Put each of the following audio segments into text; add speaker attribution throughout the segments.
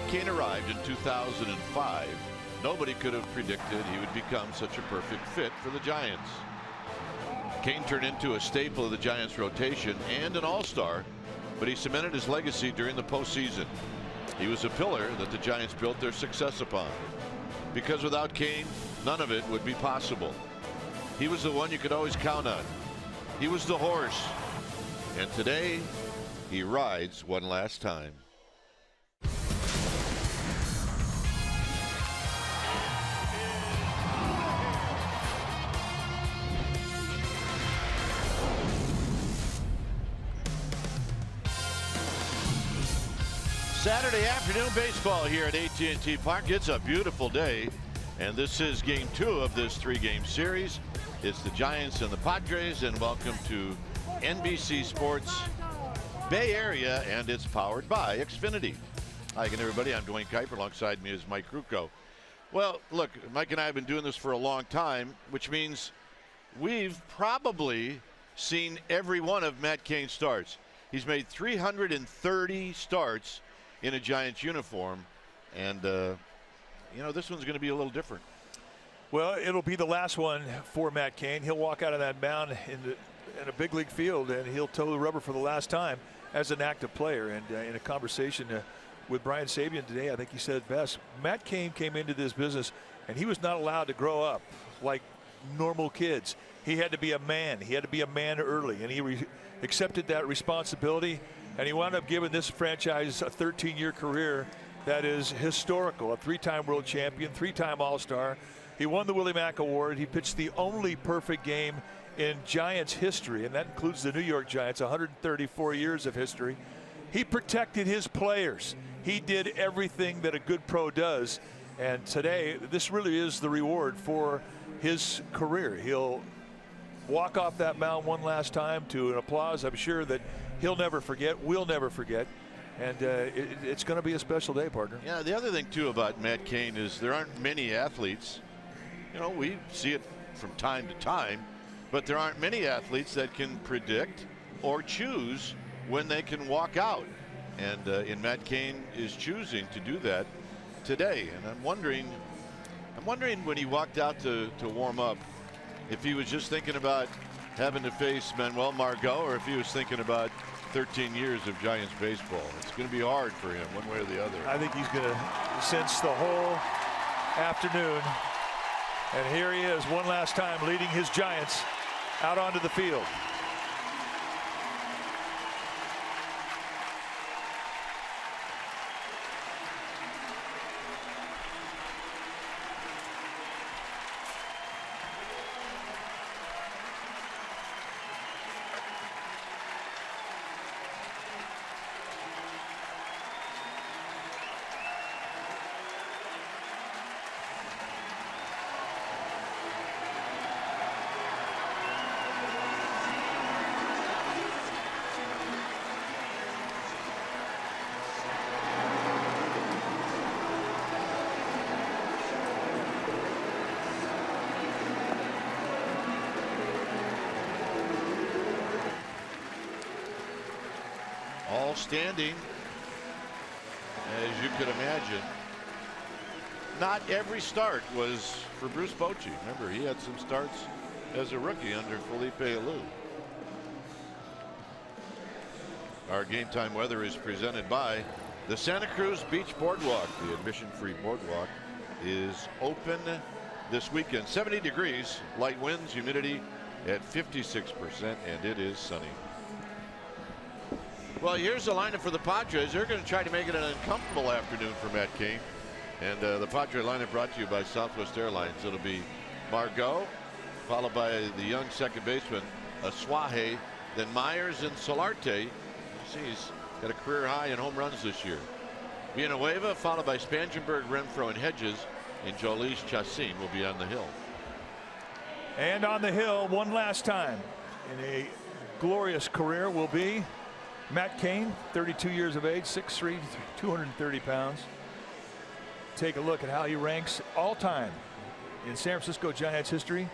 Speaker 1: Matt Cain arrived in 2005, nobody could have predicted he would become such a perfect fit for the Giants. Cain turned into a staple of the Giants rotation and an all-star, but he cemented his legacy during the postseason. He was a pillar that the Giants built their success upon. Because without Cain, none of it would be possible. He was the one you could always count on. He was the horse. And today, he rides one last time. Saturday afternoon baseball here at AT&T Park. It's a beautiful day, and this is game 2 of this 3-game series. It's the Giants and the Padres, and welcome to NBC Sports Bay Area, and it's powered by Xfinity. Hi again, everybody. I'm Dwayne Kuiper. Alongside me is Mike Ruocco. Well, look, Mike and I have been doing this for a long time, which means we've probably seen every one of Matt Cain's starts. He's made 330 starts in a Giants uniform, and you know, this one's going to be a little different.
Speaker 2: Well, it'll be the last one for Matt Cain. He'll walk out of that mound in a big league field, and he'll toe the rubber for the last time as an active player. And in a conversation with Brian Sabian today, I think he said it best. Matt Cain came into this business, and he was not allowed to grow up like normal kids. He had to be a man. He had to be a man early, and he accepted that responsibility. And he wound up giving this franchise a 13-year career that is historical. A 3-time world champion, 3-time All-Star. He won the Willie Mack Award. He pitched the only perfect game in Giants history, and that includes the New York Giants, 134 years of history. He protected his players. He did everything that a good pro does. And today, this really is the reward for his career. He'll walk off that mound one last time to an applause I'm sure that he'll never forget, we'll never forget, and it's going to be a special day, partner.
Speaker 1: Yeah, the other thing too about Matt Cain is there aren't many athletes. You know, we see it from time to time, but there aren't many athletes that can predict or choose when they can walk out, and Matt Cain is choosing to do that today. And I'm wondering when he walked out to warm up, if he was just thinking about having to face Manuel Margot, or if he was thinking about 13 years of Giants baseball. It's going to be hard for him one way or the other.
Speaker 2: I think he's going to sense the whole afternoon. And here he is one last time leading his Giants out onto the field.
Speaker 1: All standing, as you could imagine. Not every start was for Bruce Bochy. Remember, he had some starts as a rookie under Felipe Alou. Our game time weather is presented by the Santa Cruz Beach Boardwalk. The admission-free boardwalk is open this weekend. 70 degrees, light winds, humidity at 56%, and it is sunny. Well, here's the lineup for the Padres. They're going to try to make it an uncomfortable afternoon for Matt Cain. And the Padre lineup brought to you by Southwest Airlines. It'll be Margot, followed by the young second baseman, Asuaje, then Myers and Solarte. See, he's got a career high in home runs this year. Villanueva, followed by Spangenberg, Renfroe, and Hedges. And Jolice Chacin will be on the hill.
Speaker 2: And on the hill one last time in a glorious career will be Matt Cain, 32 years of age, 6'3", 230 pounds. Take a look at how he ranks all time in San Francisco Giants history.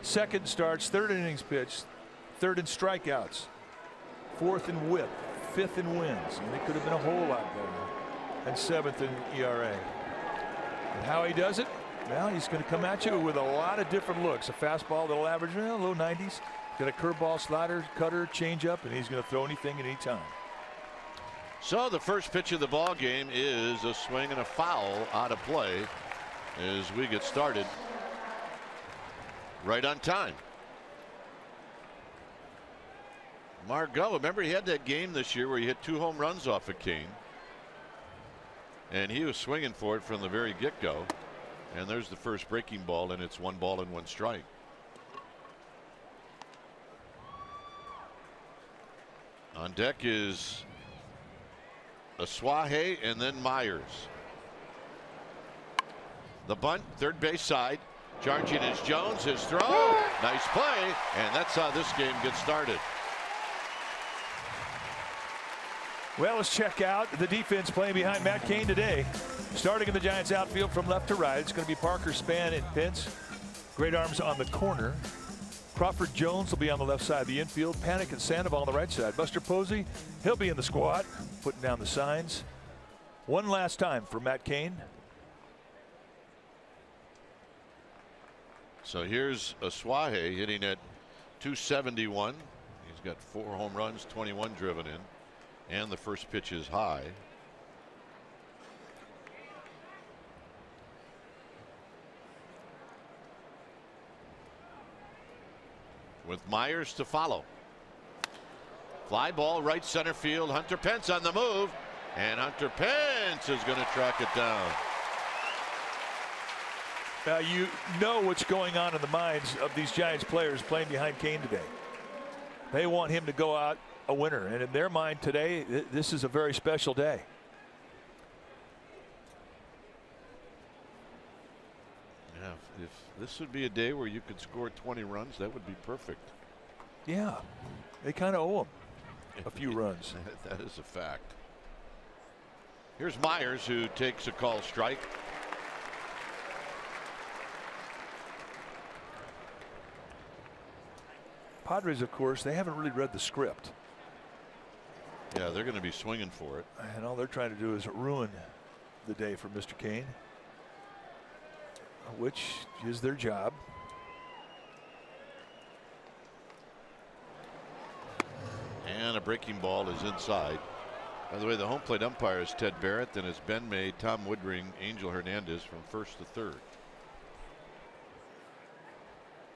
Speaker 2: Second starts, third innings pitched, third in strikeouts, fourth in whip, fifth in wins. And it could have been a whole lot better. and 7th in ERA. And how he does it? Well, he's going to come at you with a lot of different looks. A fastball that'll average low 90s. Got a curveball, slider, cutter, changeup, and he's going to throw anything at any time.
Speaker 1: So the first pitch of the ball game is a swing and a foul out of play as we get started right on time. Margot, remember he had that game this year where he hit 2 home runs off of Kane, and he was swinging for it from the very get-go. And there's the first breaking ball, and it's 1 ball and 1 strike. On deck is Aswahe and then Myers. The bunt, third base side. Charging is Jones. His throw. Nice play. And that's how this game gets started.
Speaker 2: Well, let's check out the defense playing behind Matt Cain today. Starting in the Giants outfield from left to right, it's going to be Parker, Span, and Pence. Great arms on the corner. Crawford Jones will be on the left side of the infield. Panic and Sandoval on the right side. Buster Posey, he'll be in the squad, putting down the signs. One last time for Matt Cain.
Speaker 1: So here's Aswahe hitting at 271. He's got 4 home runs, 21 driven in, and the first pitch is high. With Myers to follow. Fly ball right center field. Hunter Pence on the move, and Hunter Pence is going to track it down.
Speaker 2: Now you know what's going on in the minds of these Giants players playing behind Cain today. They want him to go out a winner, and in their mind today, this is a very special day.
Speaker 1: Yeah, if this would be a day where you could score 20 runs, that would be perfect.
Speaker 2: Yeah, they kind of owe him a few runs.
Speaker 1: That is a fact. Here's Myers, who takes a call strike.
Speaker 2: Padres, of course, they haven't really read the script.
Speaker 1: Yeah, they're going to be swinging for it.
Speaker 2: And all they're trying to do is ruin the day for Mr. Cain, which is their job.
Speaker 1: And a breaking ball is inside. By the way, the home plate umpire is Ted Barrett. Then it's Ben May, Tom Woodring, Angel Hernandez from first to third.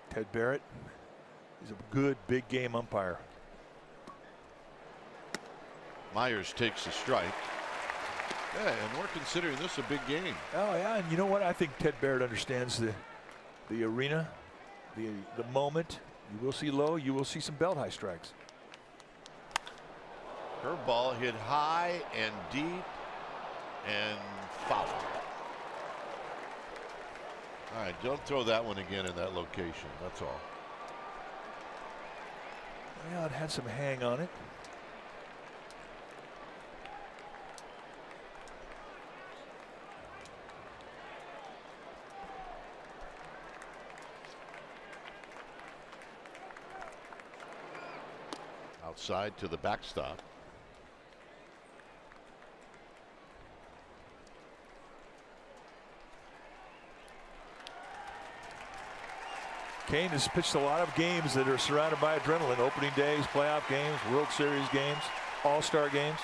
Speaker 2: Ted Barrett is a good big game umpire.
Speaker 1: Myers takes a strike. Yeah, and we're considering this a big game.
Speaker 2: Oh yeah, and you know what? I think Ted Barrett understands the arena, the moment. You will see low. You will see some belt high strikes.
Speaker 1: Curveball hit high and deep and foul. All right, don't throw that one again in that location. That's all.
Speaker 2: Well, it had some hang on it.
Speaker 1: Outside to the backstop.
Speaker 2: Cain has pitched a lot of games that are surrounded by adrenaline. Opening days, playoff games, World Series games, All-Star games.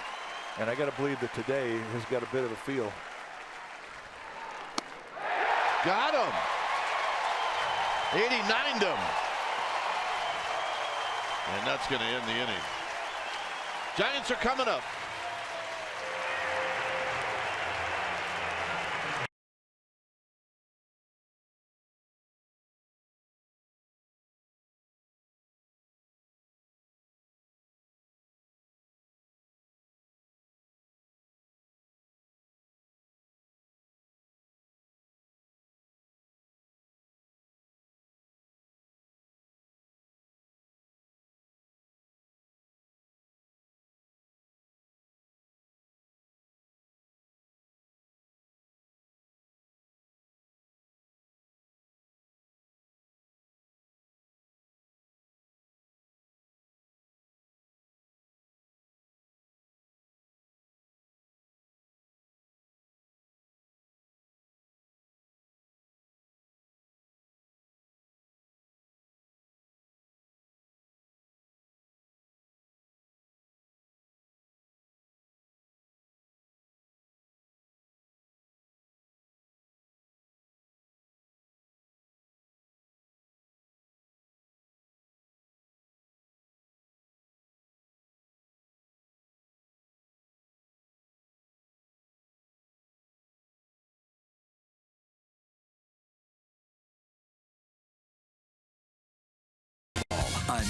Speaker 2: And I got to believe that today has got a bit of a feel.
Speaker 1: Got him. 89'd him. And that's going to end the inning. Giants are coming up.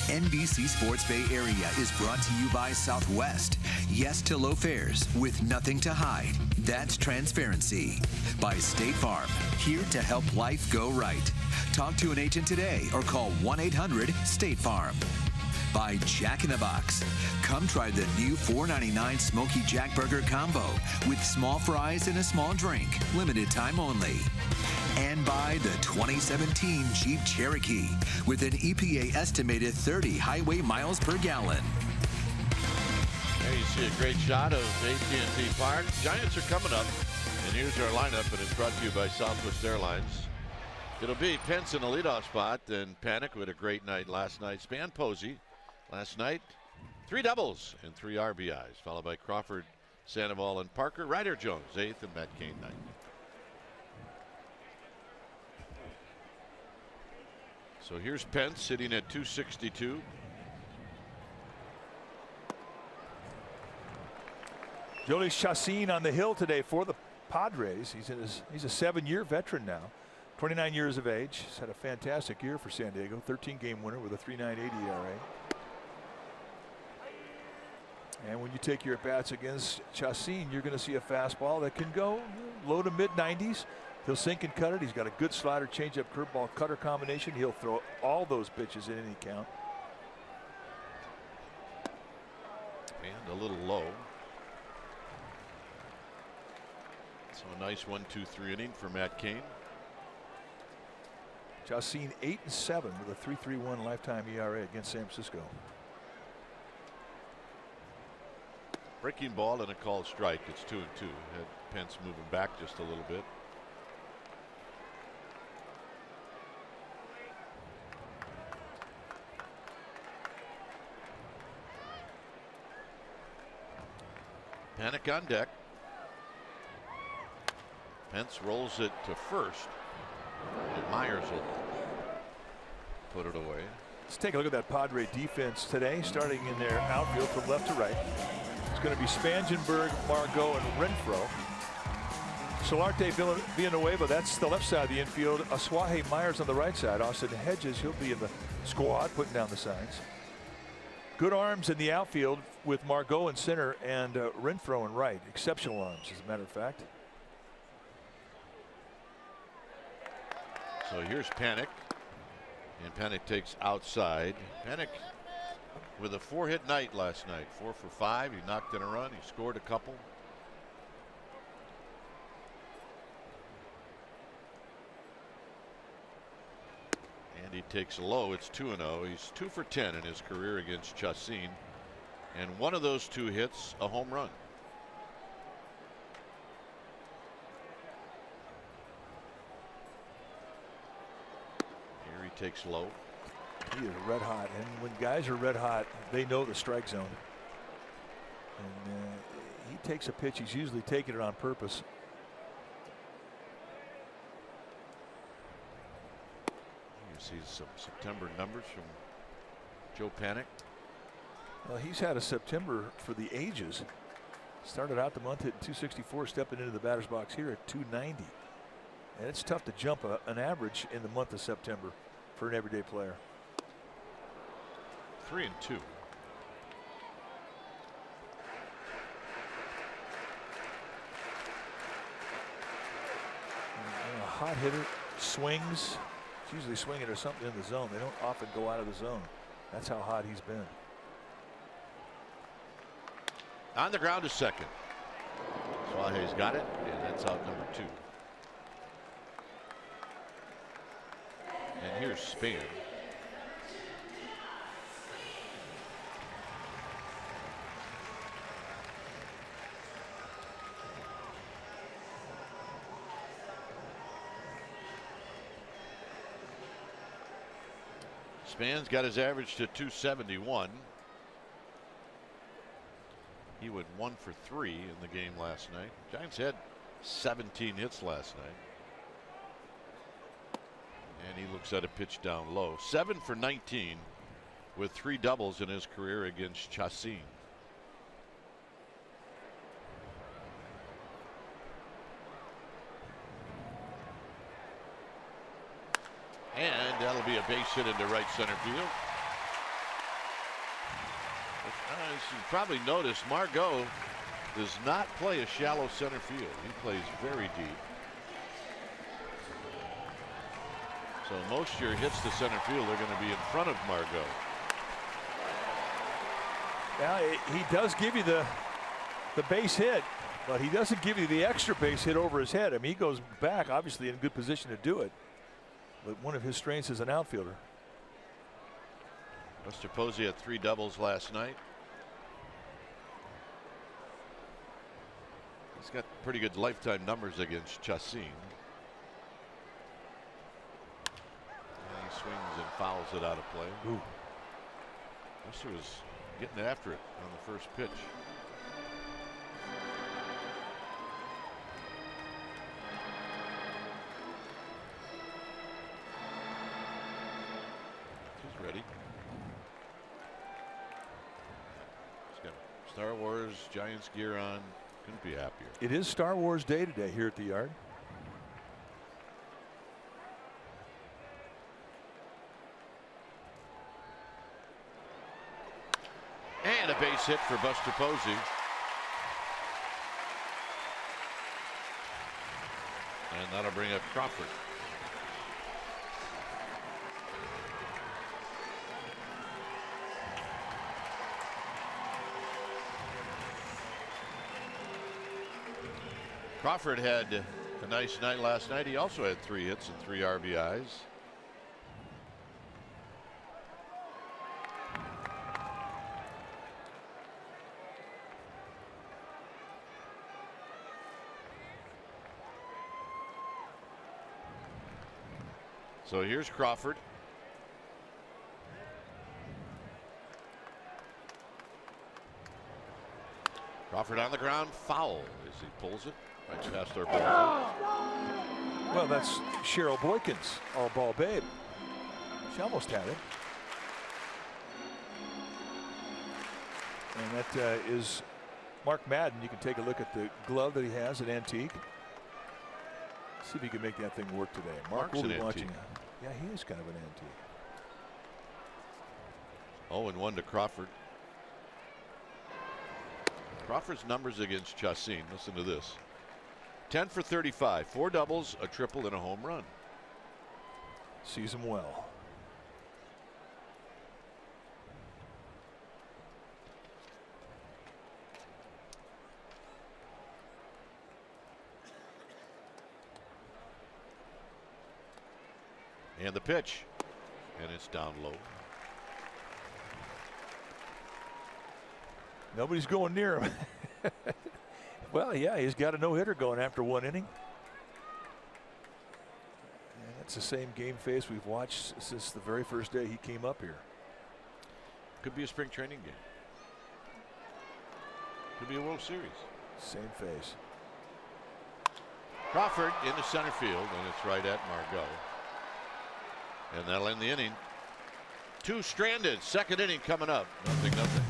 Speaker 3: NBC Sports Bay Area is brought to you by Southwest. Yes to low fares with nothing to hide. That's transparency. By State Farm, here to help life go right. Talk to an agent today or call 1-800-STATE-FARM. By Jack in the Box. Come try the new $4.99 Smoky Jack Burger Combo with small fries and a small drink. Limited time only. And by the 2017 Jeep Cherokee with an EPA estimated 30 highway miles per gallon.
Speaker 1: There you see a great shot of AT&T Park. Giants are coming up, and here's our lineup, and it's brought to you by Southwest Airlines. It'll be Pence in the leadoff spot, then Panic, who had a great night last night. Span Posey last night, 3 doubles and 3 RBIs, followed by Crawford, Sandoval, and Parker. Ryder Jones, 8th, and Matt Cain, 9th. So here's Pence sitting at 262.
Speaker 2: Jhoulys Chacín on the hill today for the Padres. He's a 7-year veteran now, 29 years of age. He's had a fantastic year for San Diego, 13-game winner with a 3.98 ERA. And when you take your at-bats against Chacín, you're going to see a fastball that can go low to mid-90s. He'll sink and cut it. He's got a good slider, changeup, curveball, cutter combination. He'll throw all those pitches in any count.
Speaker 1: And a little low. So a nice 1-2-3 inning for Matt Cain.
Speaker 2: Chacín 8-7 with a 3.31 lifetime ERA against San Francisco.
Speaker 1: Breaking ball and a called strike. It's 2-2. Had Pence moving back just a little bit. Panic on deck. Pence rolls it to first, and Myers will put it away.
Speaker 2: Let's take a look at that Padre defense today, starting in their outfield from left to right. It's going to be Spangenberg, Margot, and Renfroe. Solarte Villanueva, that's the left side of the infield. Asuaje Myers on the right side. Austin Hedges, he'll be in the squad, putting down the signs. Good arms in the outfield with Margot in center and Renfroe in right. Exceptional arms, as a matter of fact.
Speaker 1: So here's Panic, and Panic takes outside. Panic with a 4-hit night last night, 4 for 5. He knocked in a run. He scored a couple. And he takes low. It's 2-0. He's 2 for 10 in his career against Chacín, and one of those 2 hits, a home run. Here he takes low.
Speaker 2: He is red hot, and when guys are red hot, they know the strike zone. And he takes a pitch. He's usually taking it on purpose.
Speaker 1: You see some September numbers from Joe Panic.
Speaker 2: Well, he's had a September for the ages. Started out the month at 264, stepping into the batter's box here at 290. And it's tough to jump an average in the month of September for an everyday player.
Speaker 1: 3-2.
Speaker 2: And a hot hitter swings. It's usually swinging or something in the zone. They don't often go out of the zone. That's how hot he's been.
Speaker 1: On the ground to second. Suaje's got it, and that's out number 2. And here's Span. Span's got his average to 271. He went 1 for 3 in the game last night. Giants had 17 hits last night. And he looks at a pitch down low. 7 for 19 with 3 doubles in his career against Chacín. And that'll be a base hit into right center field. As you probably noticed, Margot does not play a shallow center field. He plays very deep. So most of your hits to center field are going to be in front of Margot.
Speaker 2: Yeah, he does give you the base hit, but he doesn't give you the extra base hit over his head. I mean, he goes back, obviously in good position to do it. But one of his strengths is an outfielder.
Speaker 1: Buster Posey had 3 doubles last night. He's got pretty good lifetime numbers against Chacin. And he swings and fouls it out of play.
Speaker 2: Ooh.
Speaker 1: Buster was getting after it on the first pitch. He's ready. He's got Star Wars Giants gear on. Couldn't be happier.
Speaker 2: It is Star Wars Day today here at the yard.
Speaker 1: And a base hit for Buster Posey. And that'll bring up Crawford. Crawford had a nice night last night. He also had 3 hits and 3 RBIs. So here's Crawford. Crawford on the ground, foul as he pulls it right past our ball.
Speaker 2: Well, that's Cheryl Boykins, our ball babe. She almost had it. And that is Mark Madden. You can take a look at the glove that he has, an antique. See if he can make that thing work today. Mark will be watching. Yeah, he is kind of an antique.
Speaker 1: 0-1 to Crawford. Crawford's numbers against Chacin. Listen to this. 10 for 35, 4 doubles, a triple, and a home run.
Speaker 2: Sees him well.
Speaker 1: And the pitch. And it's down low.
Speaker 2: Nobody's going near him. Well, yeah, he's got a no-hitter going after 1 inning. And that's the same game face we've watched since the very first day he came up here.
Speaker 1: Could be a spring training game. Could be a World Series.
Speaker 2: Same face.
Speaker 1: Crawford into center field, and it's right at Margot. And that'll end the inning. 2 stranded. Second inning coming up. 0-0.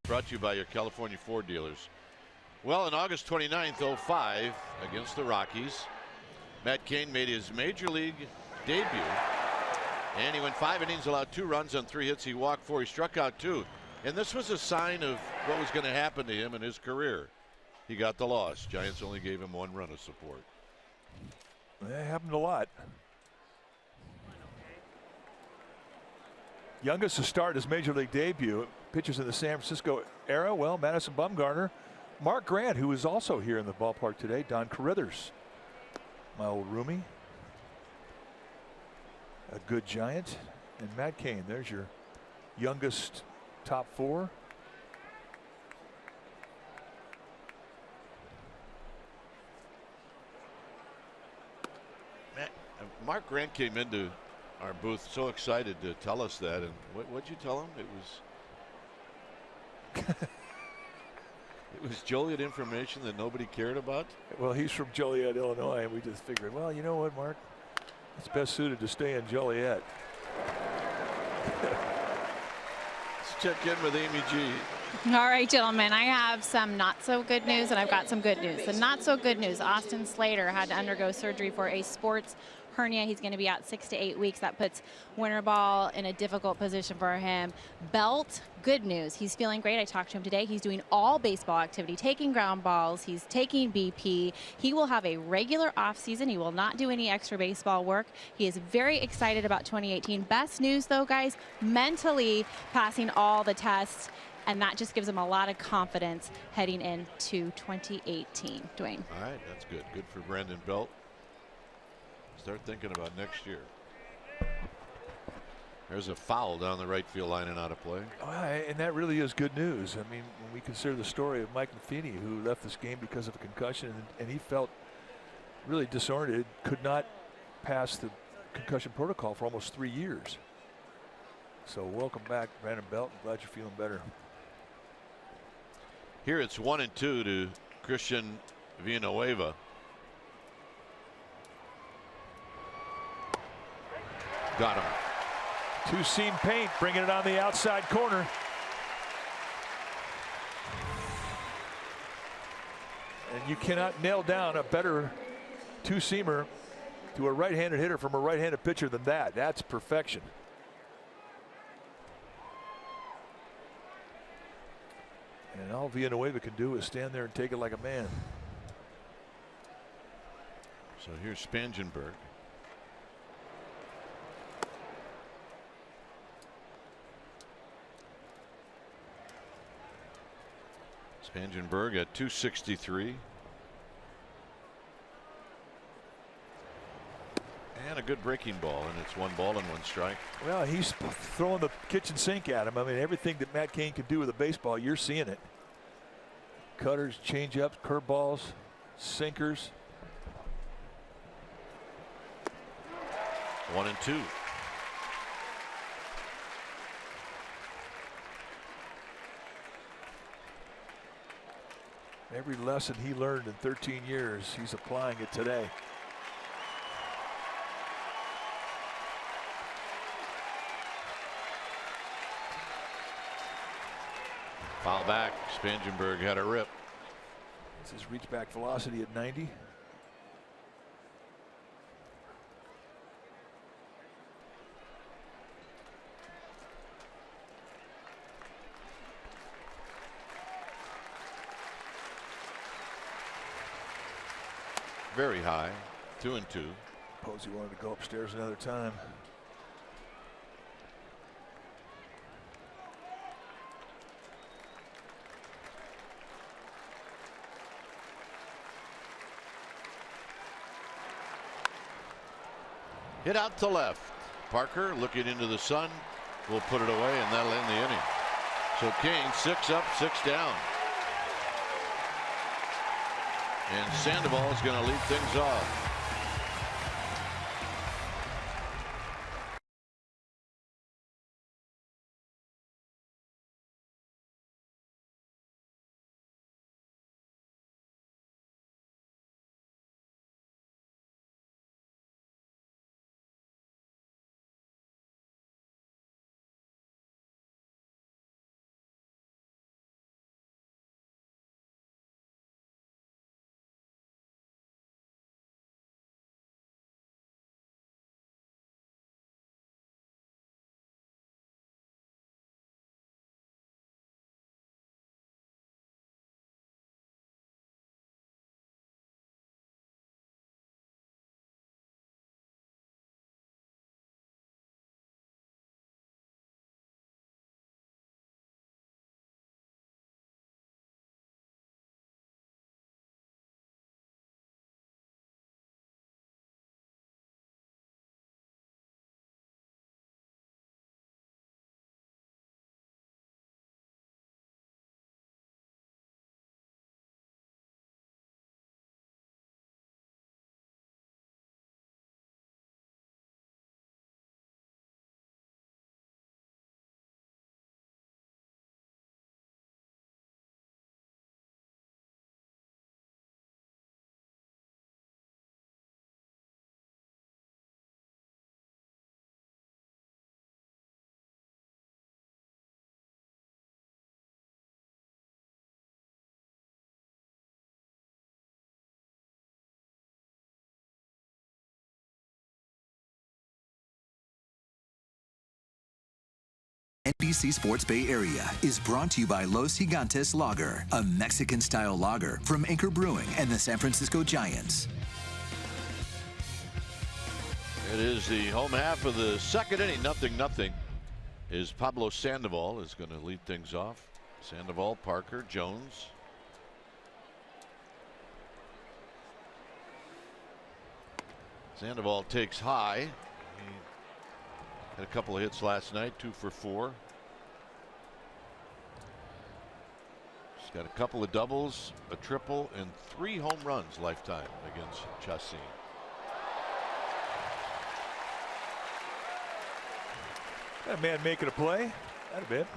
Speaker 1: Brought to you by your California Ford dealers. Well, on August 29th, 05, against the Rockies, Matt Cain made his major league debut. And he went 5 innings, allowed 2 runs on 3 hits. He walked 4. He struck out 2. And this was a sign of what was going to happen to him in his career. He got the loss. Giants only gave him 1 run of support.
Speaker 2: That happened a lot. Youngest to start his major league debut. Pitchers in the San Francisco era. Well, Madison Bumgarner, Mark Grant, who is also here in the ballpark today, Don Carruthers, my old roomie, a good Giant, and Matt Cain. There's your youngest top 4.
Speaker 1: Mark Grant came into our booth so excited to tell us that, and what'd you tell him? It was Joliet information that nobody cared about.
Speaker 2: Well, he's from Joliet, Illinois, and we just figured, well, you know what, Mark, it's best suited to stay in Joliet.
Speaker 1: Let's check in with Amy G.
Speaker 4: All right, gentlemen, I have some not so good news and I've got some good news. The not so good news: Austin Slater had to undergo surgery for a sports hernia. He's going to be out 6 to 8 weeks. That puts winter ball in a difficult position for him. Belt, good news. He's feeling great. I talked to him today. He's doing all baseball activity, taking ground balls. He's taking BP. He will have a regular off season. He will not do any extra baseball work. He is very excited about 2018. Best news, though, guys, mentally passing all the tests. And that just gives him a lot of confidence heading into 2018. Dwayne.
Speaker 1: All right, that's good. Good for Brandon Belt. Start thinking about next year. There's a foul down the right field line and out of play.
Speaker 2: And that really is good news. I mean, when we consider the story of Mike Matheny, who left this game because of a concussion, and he felt really disoriented, could not pass the concussion protocol for almost 3 years. So welcome back, Brandon Belt. I'm glad you're feeling better.
Speaker 1: Here it's 1-2 to Christian Villanueva. Got him.
Speaker 2: 2-seam paint, bringing it on the outside corner. And you cannot nail down a better 2-seamer to a right-handed hitter from a right-handed pitcher than that. That's perfection. And all Villanueva can do is stand there and take it like a man.
Speaker 1: So here's Spangenberg. Spangenberg at 263. And a good breaking ball, and it's 1 ball and 1 strike.
Speaker 2: Well, he's throwing the kitchen sink at him. I mean, everything that Matt Cain can do with a baseball, you're seeing it. Cutters, changeups, curveballs, sinkers.
Speaker 1: 1-2.
Speaker 2: Every lesson he learned in 13 years, he's applying it today.
Speaker 1: Foul back. Spangenberg had a rip.
Speaker 2: This is reach back velocity at 90.
Speaker 1: Very high. 2-2.
Speaker 2: Posey wanted to go upstairs another time.
Speaker 1: Hit out to left. Parker looking into the sun will put it away, and that'll end the inning. So Cain 6 up, 6 down. And Sandoval is going to lead things off.
Speaker 3: NBC Sports Bay Area is brought to you by Los Gigantes Lager, a Mexican-style lager from Anchor Brewing and the San Francisco Giants.
Speaker 1: It is the home half of the second inning. 0-0 is Pablo Sandoval is going to lead things off. Sandoval, Parker, Jones. Sandoval takes high. He had a couple of hits last night, 2 for 4. He's got a couple of doubles, a triple, and 3 home runs lifetime against Chassin.
Speaker 2: Got a man making a play. That a bit.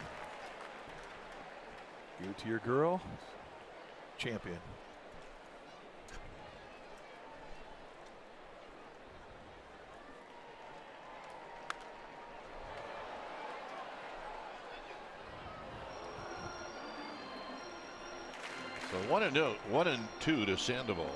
Speaker 2: Give it to your girl. Champion.
Speaker 1: So 1-2 to Sandoval.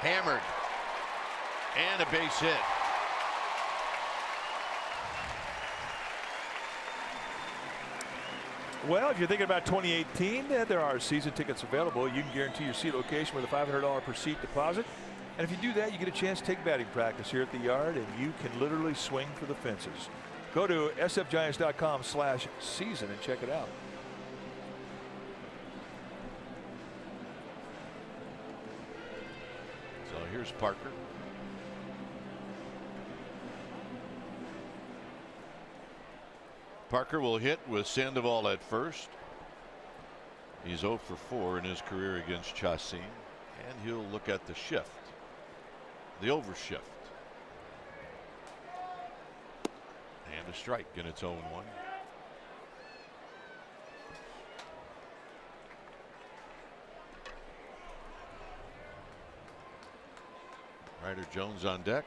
Speaker 1: Hammered and a base hit.
Speaker 2: Well, if you're thinking about 2018, there are season tickets available. You can guarantee your seat location with a $500 per seat deposit. And if you do that, you get a chance to take batting practice here at the yard, and you can literally swing for the fences. Go to sfgiants.com/season and check it out.
Speaker 1: So here's Parker. Parker will hit with Sandoval at first. He's 0 for 4 in his career against Chassin, and he'll look at the shift, the overshift, and a strike in its own 1. Ryder Jones on deck.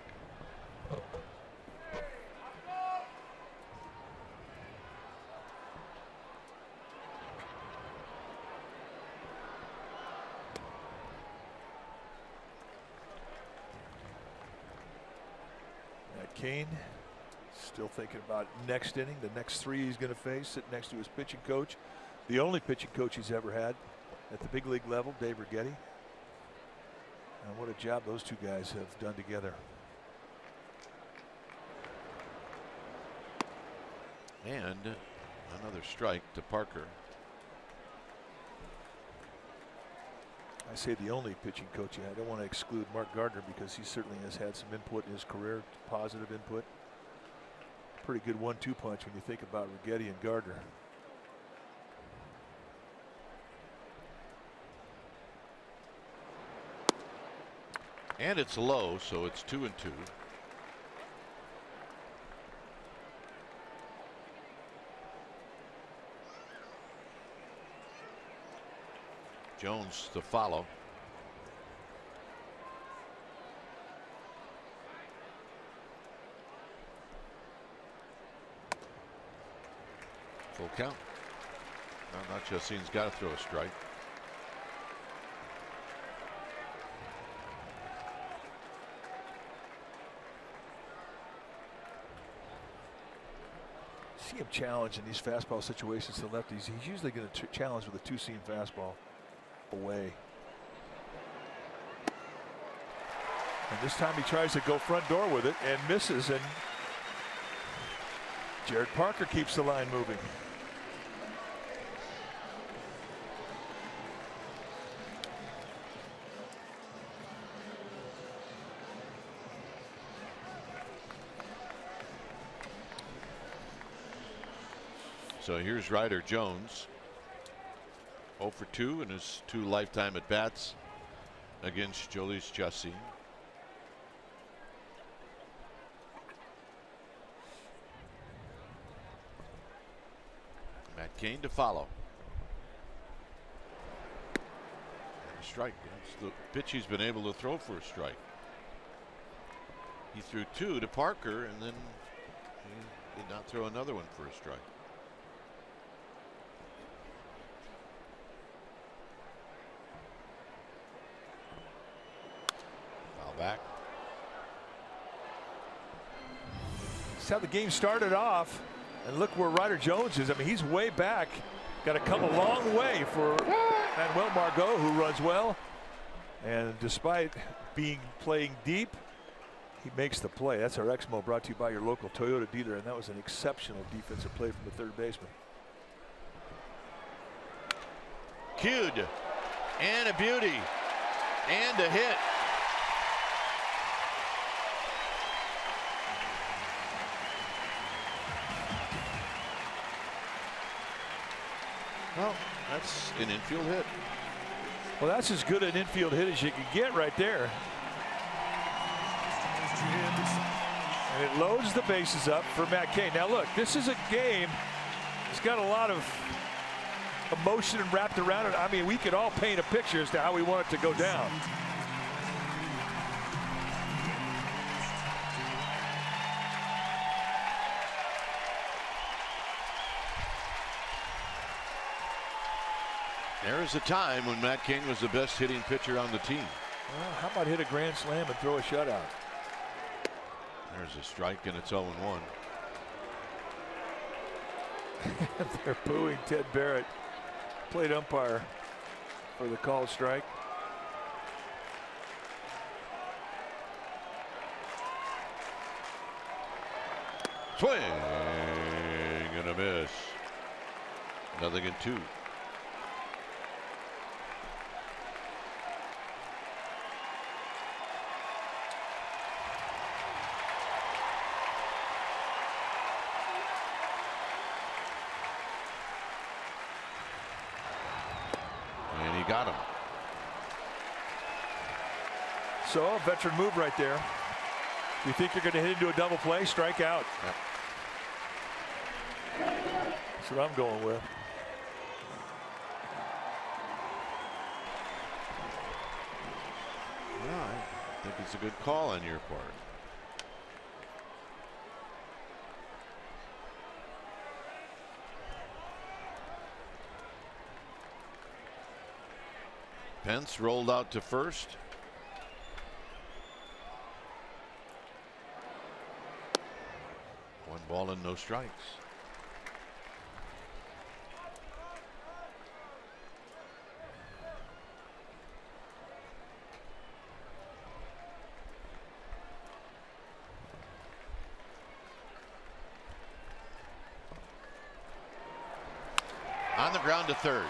Speaker 2: Kane still thinking about next inning, the next 3 he's going to face, sitting next to his pitching coach, the only pitching coach he's ever had at the big league level, Dave Righetti. And what a job those 2 guys have done together.
Speaker 1: And another strike to Parker.
Speaker 2: I say the only pitching coach he had. I don't want to exclude Mark Gardner because he certainly has had some input in his career, positive input. Pretty good 1-2 punch when you think about Righetti and Gardner.
Speaker 1: And it's low, so it's 2-2. Jones to follow. Full count. Now, not Chassin's got to throw a strike.
Speaker 2: See him challenge in these fastball situations to lefties. He's usually going to challenge with a 2-seam fastball away. And this time he tries to go front door with it and misses, and Jared Parker keeps the line moving.
Speaker 1: So here's Ryder Jones, 0 for 2 in his 2 lifetime at bats against Jhoulys Chassin. Matt Cain to follow. And a strike. That's the pitch he's been able to throw for a strike. He threw 2 to Parker, and then he Did not throw another one for a strike. Foul back.
Speaker 2: That's how the game started off. And look where Ryder Jones is. I mean, he's way back. Got to come a long way for Manuel Margot, who runs well. And despite playing deep, he makes the play. That's our Exmo, brought to you by your local Toyota dealer. And that was an exceptional defensive play from the third baseman.
Speaker 1: Cued. And a beauty. And a hit. Well, that's an infield hit.
Speaker 2: Well, that's as good an infield hit as you can get right there. And it loads the bases up for Matt Cain. Now look, this is a game. It's got a lot of emotion wrapped around it. I mean, we could all paint a picture as to how we want it to go down.
Speaker 1: There is a time when Matt Cain was the best hitting pitcher on the team.
Speaker 2: Well, how about hit a grand slam and throw a shutout?
Speaker 1: There's a strike, and it's 0-1.
Speaker 2: They're booing Ted Barrett, plate umpire, for the called strike.
Speaker 1: Swing and a miss. 0-2. And he got him.
Speaker 2: So a veteran move right there. You think you're going to hit into a double play, strike out.
Speaker 1: Yep.
Speaker 2: That's what I'm going with.
Speaker 1: Well, I think it's a good call on your part. Pence rolled out to first. One ball and no strikes. On the ground to third.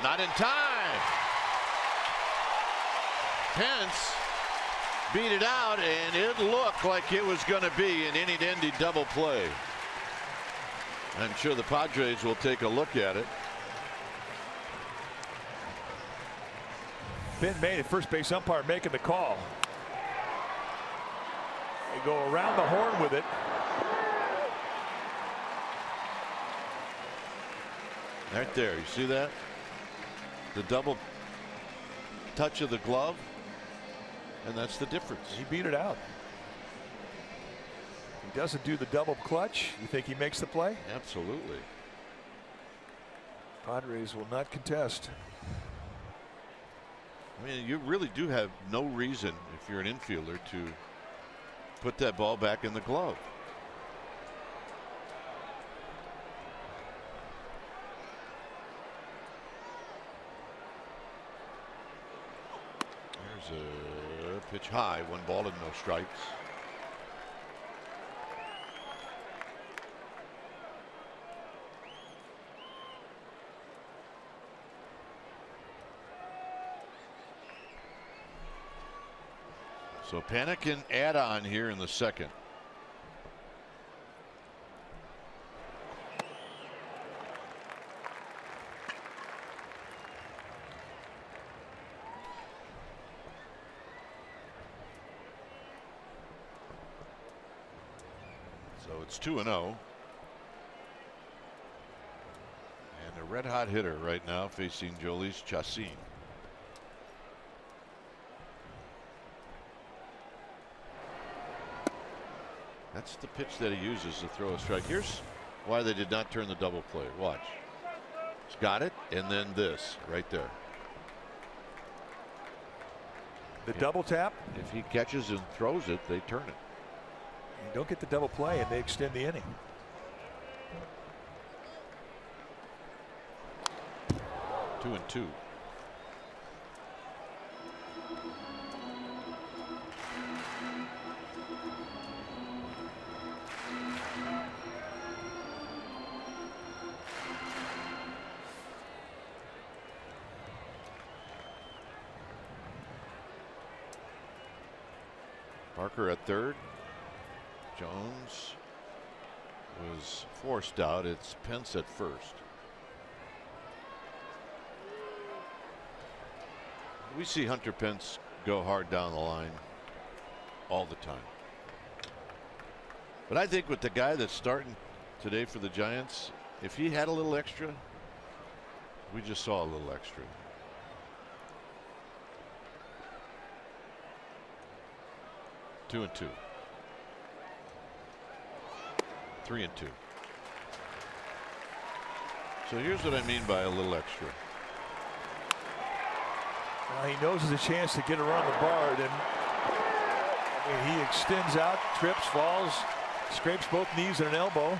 Speaker 1: Not in time. Pence beat it out, and it looked like it was going to be an inning-ending double play. I'm sure the Padres will take a look at it.
Speaker 2: Ben May, the first base umpire, making the call. They go around the horn with it.
Speaker 1: Right there, you see that? The double touch of the glove, and that's the difference.
Speaker 2: He beat it out. He doesn't do the double clutch. You think he makes the play?
Speaker 1: Absolutely.
Speaker 2: Padres will not contest.
Speaker 1: I mean, you really do have no reason, if you're an infielder, to put that ball back in the glove. There's a pitch high, 1 ball and no strikes. So panic and add on here in the second. So it's 2-0. And a red hot hitter right now facing Jhoulys Chacín. That's the pitch that he uses to throw a strike. Here's why they did not turn the double play. Watch. He's got it, and then this right there.
Speaker 2: The double tap.
Speaker 1: If he catches and throws it, they turn it.
Speaker 2: You don't get the double play, and they extend the inning.
Speaker 1: 2-2. Parker at third. Jones was forced out. It's Pence at first. We see Hunter Pence go hard down the line all the time. But I think with the guy that's starting today for the Giants, if he had a little extra, we just saw a little extra. Two and two. 3-2. So here's what I mean by a little extra.
Speaker 2: He knows there's a chance to get around the bar. Then he extends out, trips, falls, scrapes both knees and an elbow.
Speaker 1: And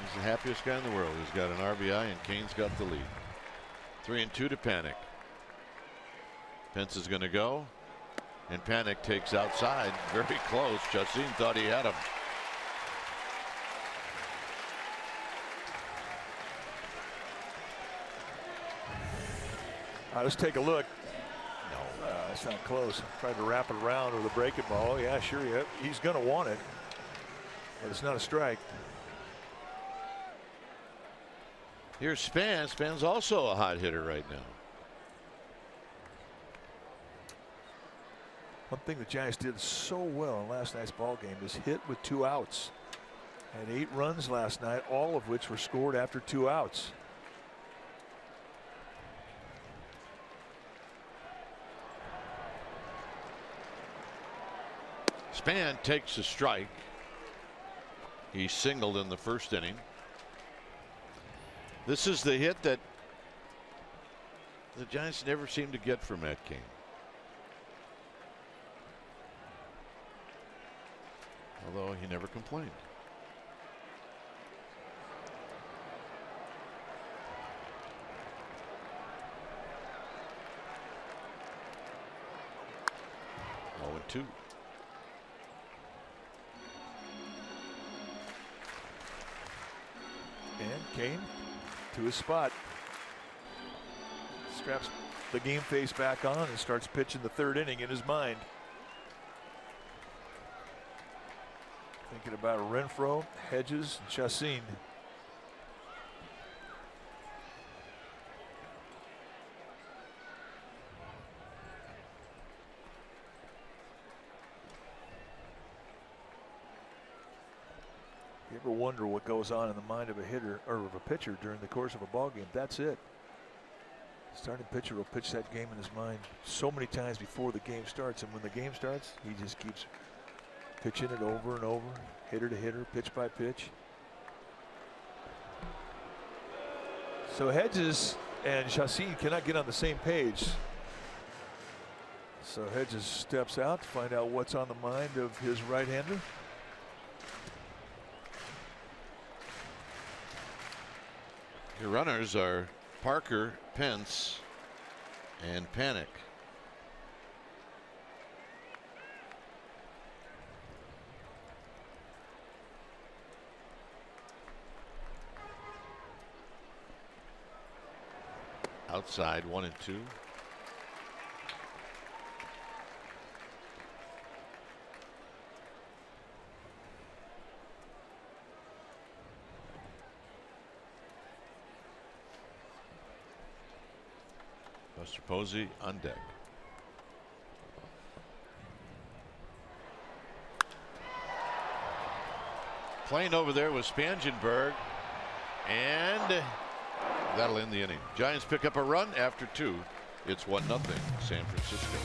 Speaker 1: he's the happiest guy in the world. He's got an RBI, and Kane's got the lead. 3-2 to Panic. Pence is going to go, and Panic takes outside, very close. Chacin thought he had him.
Speaker 2: Let's take a look. No, it's not close. Tried to wrap it around with a breaking ball. Yeah, sure. Yeah, he's going to want it, but it's not a strike.
Speaker 1: Here's Span. Span's also a hot hitter right now.
Speaker 2: One thing the Giants did so well in last night's ball game is hit with 2 outs. Had 8 runs last night, all of which were scored after 2 outs.
Speaker 1: Span takes a strike. He singled in the first inning. This is the hit that the Giants never seem to get from Matt Cain. Although he never complained. Oh, and 2.
Speaker 2: And Cain to his spot. Straps the game face back on and starts pitching the 3rd inning in his mind. Thinking about Renfroe, Hedges, and Chacin. You ever wonder what goes on in the mind of a hitter or of a pitcher during the course of a ball game? That's it. Starting pitcher will pitch that game in his mind so many times before the game starts, and when the game starts, he just keeps pitching it over and over, hitter to hitter, pitch by pitch. So Hedges and Chacin cannot get on the same page. So Hedges steps out to find out what's on the mind of his right-hander.
Speaker 1: Your runners are Parker, Pence, and Panic. Outside 1 and 2. Buster Posey on deck. Playing over there was Spangenberg, and that'll end the inning. Giants pick up a run after 2. It's 1-0 San Francisco.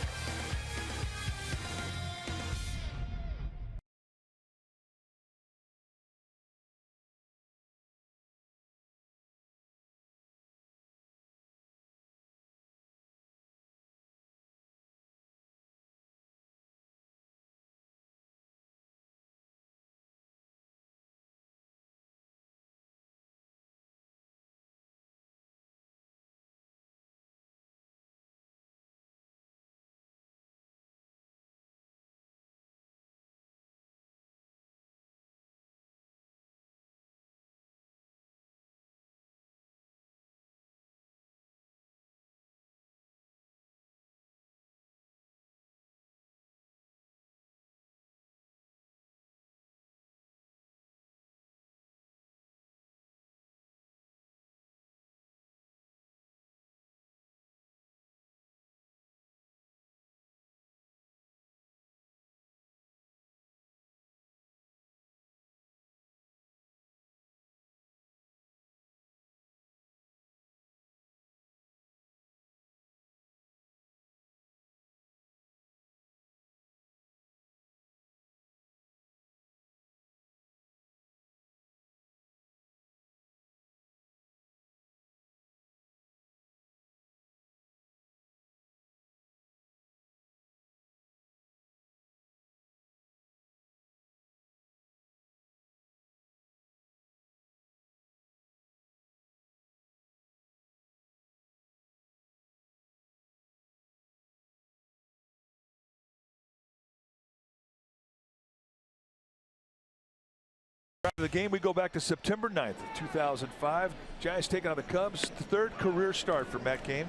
Speaker 2: The game, we go back to September 9th, 2005. Giants taking on the Cubs. Third career start for Matt Cain.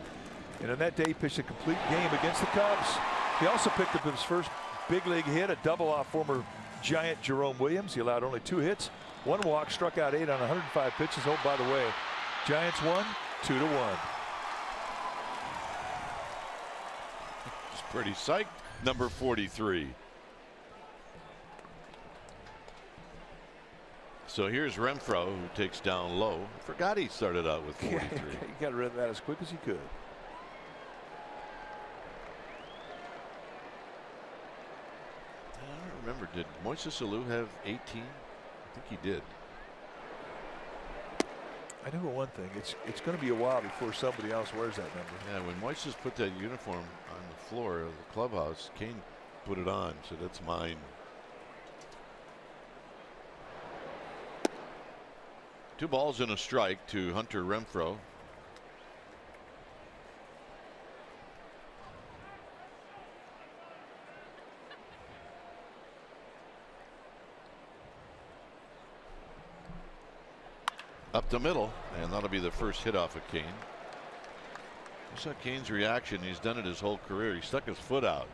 Speaker 2: And on that day, he pitched a complete game against the Cubs. He also picked up his first big league hit, a double off former Giant Jerome Williams. He allowed only 2 hits, 1 walk, struck out 8 on 105 pitches. Oh, by the way, Giants won 2-1.
Speaker 1: It's pretty psyched. Number 43. So here's Renfroe, who takes down low. Forgot he started out with 43.
Speaker 2: He got rid of that as quick as he could.
Speaker 1: I don't remember. Did Moises Alou have 18? I think he did.
Speaker 2: I know one thing. It's going to be a while before somebody else wears that number.
Speaker 1: Yeah, when Moises put that uniform on the floor of the clubhouse, Cain put it on. So that's mine. Two balls and a strike to Hunter Renfroe. Up the middle, and that'll be the first hit off of Cain. You saw Cain's reaction. He's done it his whole career. He stuck his foot out.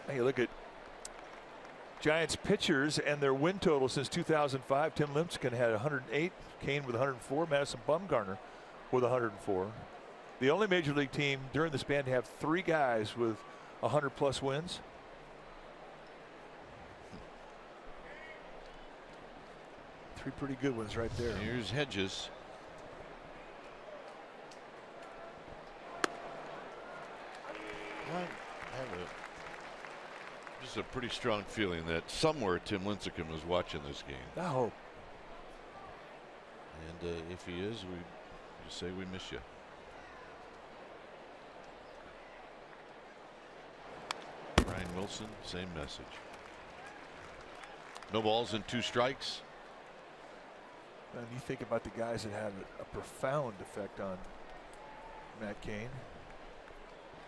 Speaker 2: Hey, look at Giants pitchers and their win total since 2005. Tim Lincecum had 108, Cain with 104, Madison Bumgarner with 104. The only major league team during the span to have 3 guys with 100+ wins. Three pretty good ones right there.
Speaker 1: Here's Hedges. I have just a pretty strong feeling that somewhere Tim Lincecum is watching this game.
Speaker 2: I hope.
Speaker 1: And if he is, we just say we miss you. Ryan Wilson, same message. No balls and 2 strikes.
Speaker 2: And you think about the guys that had a profound effect on Matt Cain.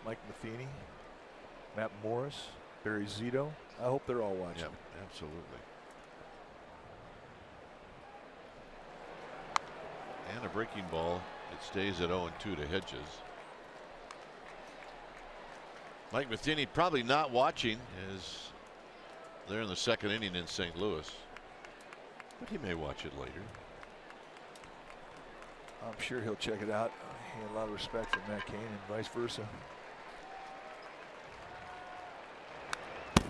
Speaker 2: Mike Matheny, Matt Morris, Barry Zito. I hope they're all watching.
Speaker 1: Yep, absolutely. And a breaking ball. It stays at 0-2 to Hedges. Mike Matheny probably not watching as they're in the 2nd inning in St. Louis, but he may watch it later.
Speaker 2: I'm sure he'll check it out. He had a lot of respect for Matt Cain and vice versa.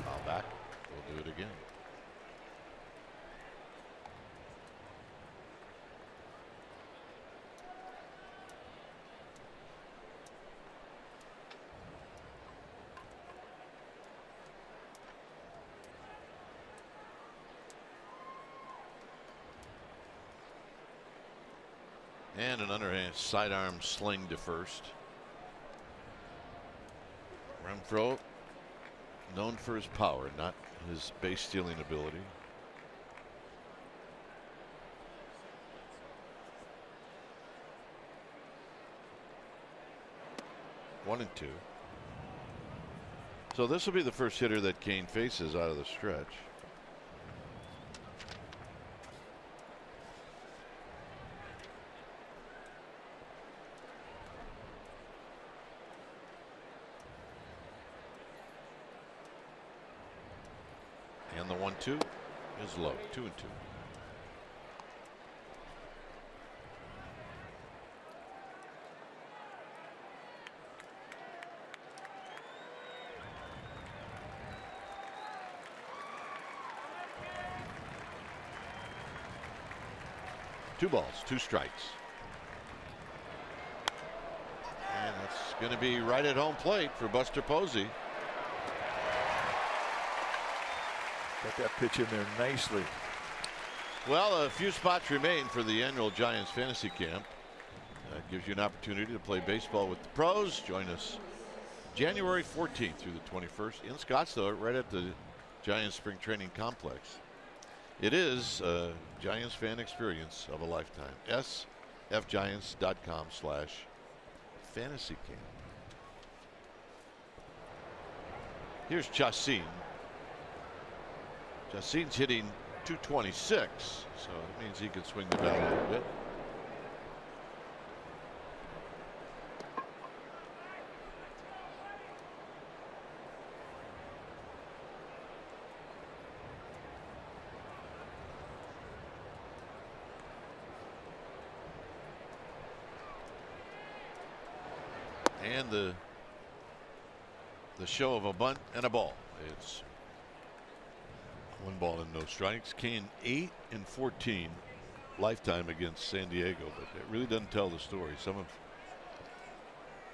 Speaker 1: Foul back. We'll do it again. And an underhand sidearm sling to first. Renfroe, known for his power, not his base stealing ability. One and 2. So this will be the first hitter that Cain faces out of the stretch. And the 1-2 is low. 2-2. Two balls, 2 strikes. And that's going to be right at home plate for Buster Posey.
Speaker 2: Got that pitch in there nicely.
Speaker 1: Well, a few spots remain for the annual Giants fantasy camp. That gives you an opportunity to play baseball with the pros. Join us January 14th through the 21st in Scottsdale, right at the Giants spring training complex. It is a Giants fan experience of a lifetime. sfgiants.com/fantasy camp. Here's Chacin. Chacin's hitting .226, so it means he can swing the bat a little bit. And the show of a bunt and a ball. It's 1 ball and no strikes. Kane 8-14 lifetime against San Diego, but it really doesn't tell the story. Some of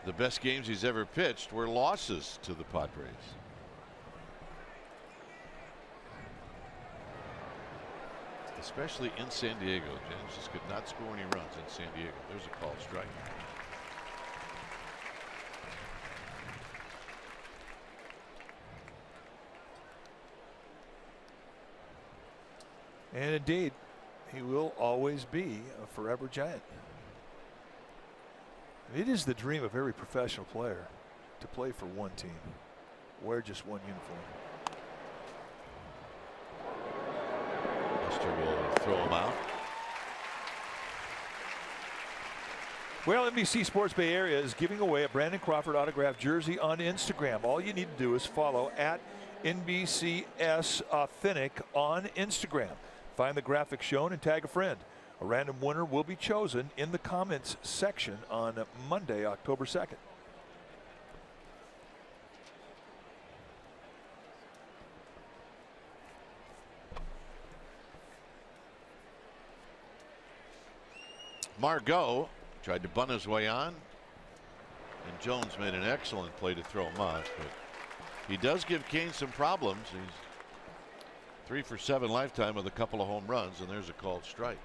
Speaker 1: the best games he's ever pitched were losses to the Padres. Especially in San Diego. James just could not score any runs in San Diego. There's a called strike.
Speaker 2: And indeed, he will always be a forever Giant. It is the dream of every professional player to play for one team, wear just one uniform.
Speaker 1: Lester will throw him out.
Speaker 2: Well, NBC Sports Bay Area is giving away a Brandon Crawford autographed jersey on Instagram. All you need to do is follow at NBCS Authentic on Instagram. Find the graphic shown and tag a friend. A random winner will be chosen in the comments section on Monday, October 2nd.
Speaker 1: Margot tried to bunt his way on, and Jones made an excellent play to throw him off, but he does give Kane some problems. He's 3 for 7 lifetime with a couple of home runs, and there's a called strike.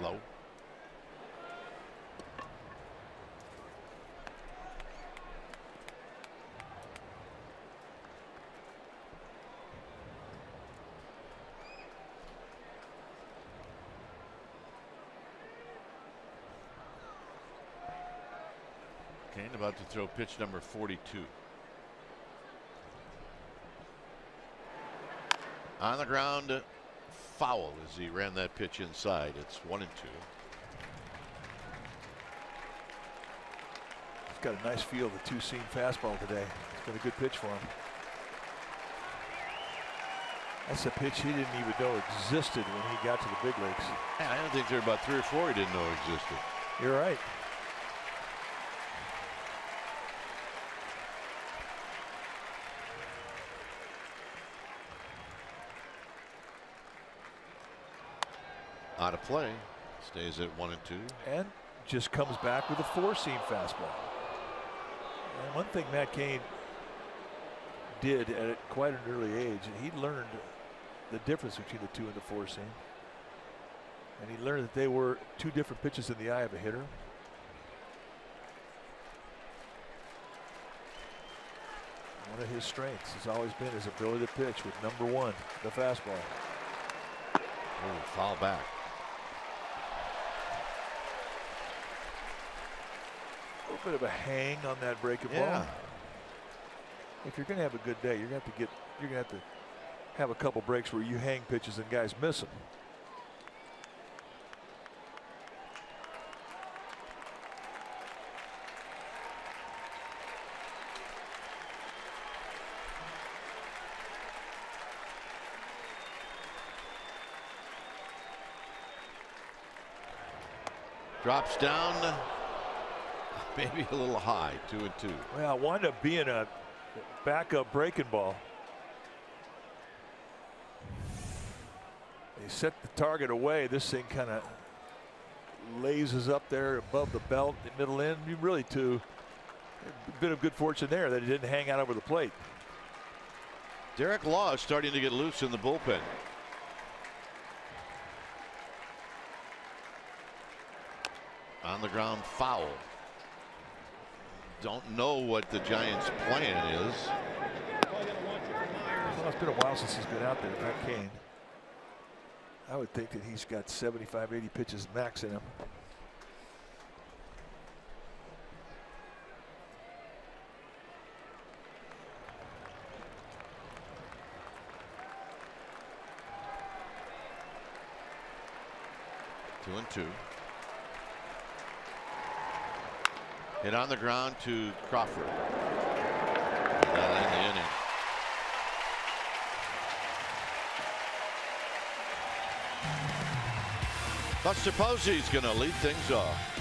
Speaker 1: Low. Kane about to throw pitch number 42. On the ground, foul as he ran that pitch inside. It's 1-2.
Speaker 2: He's got a nice feel of the two-seam fastball today. It's been a good pitch for him. That's a pitch he didn't even know existed when he got to the big leagues.
Speaker 1: Yeah, I don't think there were about 3 or 4 he didn't know existed.
Speaker 2: You're right.
Speaker 1: Out of play. Stays at 1-2.
Speaker 2: And just comes back with a four-seam fastball. And one thing Matt Cain did at quite an early age, he learned the difference between the 2 and the four-seam. And he learned that they were 2 different pitches in the eye of a hitter. One of his strengths has always been his ability to pitch with number 1, the fastball.
Speaker 1: Oh, foul back.
Speaker 2: A little bit of a hang on that breaking ball. If you're going to have a good day, you're going to have to have a couple breaks where you hang pitches and guys miss them.
Speaker 1: Drops down, maybe a little high, 2-2.
Speaker 2: Well, it wound up being a backup breaking ball. They set the target away. This thing kind of lazes up there above the belt, the middle end. Really, a bit of good fortune there that it didn't hang out over the plate.
Speaker 1: Derek Law is starting to get loose in the bullpen. On the ground, foul. Don't know what the Giants' plan is.
Speaker 2: Well, it's been a while since he's been out there, Matt Cain. I would think that he's got 75, 80 pitches max in him.
Speaker 1: Two and two. Hit on the ground to Crawford. And that'll end the inning. Buster Posey's going to lead things off.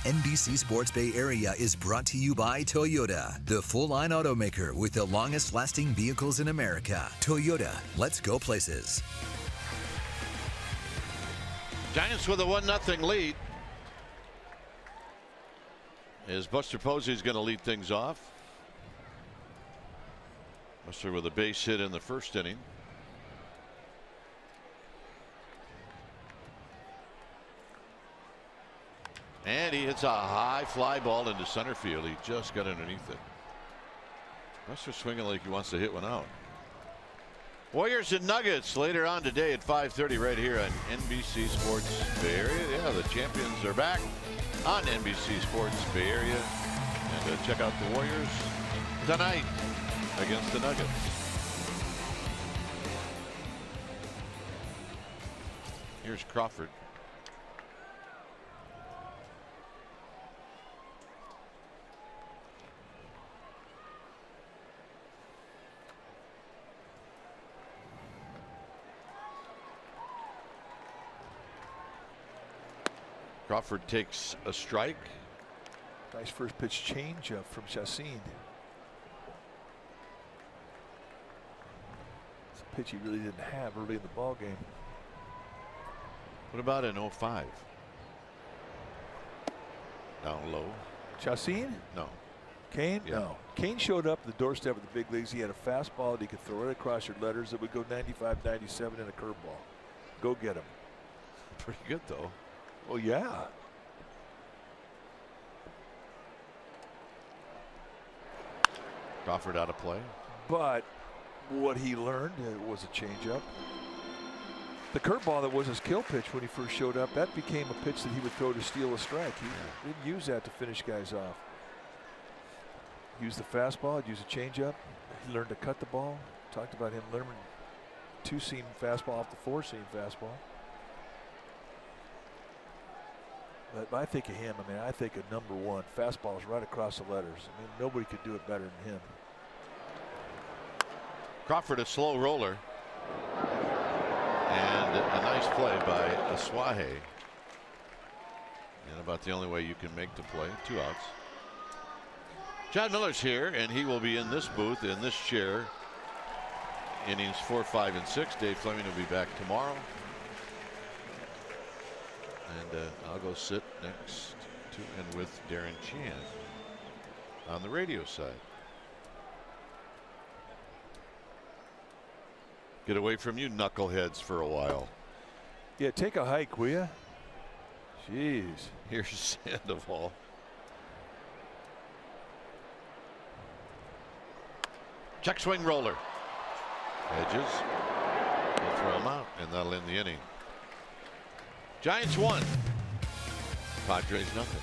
Speaker 3: NBC Sports Bay Area is brought to you by Toyota, the full-line automaker with the longest-lasting vehicles in America. Toyota, let's go places.
Speaker 1: Giants with a 1-0 lead. As Buster Posey's going to lead things off. Buster with a base hit in the first inning. And he hits a high fly ball into center field. He just got underneath it. Buster swinging like he wants to hit one out. Warriors and Nuggets later on today at 5:30 right here on NBC Sports Bay Area. Yeah, the champions are back on NBC Sports Bay Area. And check out the Warriors tonight against the Nuggets. Here's Crawford. Crawford takes a strike.
Speaker 2: Nice first pitch change from Chacin. It's a pitch he really didn't have early in the ball game.
Speaker 1: What about in 05? Down low.
Speaker 2: Chacin?
Speaker 1: No.
Speaker 2: Kane?
Speaker 1: Yeah.
Speaker 2: No. Kane showed up at the doorstep of the big leagues. He had a fastball that he could throw it across your letters that would go 95, 97 and a curveball. Go get him.
Speaker 1: Pretty good though.
Speaker 2: Oh yeah.
Speaker 1: Crawford out of play.
Speaker 2: But what he learned was a changeup. The curveball that was his kill pitch when he first showed up, that became a pitch that he would throw to steal a strike. He didn't use that to finish guys off. Use the fastball, use a changeup. He learned to cut the ball. Talked about him learning two-seam fastball off the four-seam fastball. But I think of him, I mean, I think of number one. Fastballs right across the letters. I mean, nobody could do it better than him.
Speaker 1: Crawford a slow roller. And a nice play by Aswahe. And about the only way you can make the play. 2 outs. John Miller's here, and he will be in this booth, in this chair, innings 4, 5, and 6. Dave Fleming will be back tomorrow. And I'll go sit next to and with Darren Chan on the radio side. Get away from you knuckleheads for a while.
Speaker 2: Yeah, take a hike, will you? Jeez.
Speaker 1: Here's Sandoval. Check swing roller. Edges. They'll throw him out, and that'll end the inning. Giants 1. Padres nothing.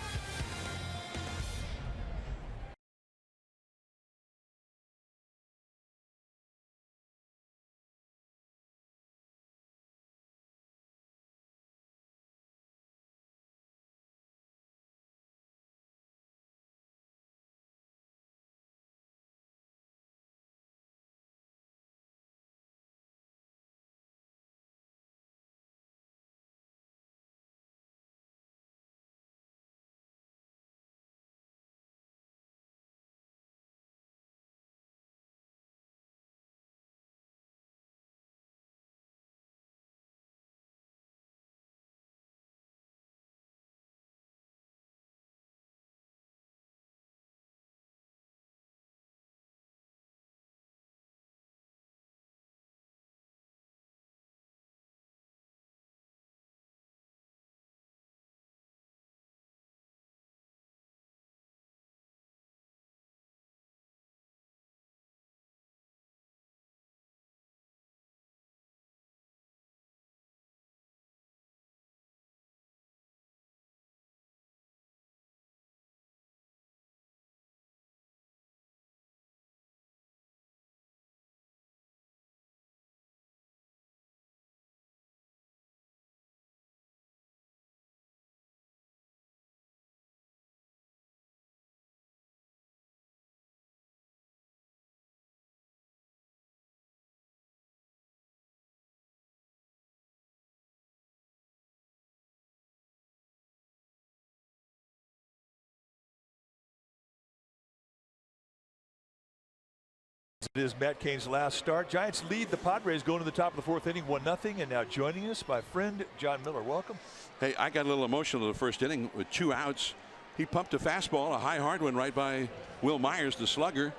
Speaker 2: It is Matt Cain's last start. Giants lead the Padres going to the top of the 4th inning, 1-0. And now joining us, my friend John Miller. Welcome.
Speaker 5: Hey, I got a little emotional in the first inning with 2 outs. He pumped a fastball, a high hard one, right by Will Myers, the slugger.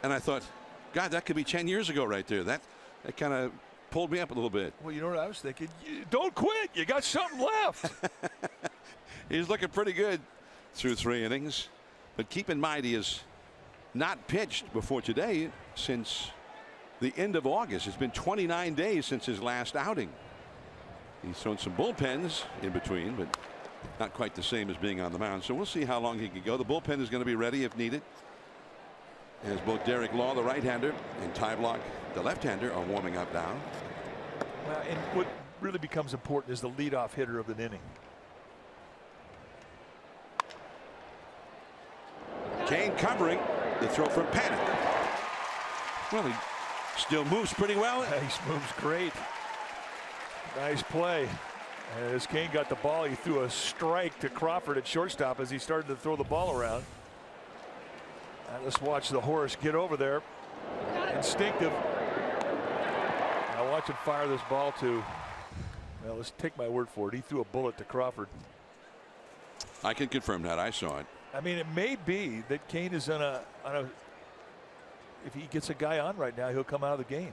Speaker 5: And I thought, God, that could be 10 years ago right there. That kind of pulled me up a little bit.
Speaker 2: Well, you know what I was thinking? Don't quit. You got something left.
Speaker 5: He's looking pretty good through 3 innings. But keep in mind, he has not pitched before today since the end of August. It's been 29 days since his last outing. He's thrown some bullpens in between, but not quite the same as being on the mound. So we'll see how long he can go. The bullpen is going to be ready if needed, as both Derek Law, the right-hander, and Ty Block, the left-hander, are warming up now.
Speaker 2: Well, and what really becomes important is the leadoff hitter of the inning.
Speaker 5: Cain covering the throw from Panic. Well, he still moves pretty well.
Speaker 2: He moves great. Nice play. As Cain got the ball, he threw a strike to Crawford at shortstop as he started to throw the ball around. And let's watch the horse get over there. Instinctive. Now watch him fire this ball to, well, let's take my word for it. He threw a bullet to Crawford.
Speaker 5: I can confirm that. I saw it.
Speaker 2: I mean, it may be that Cain is on a if he gets a guy on right now, he'll come out of the game.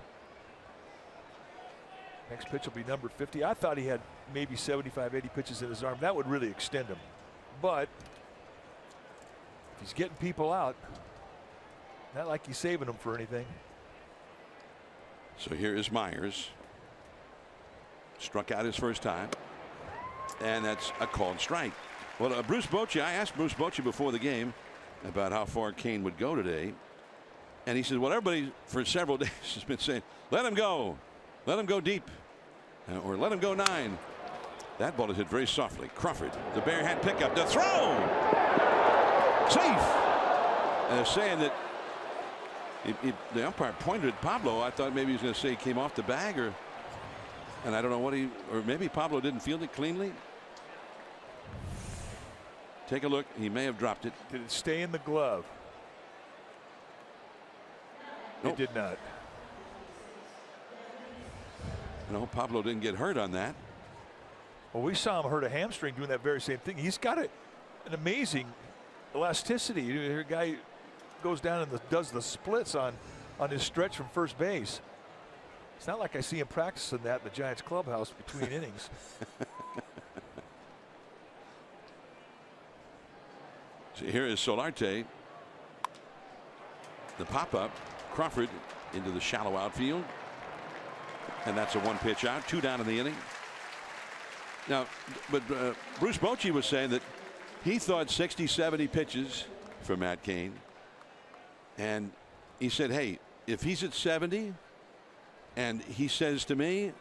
Speaker 2: Next pitch will be number 50. I thought he had maybe 75, 80 pitches in his arm. That would really extend him. But if he's getting people out, not like he's saving them for anything.
Speaker 5: So here is Myers. Struck out his first time. And that's a called strike. Well, Bruce Bochy, I asked Bruce Bochy before the game about how far Cain would go today. And he said, well, everybody for several days has been saying, let him go. Let him go deep. Or let him go 9. That ball is hit very softly. Crawford, the bare hand pickup. The throw! Safe! And they're saying that the umpire pointed at Pablo. I thought maybe he was going to say he came off the bag, and I don't know what or maybe Pablo didn't field it cleanly. Take a look. He may have dropped it.
Speaker 2: Did it stay in the glove?
Speaker 5: Nope.
Speaker 2: It did not.
Speaker 5: Pablo didn't get hurt on that.
Speaker 2: Well, we saw him hurt a hamstring doing that very same thing. He's got an amazing elasticity. The guy goes down and does the splits on his stretch from first base. It's not like I see him practicing that in the Giants clubhouse between innings.
Speaker 5: So here is Solarte. The pop-up. Crawford into the shallow outfield. And that's a 1-pitch out. 2 down in the inning. Now, but Bruce Bochy was saying that he thought 60, 70 pitches for Matt Cain. And he said, hey, if he's at 70 and he says to me,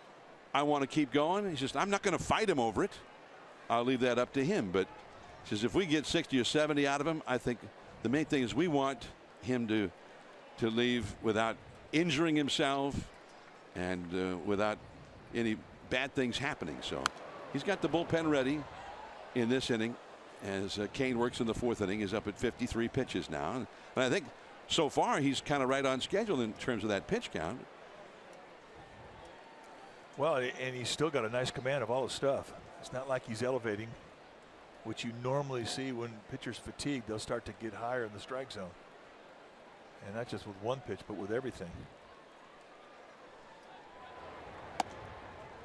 Speaker 5: I want to keep going, he says, I'm not going to fight him over it. I'll leave that up to him. But he says, if we get 60 or 70 out of him, I think the main thing is we want him to leave without injuring himself and without any bad things happening. So he's got the bullpen ready in this inning as Cain works in the 4th inning. He's up at 53 pitches now. And I think so far he's kind of right on schedule in terms of that pitch count.
Speaker 2: Well, and he's still got a nice command of all the stuff. It's not like he's elevating, which you normally see when pitchers fatigue. They'll start to get higher in the strike zone. And not just with one pitch, but with everything.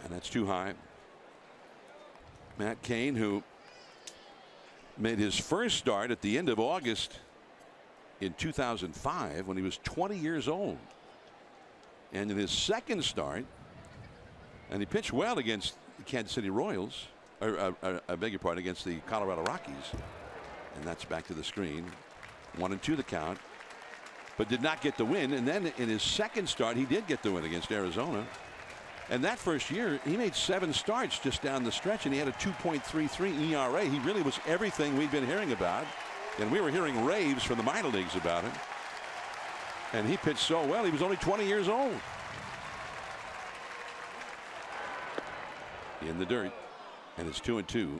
Speaker 5: And that's too high. Matt Cain, who made his first start at the end of August in 2005 when he was 20 years old. And in his second start, and he pitched well against the Kansas City Royals, I beg your pardon, against the Colorado Rockies. And that's back to the screen. 1-2 the count, but did not get the win. And then in his second start, he did get the win against Arizona. And that first year, he made 7 starts just down the stretch, and he had a 2.33 ERA. He really was everything we've been hearing about. And we were hearing raves from the minor leagues about him. And he pitched so well. He was only 20 years old. In the dirt, and it's 2-2.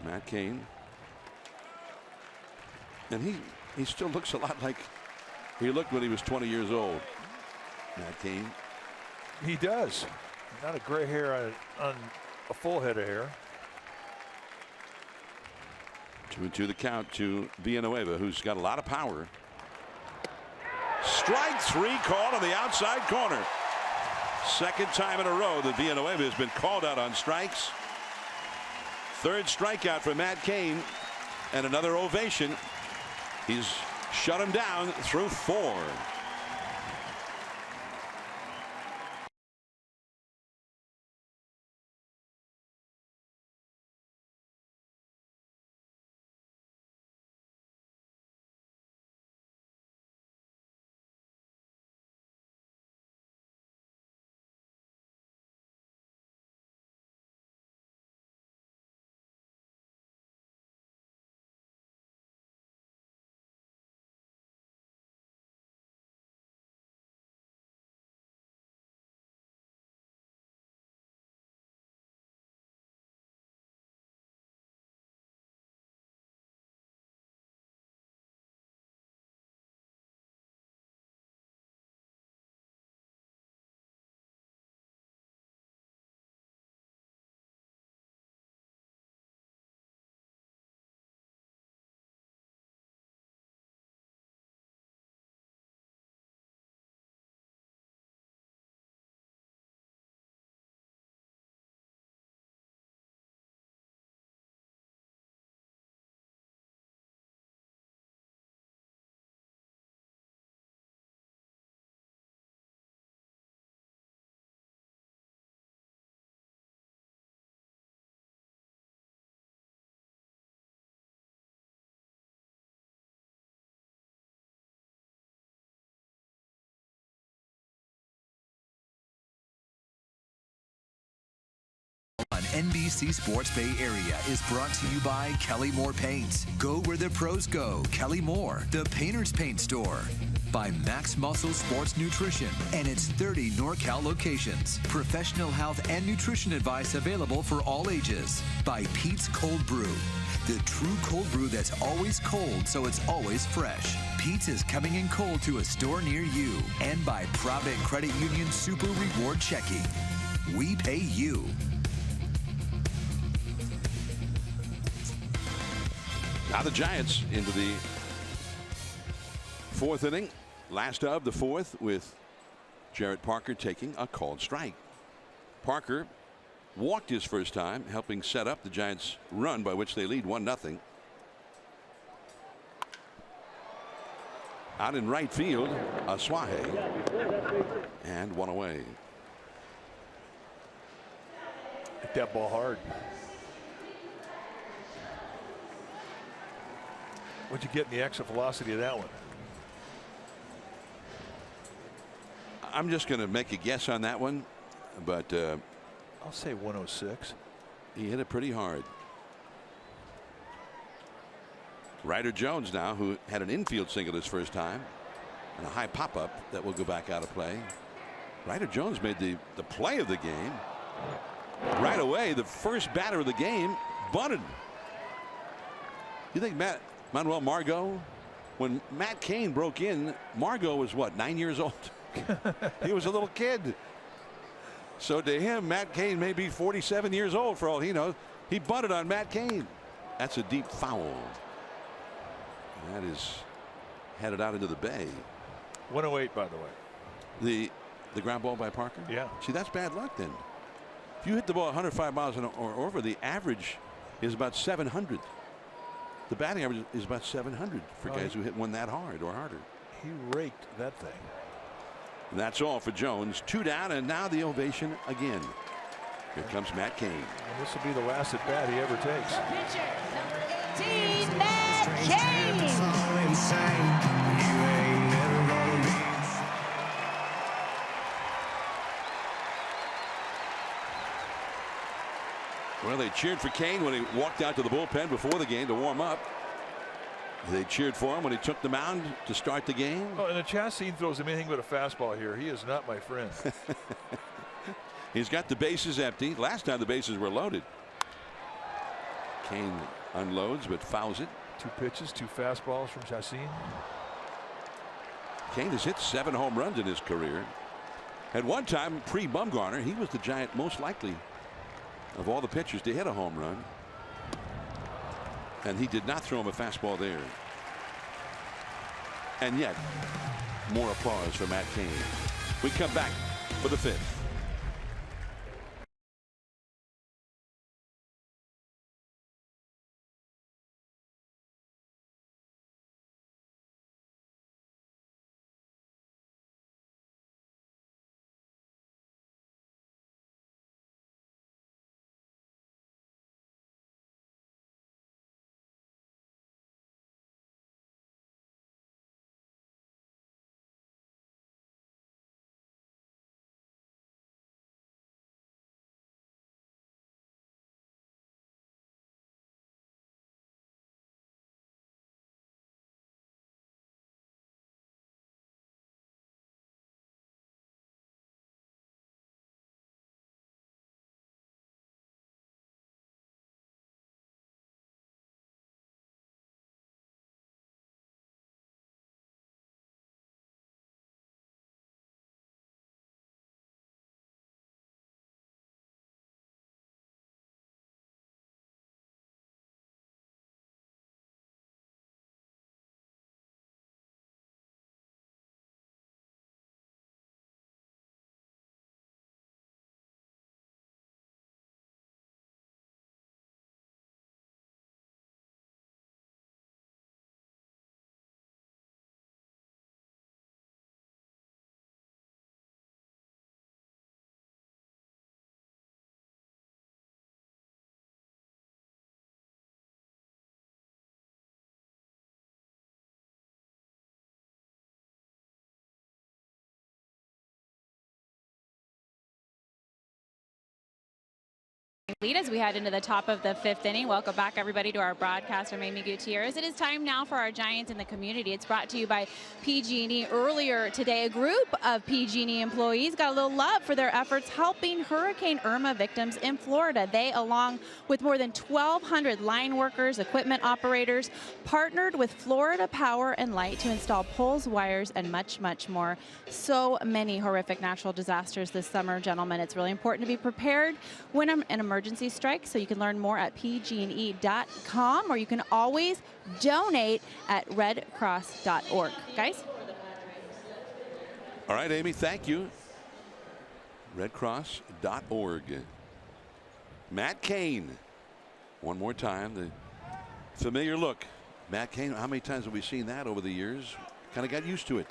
Speaker 5: Matt Cain. And he still looks a lot like he looked when he was 20 years old. Matt Cain.
Speaker 2: He does. Not a gray hair on a full head of hair.
Speaker 5: 2-2 the count to Villanueva, who's got a lot of power. Strike 3 called on the outside corner. Second time in a row that Villanueva has been called out on strikes. 3rd strikeout for Matt Cain, and another ovation. He's shut him down through 4.
Speaker 3: On NBC Sports Bay Area is brought to you by Kelly Moore Paints. Go where the pros go. Kelly Moore, the painter's paint store. by Max Muscle Sports Nutrition and its 30 NorCal locations. Professional health and nutrition advice available for all ages. By Pete's Cold Brew, the true cold brew that's always cold, so it's always fresh. Pete's is coming in cold to a store near you. And by Provident Credit Union Super Reward Checking. We pay you.
Speaker 5: Now the Giants into the 4th inning. Last of the 4th, with Jarrett Parker taking a called strike. Parker walked his first time, helping set up the Giants' run by which they lead 1-0. Out in right field, Asuaje, and one away.
Speaker 2: Hit that ball hard. What'd you get in the exit velocity of that one?
Speaker 5: I'm just going to make a guess on that one, but
Speaker 2: I'll say 106.
Speaker 5: He hit it pretty hard. Ryder Jones now, who had an infield single his first time and a high pop-up that will go back out of play. Ryder Jones made the play of the game. Right away, the first batter of the game bunted. You think Manuel Margot, when Matt Cain broke in, Margot was what, 9 years old? He was a little kid. So to him, Matt Cain may be 47 years old for all he knows. He bunted on Matt Cain. That's a deep foul. That is headed out into the bay.
Speaker 2: 108, by the way.
Speaker 5: The ground ball by Parker?
Speaker 2: Yeah.
Speaker 5: See, that's bad luck then. If you hit the ball 105 miles an hour or over, the average is about 700. The batting average is about 700 for guys who hit one that hard or harder.
Speaker 2: He raked that thing.
Speaker 5: And that's all for Jones. 2 down, and now the ovation again. Here comes Matt Cain.
Speaker 2: And this will be the last at bat he ever takes.
Speaker 6: Pitcher, number 18, Matt Cain.
Speaker 5: Well, they cheered for Cain when he walked out to the bullpen before the game to warm up. They cheered for him when he took the mound to start the game.
Speaker 2: Oh, and the Chastain throws him anything but a fastball here. He is not my friend.
Speaker 5: He's got the bases empty. Last time the bases were loaded. Cain unloads but fouls it.
Speaker 2: 2 pitches, 2 fastballs from Chastain.
Speaker 5: Cain has hit 7 home runs in his career. At one time, pre-Bumgarner, he was the Giant most likely of all the pitchers to hit a home run. And he did not throw him a fastball there. And yet, more applause for Matt Cain. We come back for the 5th.
Speaker 4: lead as we head into the top of the 5th inning. Welcome back, everybody, to our broadcaster, Mamie Gutierrez. It is time now for our Giants in the community. It's brought to you by PG&E. Earlier today, a group of PG&E employees got a little love for their efforts helping Hurricane Irma victims in Florida. They, along with more than 1,200 line workers, equipment operators, partnered with Florida Power and Light to install poles, wires, and much, much more. So many horrific natural disasters this summer, gentlemen. It's really important to be prepared when an emergency strike, so you can learn more at pgne.com, or you can always donate at redcross.org. Guys?
Speaker 5: All right, Amy, thank you. redcross.org. Matt Cain. One more time, the familiar look. Matt Cain, how many times have we seen that over the years? Kind of got used to it.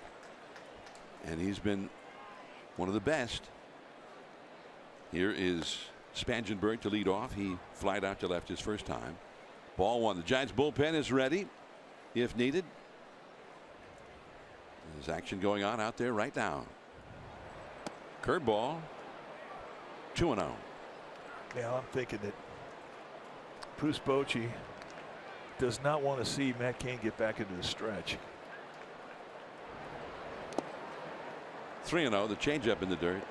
Speaker 5: And he's been one of the best. Here is Spangenberg to lead off. He flied out to left his first time. Ball one. The Giants bullpen is ready if needed. There's action going on out there right now. Curveball. 2-0.
Speaker 2: Now I'm thinking that Bruce Bochy does not want to see Matt Cain get back into the stretch.
Speaker 5: 3-0. The changeup in the dirt.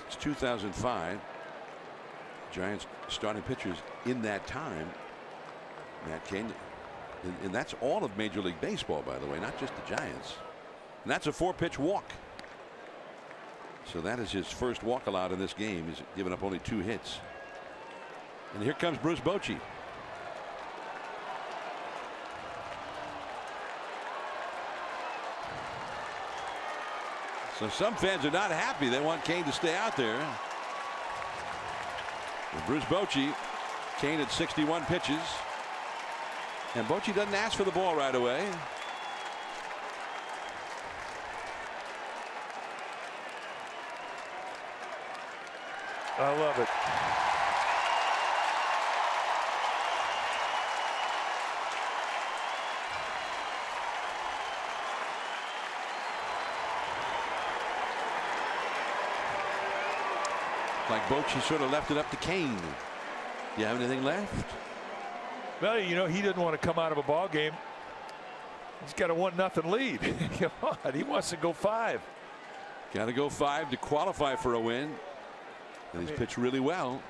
Speaker 5: Since 2005, Giants starting pitchers in that time, Matt Cain, and that's all of Major League Baseball, by the way, not just the Giants. And that's a 4-pitch walk. So that is his first walk allowed in this game. He's given up only 2 hits. And here comes Bruce Bochy. So some fans are not happy. They want Cain to stay out there. And Bruce Bochy, Cain at 61 pitches. And Bochy doesn't ask for the ball right away.
Speaker 2: I love it.
Speaker 5: Like Bochy sort of left it up to Cain. Do you have anything left?
Speaker 2: Well, you know, he didn't want to come out of a ball game. He's got a 1-0 lead. Come on, he wants to go 5.
Speaker 5: Got to go 5 to qualify for a win. And he's pitched really well.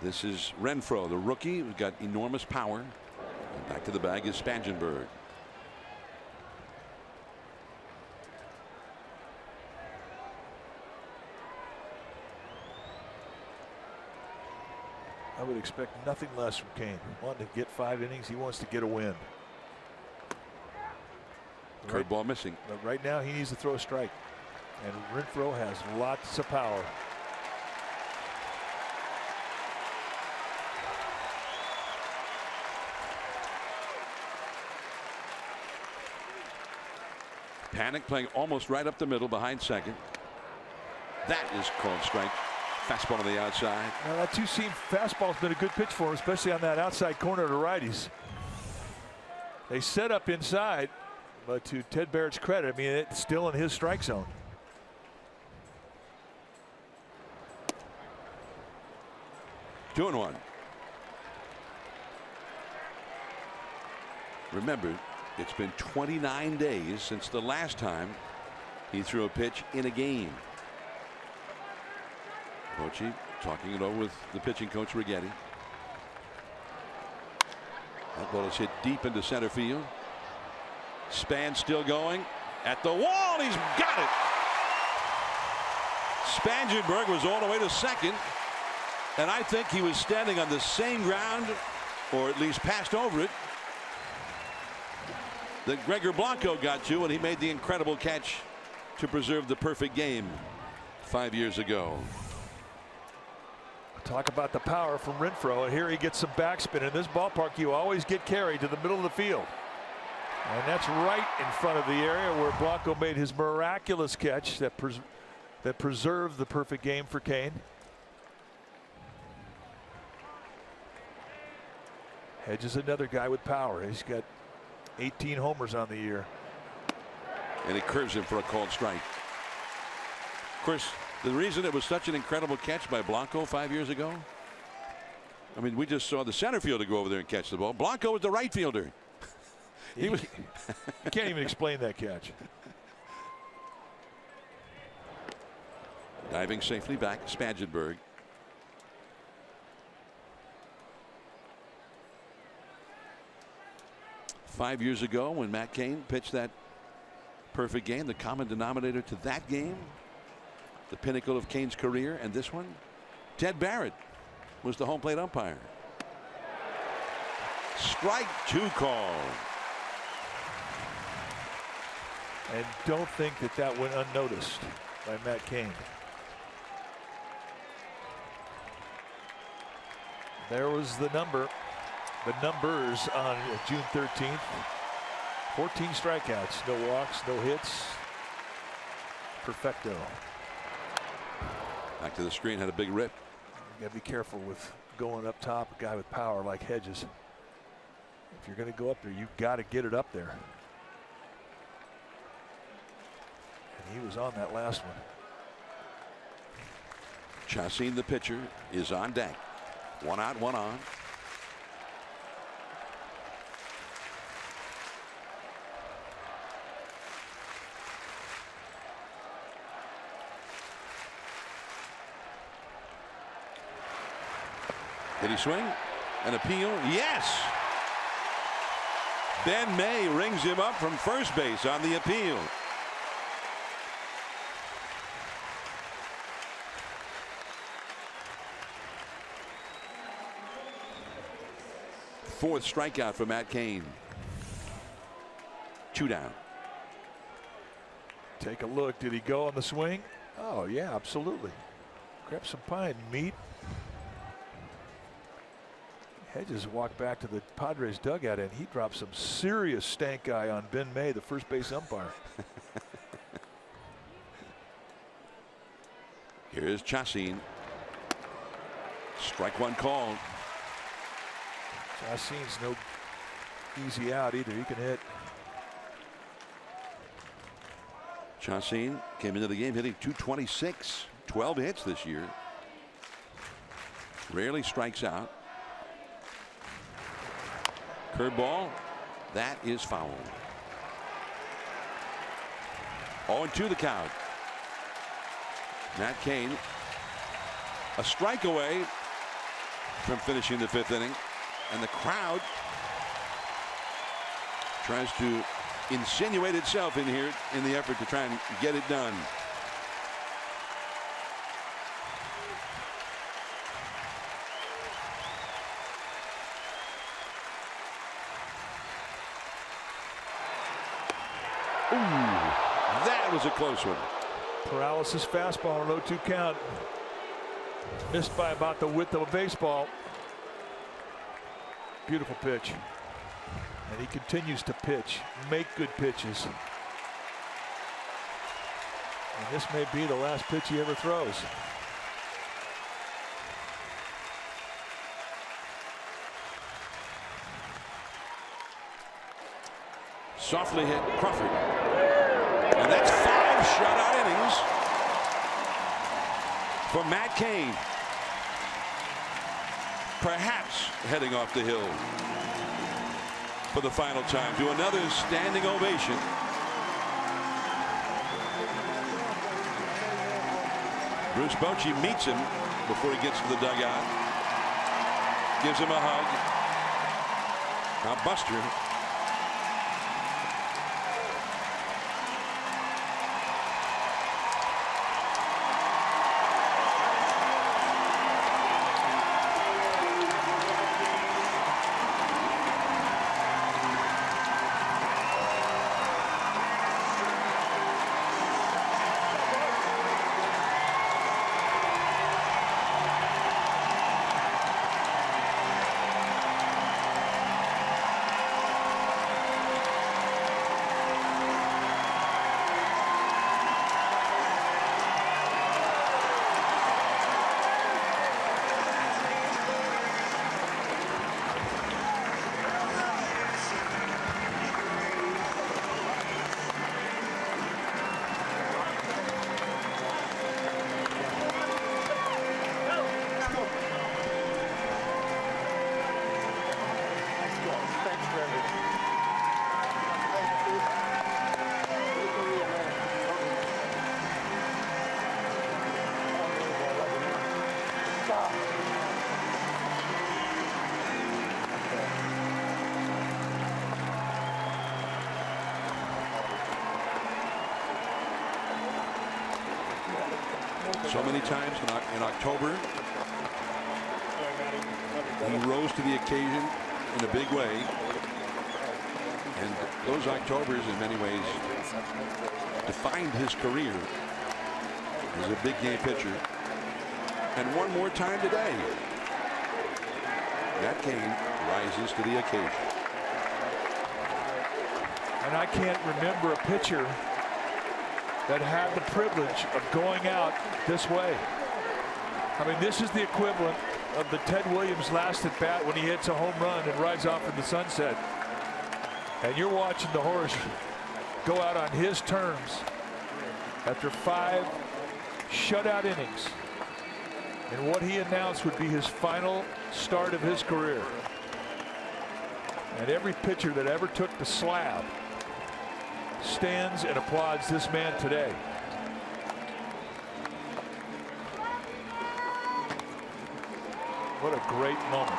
Speaker 5: This is Renfroe, the rookie, who's got enormous power. And back to the bag is Spangenberg.
Speaker 2: I would expect nothing less from Cain. Wanting to get 5 innings, he wants to get a win.
Speaker 5: Curveball missing.
Speaker 2: But right now he needs to throw a strike. And Renfroe has lots of power.
Speaker 5: Panic playing almost right up the middle behind second. That is called strike. Fastball on the outside.
Speaker 2: Now that 2-seam fastball's been a good pitch for him, especially on that outside corner of the righties. They set up inside, but to Ted Barrett's credit, I mean, it's still in his strike zone.
Speaker 5: 2-1. Remember, it's been 29 days since the last time he threw a pitch in a game. Bochy talking it over with the pitching coach Righetti. That ball is hit deep into center field. Span still going at the wall. He's got it. Spangenberg was all the way to second, and I think he was standing on the same ground, or at least passed over it, that Gregor Blanco got to when he made the incredible catch to preserve the perfect game 5 years ago.
Speaker 2: Talk about the power from Renfroe, and here he gets some backspin. In this ballpark, you always get carried to the middle of the field. And that's right in front of the area where Blanco made his miraculous catch that preserved the perfect game for Cain. Hedge is another guy with power. He's got 18 homers on the year.
Speaker 5: And he curves him for a called strike. Of course, the reason it was such an incredible catch by Blanco 5 years ago, I mean, we just saw the center fielder go over there and catch the ball. Blanco was the right fielder.
Speaker 2: He was. You can't even explain that catch.
Speaker 5: Diving safely back, Spangenberg. Five years ago, when Matt Cain pitched that perfect game, the common denominator to that game, the pinnacle of Cain's career, and this one, Ted Barrett was the home plate umpire. Strike 2 call.
Speaker 2: And don't think that that went unnoticed by Matt Cain. There was the numbers on June 13th. 14 strikeouts, no walks, no hits. Perfecto.
Speaker 5: Back to the screen, had a big rip.
Speaker 2: You gotta be careful with going up top. A guy with power like Hedges. If you're gonna go up there, you gotta get it up there. And he was on that last one.
Speaker 5: Chacin, the pitcher, is on deck. 1 out, 1 on. Did he swing? An appeal? Yes! Ben May rings him up from first base on the appeal. Fourth strikeout for Matt Cain. 2 down.
Speaker 2: Take a look. Did he go on the swing? Oh, yeah, absolutely. Grab some pine, meat. Hedges walked back to the Padres dugout and he dropped some serious stank eye on Ben May, the first base umpire.
Speaker 5: Here's Chacin. Strike 1 called.
Speaker 2: Chacin's no easy out either. He can hit.
Speaker 5: Chacin came into the game hitting .226, 12 hits this year. Rarely strikes out. Curveball, that is foul. 0-2 the count. Matt Cain, a strike away from finishing the 5th inning, and the crowd tries to insinuate itself in here in the effort to try and get it done. That was a close one.
Speaker 2: Paralysis fastball on 0-2 count. Missed by about the width of a baseball. Beautiful pitch. And he continues to pitch, make good pitches. And this may be the last pitch he ever throws.
Speaker 5: Softly hit Crawford. And that's 5 shutout innings for Matt Cain. Perhaps heading off the hill for the final time to another standing ovation. Bruce Bochy meets him before he gets to the dugout. Gives him a hug. Now Buster So many times in October, he rose to the occasion in a big way. And those Octobers, in many ways, defined his career as a big game pitcher. And one more time today, Matt Cain rises to the occasion.
Speaker 2: And I can't remember a pitcher that had the privilege of going out this way. I mean, this is the equivalent of the Ted Williams last at bat when he hits a home run and rides off in the sunset. And you're watching the horse go out on his terms after 5 shutout innings in what he announced would be his final start of his career. And every pitcher that ever took the slab stands and applauds this man today. What a great moment.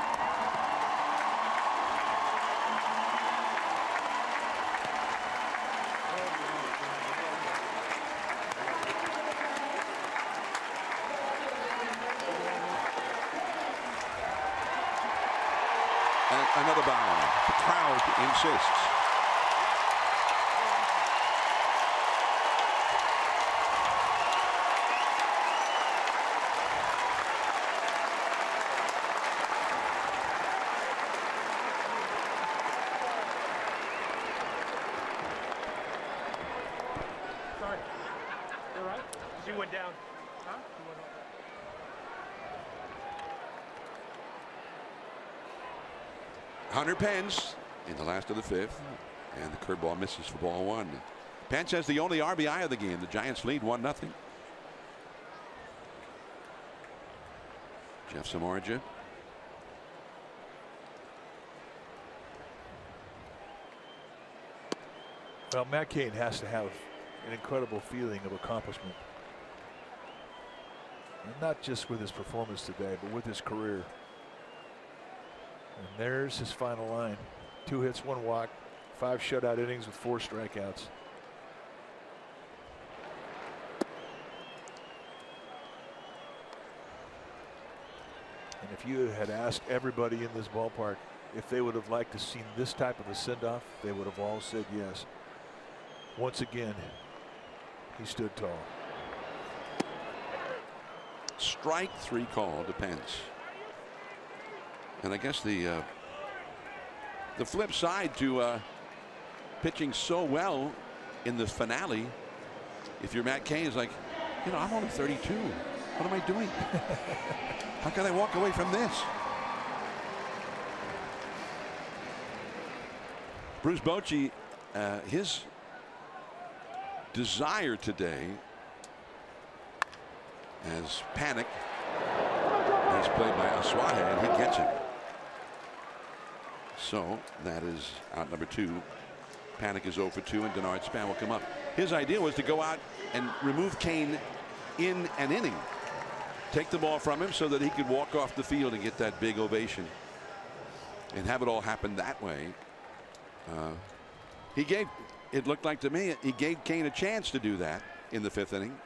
Speaker 5: And another bound. The crowd insists. Hunter Pence in the last of the 5th, and the curveball misses for ball 1. Pence has the only RBI of the game. The Giants lead 1-0. Jeff Samardzija.
Speaker 2: Well, Matt Cain has to have an incredible feeling of accomplishment. And not just with his performance today, but with his career. And there's his final line. 2 hits, 1 walk, 5 shutout innings with 4 strikeouts. And if you had asked everybody in this ballpark if they would have liked to see this type of a send-off, they would have all said yes. Once again, he stood tall.
Speaker 5: Strike 3 call to Pence. And I guess the flip side to pitching so well in the finale, if you're Matt Cain, is like, you know, I'm only 32. What am I doing? How can I walk away from this? Bruce Bochy, his desire today, as Panic is played by Aswaha, and he gets it. So that is out number 2. Panic is 0 for 2, and Denard Span will come up. His idea was to go out and remove Cain in an inning, take the ball from him so that he could walk off the field and get that big ovation and have it all happen that way. He gave, it looked like to me, he gave Cain a chance to do that in the 5th inning,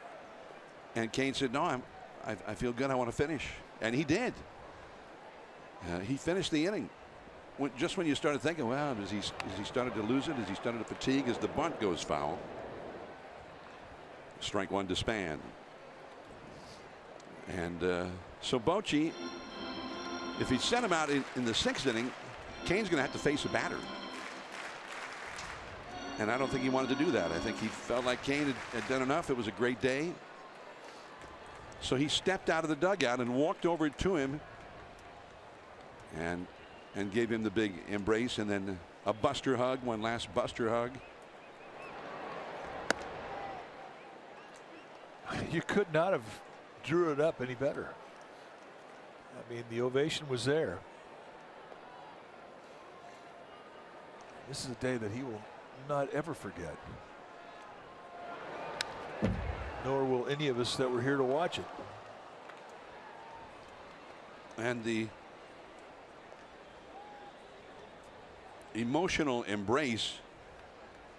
Speaker 5: and Cain said, no, I feel good, I want to finish, and he did. He finished the inning. Just when you started thinking, well, has he started to lose it? Has he started to fatigue as the bunt goes foul? Strike 1 to Span. And so Bochy, if he sent him out in the 6th inning, Cain's going to have to face a batter. And I don't think he wanted to do that. I think he felt like Cain had done enough. It was a great day. So he stepped out of the dugout and walked over to him and gave him the big embrace, and then a buster hug, one last buster hug.
Speaker 2: You could not have drew it up any better. I mean, the ovation was there. This is a day that he will not ever forget. Nor will any of us that were here to watch it.
Speaker 5: And the emotional embrace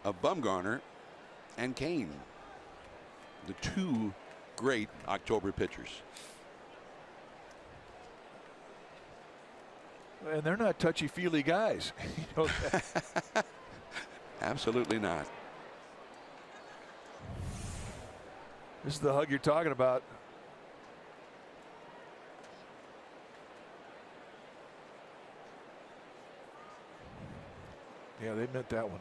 Speaker 5: of Bumgarner and Cain, the 2 great October pitchers.
Speaker 2: And they're not touchy-feely guys. You know that.
Speaker 5: Absolutely not.
Speaker 2: This is the hug you're talking about. Yeah, they meant that one.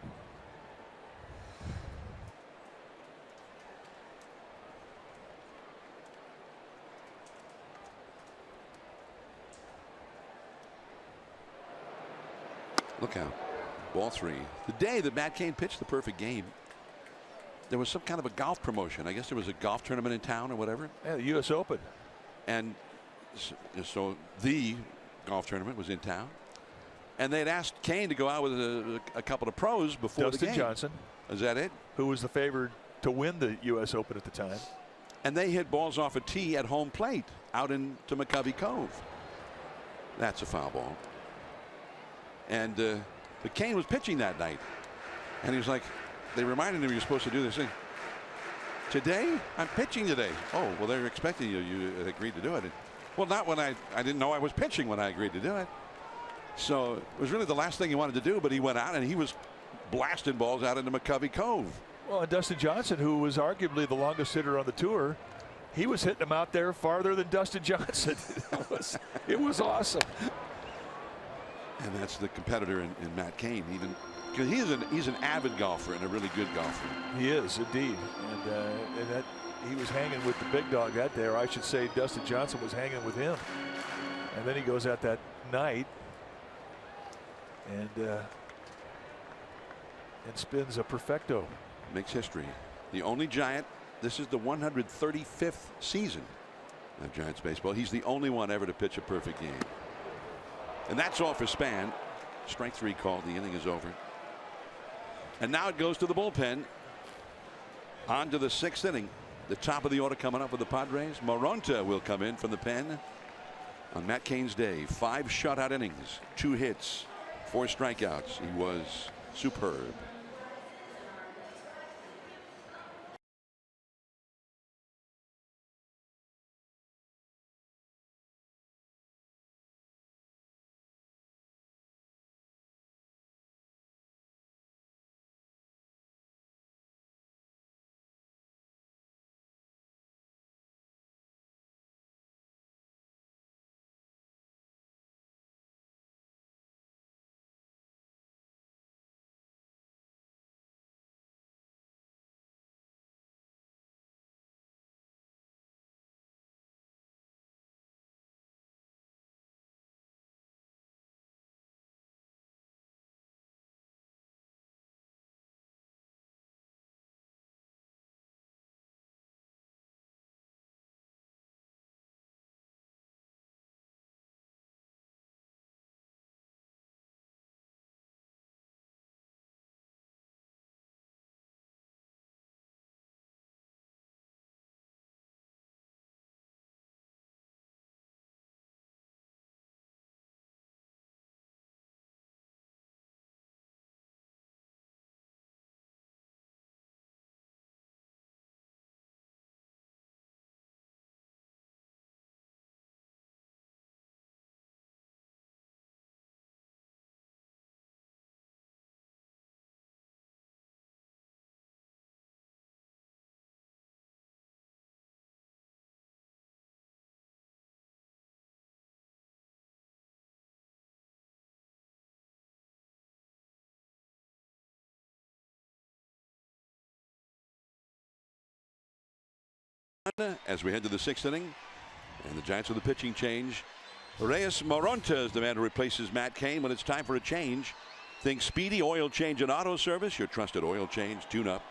Speaker 5: Look out. Ball 3. The day that Matt Cain pitched the perfect game, there was some kind of a golf promotion. I guess there was a golf tournament in town or whatever.
Speaker 2: Yeah, the U.S. Open.
Speaker 5: And so the golf tournament was in town. And they'd asked Cain to go out with a couple of pros before the game.
Speaker 2: Dustin Johnson.
Speaker 5: Is that it?
Speaker 2: Who was the favorite to win the U.S. Open at the time.
Speaker 5: And they hit balls off a tee at home plate out into McCovey Cove. That's a foul ball. And but Cain was pitching that night. And he was like, they reminded him you're supposed to do this thing. Today? I'm pitching today. Oh, well, they're expecting you. You agreed to do it. Well, not when I didn't know I was pitching when I agreed to do it. So it was really the last thing he wanted to do, but he went out and he was blasting balls out into McCovey Cove.
Speaker 2: Well, and Dustin Johnson, who was arguably the longest hitter on the tour, he was hitting them out there farther than Dustin Johnson. It was awesome.
Speaker 5: And that's the competitor in Matt Cain, even because he's an avid golfer and a really good golfer.
Speaker 2: He is indeed, and that he was hanging with the big dog that day, or I should say, Dustin Johnson was hanging with him. And then he goes out that night and spins a perfecto.
Speaker 5: Makes history. The only Giant. This is the 135th season of Giants baseball. He's the only one ever to pitch a perfect game. And that's all for Span. Strike 3 called. The inning is over. And now it goes to the bullpen. On to the 6th inning. The top of the order coming up with the Padres. Moronta will come in from the pen on Matt Cain's day. 5 shutout innings, 2 hits, 4 strikeouts. He was superb. As we head to the 6th inning, and the Giants with a pitching change. Reyes Moronta is the man who replaces Matt Cain when it's time for a change. Think speedy oil change and auto service. Your trusted oil change, tune-up,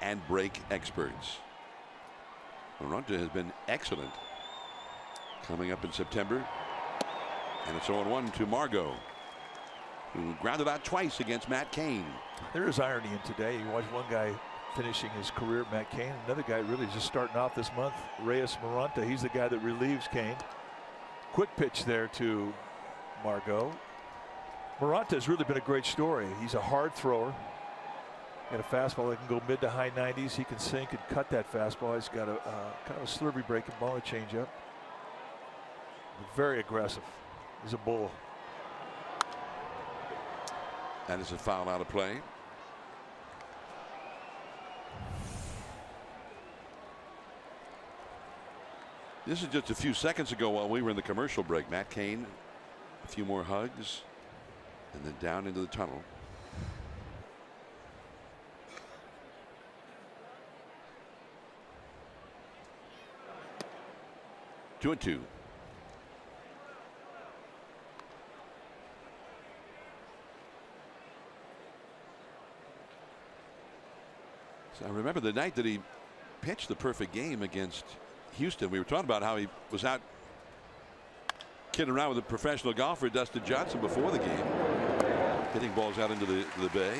Speaker 5: and brake experts. Moronta has been excellent. Coming up in September, and it's 0-1 to Margot, who grounded out twice against Matt Cain.
Speaker 2: There is irony in today. You watch one guy finishing his career, Matt Cain. Another guy really just starting off this month, Reyes Moronta. He's the guy that relieves Cain. Quick pitch there to Margot. Moronta has really been a great story. He's a hard thrower. Got a fastball that can go mid to high 90s. He can sink and cut that fastball. He's got a kind of a slurvy breaking ball and changeup. Very aggressive. He's a bull.
Speaker 5: That is a foul out of play. This is just a few seconds ago while we were in the commercial break. Matt Cain, a few more hugs, and then down into the tunnel. Two and two. So I remember the night that he pitched the perfect game against Houston. We were talking about how he was out kidding around with a professional golfer, Dustin Johnson, before the game, hitting balls out into the bay.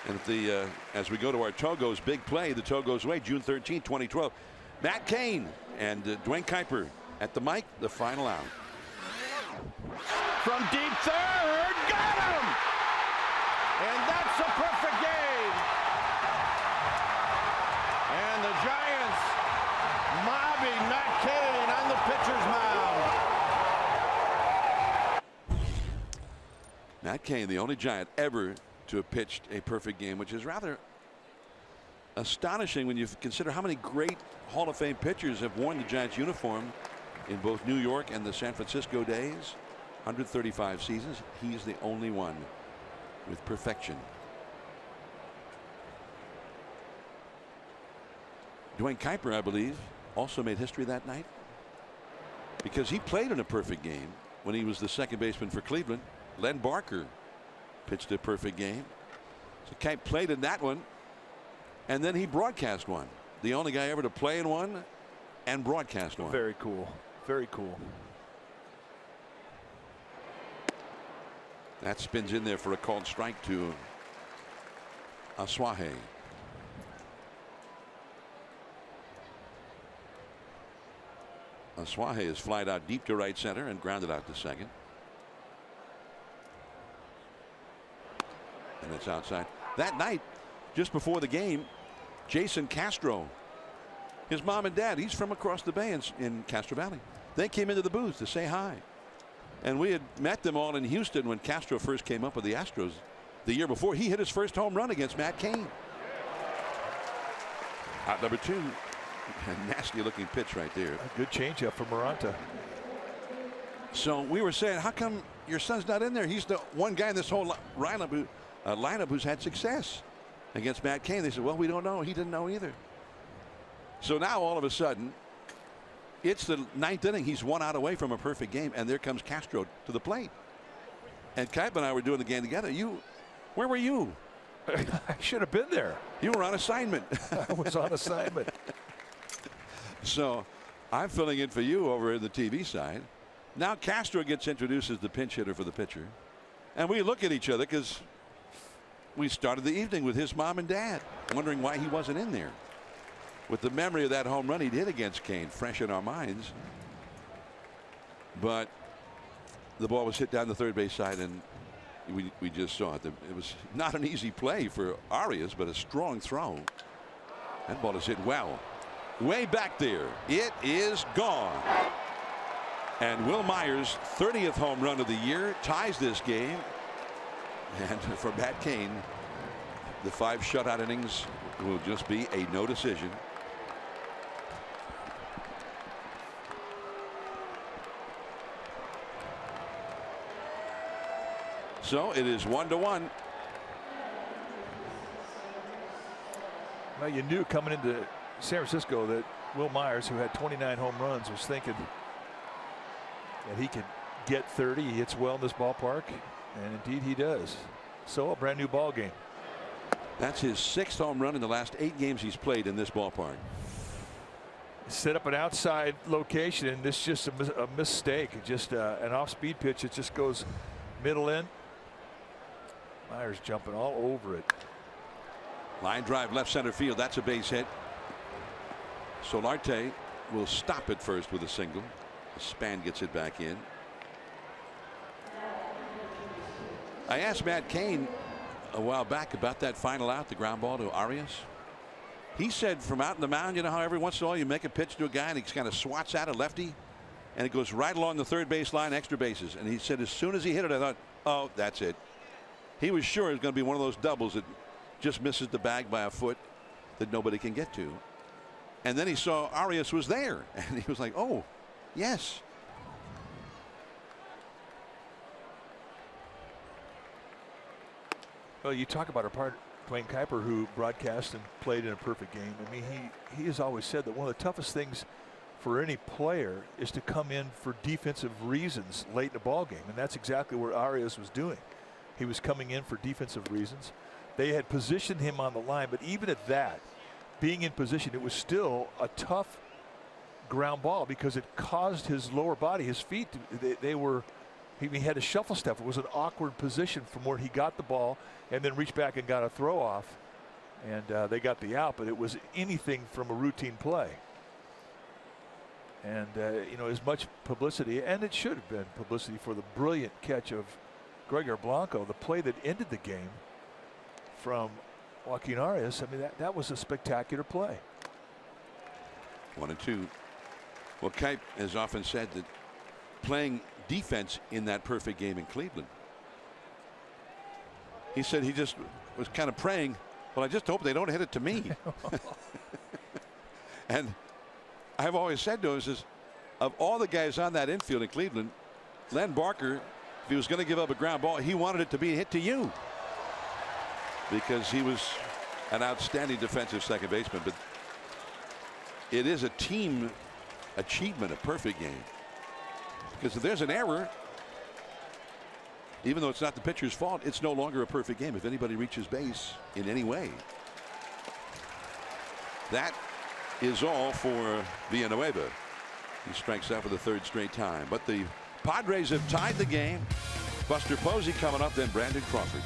Speaker 5: And if the as we go to our Togo's big play, the Togo's way, June 13, 2012. Matt Cain and Dwayne Kuiper at the mic, the final out.
Speaker 1: From deep third, got him! And that's a perfect game. And the Giants mobbing Matt Cain on the pitcher's mound.
Speaker 5: Matt Cain, the only Giant ever to have pitched a perfect game, which is rather astonishing when you consider how many great Hall of Fame pitchers have worn the Giants uniform in both New York and the San Francisco days. 135 seasons. He's the only one with perfection. Dwayne Kuiper, I believe, also made history that night because he played in a perfect game when he was the second baseman for Cleveland. Len Barker pitched a perfect game. So Kuiper played in that one, and then he broadcast one. The only guy ever to play in one and broadcast one.
Speaker 2: Very cool. Very cool.
Speaker 5: That spins in there for a called strike to Asuaje. Asuaje is flied out deep to right center and grounded out to second. And it's outside. That night, just before the game, Jason Castro, his mom and dad, he's from across the bay in Castro Valley. They came into the booth to say hi. And we had met them all in Houston when Castro first came up with the Astros the year before. He hit his first home run against Matt Cain. Out number two. A nasty looking pitch right there.
Speaker 2: A good changeup for Moranta.
Speaker 5: So we were saying, how come your son's not in there? He's the one guy in this whole lineup who's had success against Matt Cain. They said, well, we don't know. He didn't know either. So now all of a sudden, it's the ninth inning. He's 1 out away from a perfect game, and there comes Castro to the plate. And Kuiper and I were doing the game together. Where were you?
Speaker 2: I should have been there.
Speaker 5: You were on assignment.
Speaker 2: I was on assignment.
Speaker 5: So I'm filling in for you over in the TV side. Now Castro gets introduced as the pinch hitter for the pitcher. And we look at each other because we started the evening with his mom and dad, wondering why he wasn't in there. With the memory of that home run he did against Cain fresh in our minds. But the ball was hit down the third base side, and we just saw it. It was not an easy play for Arias, but a strong throw. That ball is hit well. Way back there. It is gone. And Will Myers' 30th home run of the year ties this game. And for Matt Cain, the 5 shutout innings will just be a no decision. So it is 1-1.
Speaker 2: Well, you knew coming into San Francisco that Will Myers, who had 29 home runs, was thinking that he could get 30. He hits well in this ballpark, and indeed he does. So a brand new ball game.
Speaker 5: That's his 6th home run in the last 8 games he's played in this ballpark.
Speaker 2: Set up an outside location, and this is just a mistake. Just an off-speed pitch. It just goes middle in. Myers jumping all over it.
Speaker 5: Line drive left center field. That's a base hit. Solarte will stop it first with a single. Span gets it back in. I asked Matt Cain a while back about that final out, the ground ball to Arias. He said from out in the mound, you know how every once in a while you make a pitch to a guy and he kind of swats at a lefty and it goes right along the third base line, extra bases. And he said as soon as he hit it, I thought, oh, that's it. He was sure it was going to be one of those doubles that just misses the bag by a foot that nobody can get to. And then he saw Arias was there and he was like, oh, yes.
Speaker 2: Well, you talk about our partner, Dwayne Kuiper, who broadcast and played in a perfect game. I mean, he has always said that one of the toughest things for any player is to come in for defensive reasons late in the ball game, and that's exactly what Arias was doing. He was coming in for defensive reasons. They had positioned him on the line, but even at that, being in position, it was still a tough ground ball because it caused his lower body, his feet, he had a shuffle step. It was an awkward position from where he got the ball and then reached back and got a throw off, and they got the out, but it was anything from a routine play. And you know, as much publicity, and it should have been publicity, for the brilliant catch of Gregor Blanco, the play that ended the game from Joaquin Arias. I mean, that was a spectacular play.
Speaker 5: 1-2. Well, Kuip has often said that playing defense in that perfect game in Cleveland, he said he just was kind of praying, well, I just hope they don't hit it to me. And I've always said to him, is of all the guys on that infield in Cleveland, Len Barker, if he was going to give up a ground ball, he wanted it to be hit to you, because he was an outstanding defensive second baseman. But it is a team achievement, a perfect game, because if there's an error, even though it's not the pitcher's fault, it's no longer a perfect game if anybody reaches base in any way. That is all for Villanueva. He strikes out for the third straight time. But the Padres have tied the game. Buster Posey coming up, then Brandon Crawford.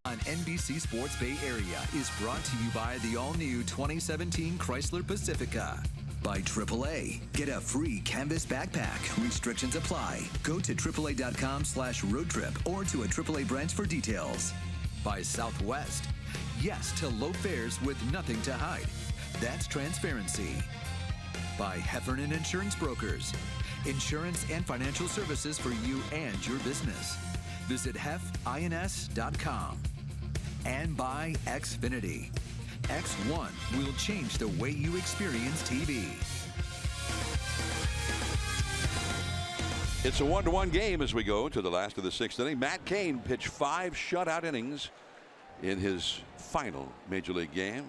Speaker 3: On NBC Sports Bay Area is brought to you by the all-new 2017 Chrysler Pacifica. By AAA. Get a free canvas backpack. Restrictions apply. Go to AAA.com/road trip or to a AAA branch for details. By Southwest. Yes to low fares with nothing to hide. That's transparency. By Heffernan Insurance Brokers. Insurance and financial services for you and your business. Visit hefins.com. And by Xfinity. X1 will change the way you experience TV.
Speaker 5: It's a 1-1 game as we go to the last of the sixth inning. Matt Cain pitched 5 shutout innings in his final major league game.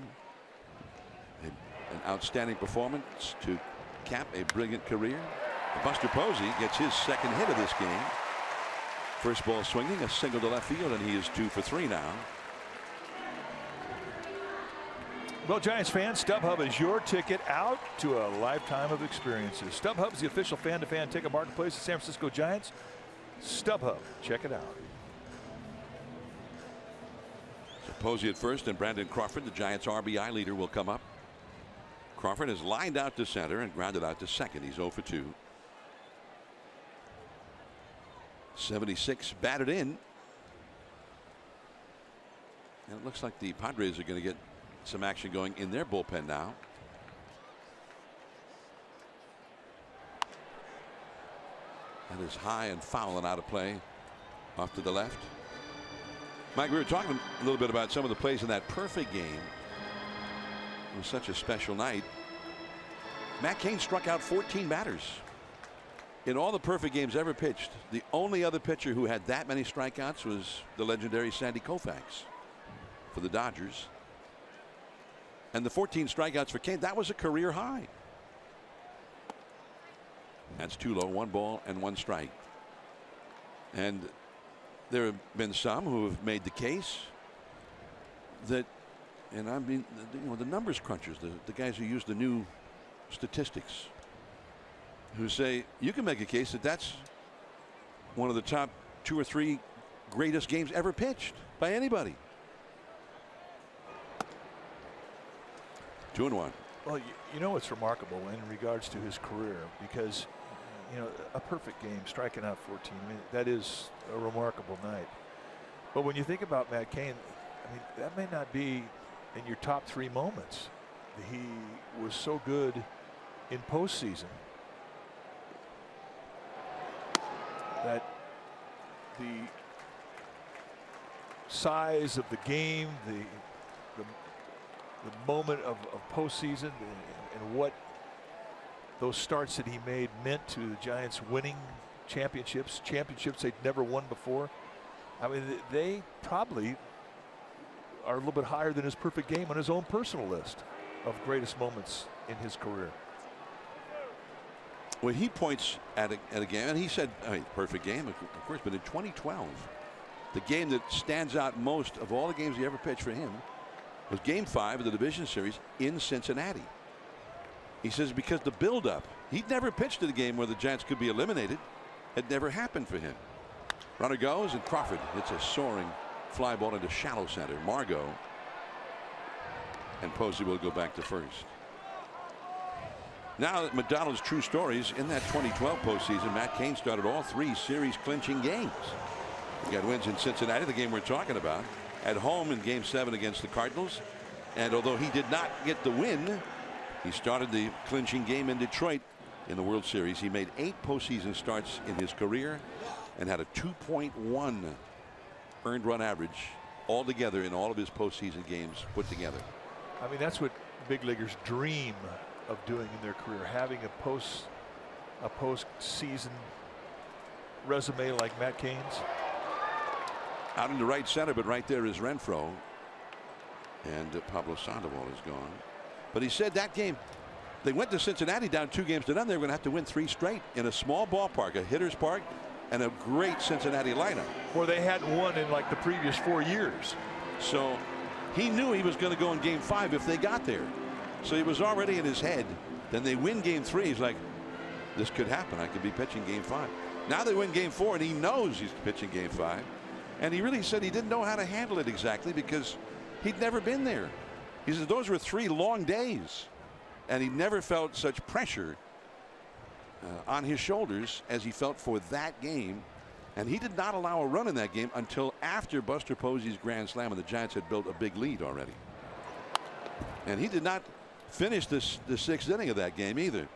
Speaker 5: An outstanding performance to cap a brilliant career. Buster Posey gets his second hit of this game. First ball swinging, a single to left field, and he is 2 for 3 now.
Speaker 2: Well, Giants fans, StubHub is your ticket out to a lifetime of experiences. StubHub is the official fan-to-fan ticket marketplace of San Francisco Giants. StubHub. Check it out.
Speaker 5: So Posey at first and Brandon Crawford, the Giants RBI leader, will come up. Crawford is lined out to center and grounded out to second. He's 0 for 2. 76 batted in. And it looks like the Padres are going to get some action going in their bullpen now. That is high and foul and out of play off to the left. Mike, we were talking a little bit about some of the plays in that perfect game. It was such a special night. Matt Cain struck out 14 batters in all the perfect games ever pitched. The only other pitcher who had that many strikeouts was the legendary Sandy Koufax for the Dodgers. And the 14 strikeouts for Cain, that was a career high. That's too low. 1 ball and 1 strike. And there have been some who have made the case that, and I mean, you know, the numbers crunchers, the guys who use the new statistics, who say you can make a case that that's one of the top 2 or 3 greatest games ever pitched by anybody. 2-1.
Speaker 2: Well, you know what's remarkable in regards to his career, because you know, a perfect game, striking out 14, I mean, that is a remarkable night. But when you think about Matt Cain, I mean, that may not be in your top 3 moments. He was so good in postseason that the size of the game, the moment of postseason, and what those starts that he made meant to the Giants winning championships they'd never won before. I mean, they probably are a little bit higher than his perfect game on his own personal list of greatest moments in his career.
Speaker 5: When he points at a game, and he said, I mean, perfect game, of course, but in 2012, the game that stands out most of all the games he ever pitched for him was Game 5 of the division series in Cincinnati. He says because the buildup, he'd never pitched to the game where the Giants could be eliminated. It never happened for him. Runner goes, and Crawford hits a soaring fly ball into shallow center. Margot and Posey will go back to first. Now McDonald's true stories. In that 2012 postseason, Matt Cain started all 3 series clinching games. He got wins in Cincinnati, the game we're talking about, at home in Game 7 against the Cardinals. And although he did not get the win, he started the clinching game in Detroit in the World Series. He made 8 postseason starts in his career and had a 2.1 earned run average altogether in all of his postseason games put together.
Speaker 2: I mean, that's what big leaguers dream of doing in their career, having a postseason resume like Matt Cain's.
Speaker 5: Out into right center, but right there is Renfroe, and Pablo Sandoval is gone. But he said that game, they went to Cincinnati down 2-0. They were going to have to win 3 straight in a small ballpark, a hitter's park, and a great Cincinnati lineup.
Speaker 2: Where they hadn't won in like the previous 4 years.
Speaker 5: So he knew he was going to go in Game 5 if they got there. So he was already in his head. Then they win Game 3. He's like, this could happen. I could be pitching Game 5. Now they win Game 4, and he knows he's pitching Game 5. And he really said he didn't know how to handle it exactly because he'd never been there. He said those were 3 long days, and he never felt such pressure on his shoulders as he felt for that game. And he did not allow a run in that game until after Buster Posey's grand slam, and the Giants had built a big lead already. And he did not finish the 6th inning of that game either,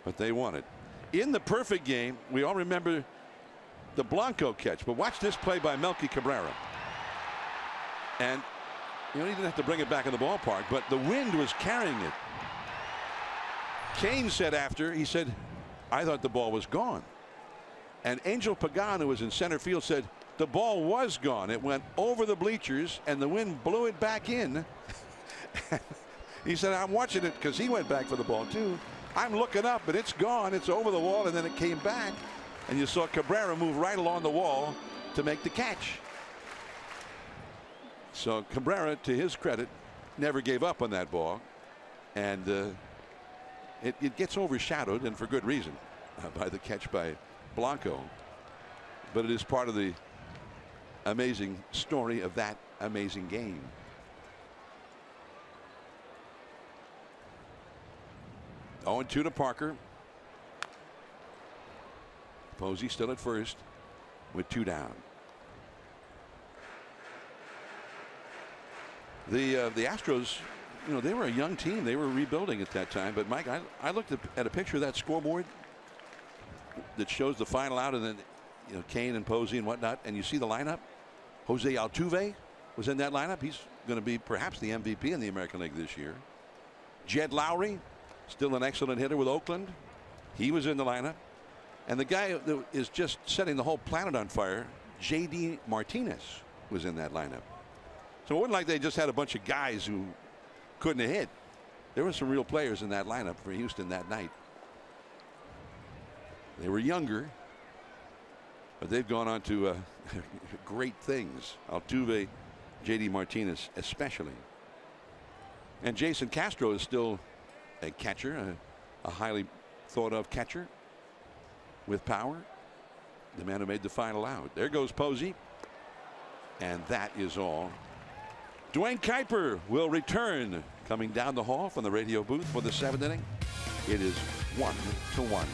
Speaker 5: but they won it. In the perfect game, we all remember the Blanco catch, but watch this play by Melky Cabrera. And you know, he didn't have to bring it back in the ballpark, but the wind was carrying it. Cain said after, he said, I thought the ball was gone. And Angel Pagan, who was in center field, said the ball was gone. It went over the bleachers and the wind blew it back in. He said, I'm watching it, because he went back for the ball too. I'm looking up and it's gone. It's over the wall, and then it came back. And you saw Cabrera move right along the wall to make the catch. So Cabrera, to his credit, never gave up on that ball. And it gets overshadowed, and for good reason, by the catch by Blanco. but it is part of the amazing story of that amazing game. Oh, and 2 to Parker. Posey still at first with 2 down. The Astros, you know, they were a young team. They were rebuilding at that time. But Mike, I looked at a picture of that scoreboard that shows the final out, and then, you know, Kane and Posey and whatnot, and you see the lineup. Jose Altuve was in that lineup. He's going to be perhaps the MVP in the American League this year. Jed Lowry, still an excellent hitter with Oakland. He was in the lineup. And the guy that is just setting the whole planet on fire, J.D. Martinez, was in that lineup. So it wasn't like they just had a bunch of guys who couldn't have hit. There were some real players in that lineup for Houston that night. They were younger, but they've gone on to great things. Altuve, J.D. Martinez especially. And Jason Castro is still a catcher, a highly thought of catcher with power. The man who made the final out. There goes Posey. And that is all. Dwayne Kuiper will return, coming down the hall from the radio booth for the 7th inning. It is 1-1.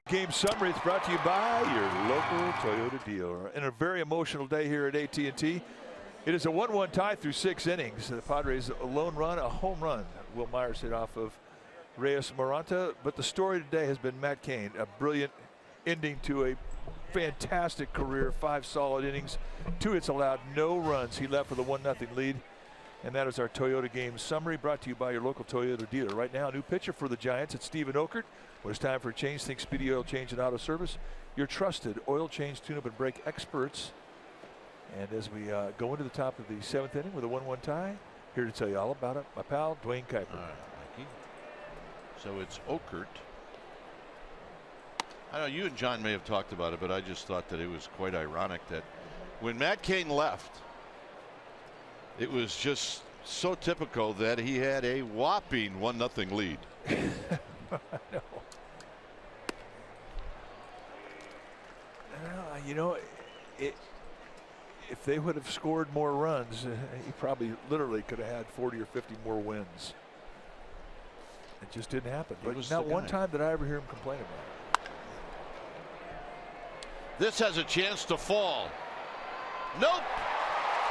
Speaker 2: Game summary is brought to you by your local Toyota dealer. In a very emotional day here at AT&T, it is a 1-1 tie through 6 innings. The Padres a lone run, a home run. Will Myers hit off of Reyes Maranta. But the story today has been Matt Cain, a brilliant ending to a fantastic career. 5 solid innings, 2 hits allowed, no runs. He left with a 1-0 lead. And that is our Toyota game summary, brought to you by your local Toyota dealer. Right now, a new pitcher for the Giants. It's Stephen Okert. When it's time for a change, think Speedy Oil Change and Auto Service. Your trusted oil change, tune-up, and brake experts. And as we go into the top of the 7th inning with a 1-1 tie, here to tell you all about it, my pal, Dwayne Kuiper.
Speaker 1: All right, Mikey. So it's Okert. I know you and John may have talked about it, but I just thought that it was quite ironic that when Matt Cain left, it was just so typical that he had a whopping 1-0 lead.
Speaker 2: No. You know, if they would have scored more runs, he probably literally could have had 40 or 50 more wins. It just didn't happen. But not one time did I ever hear him complain about it.
Speaker 1: This has a chance to fall. Nope.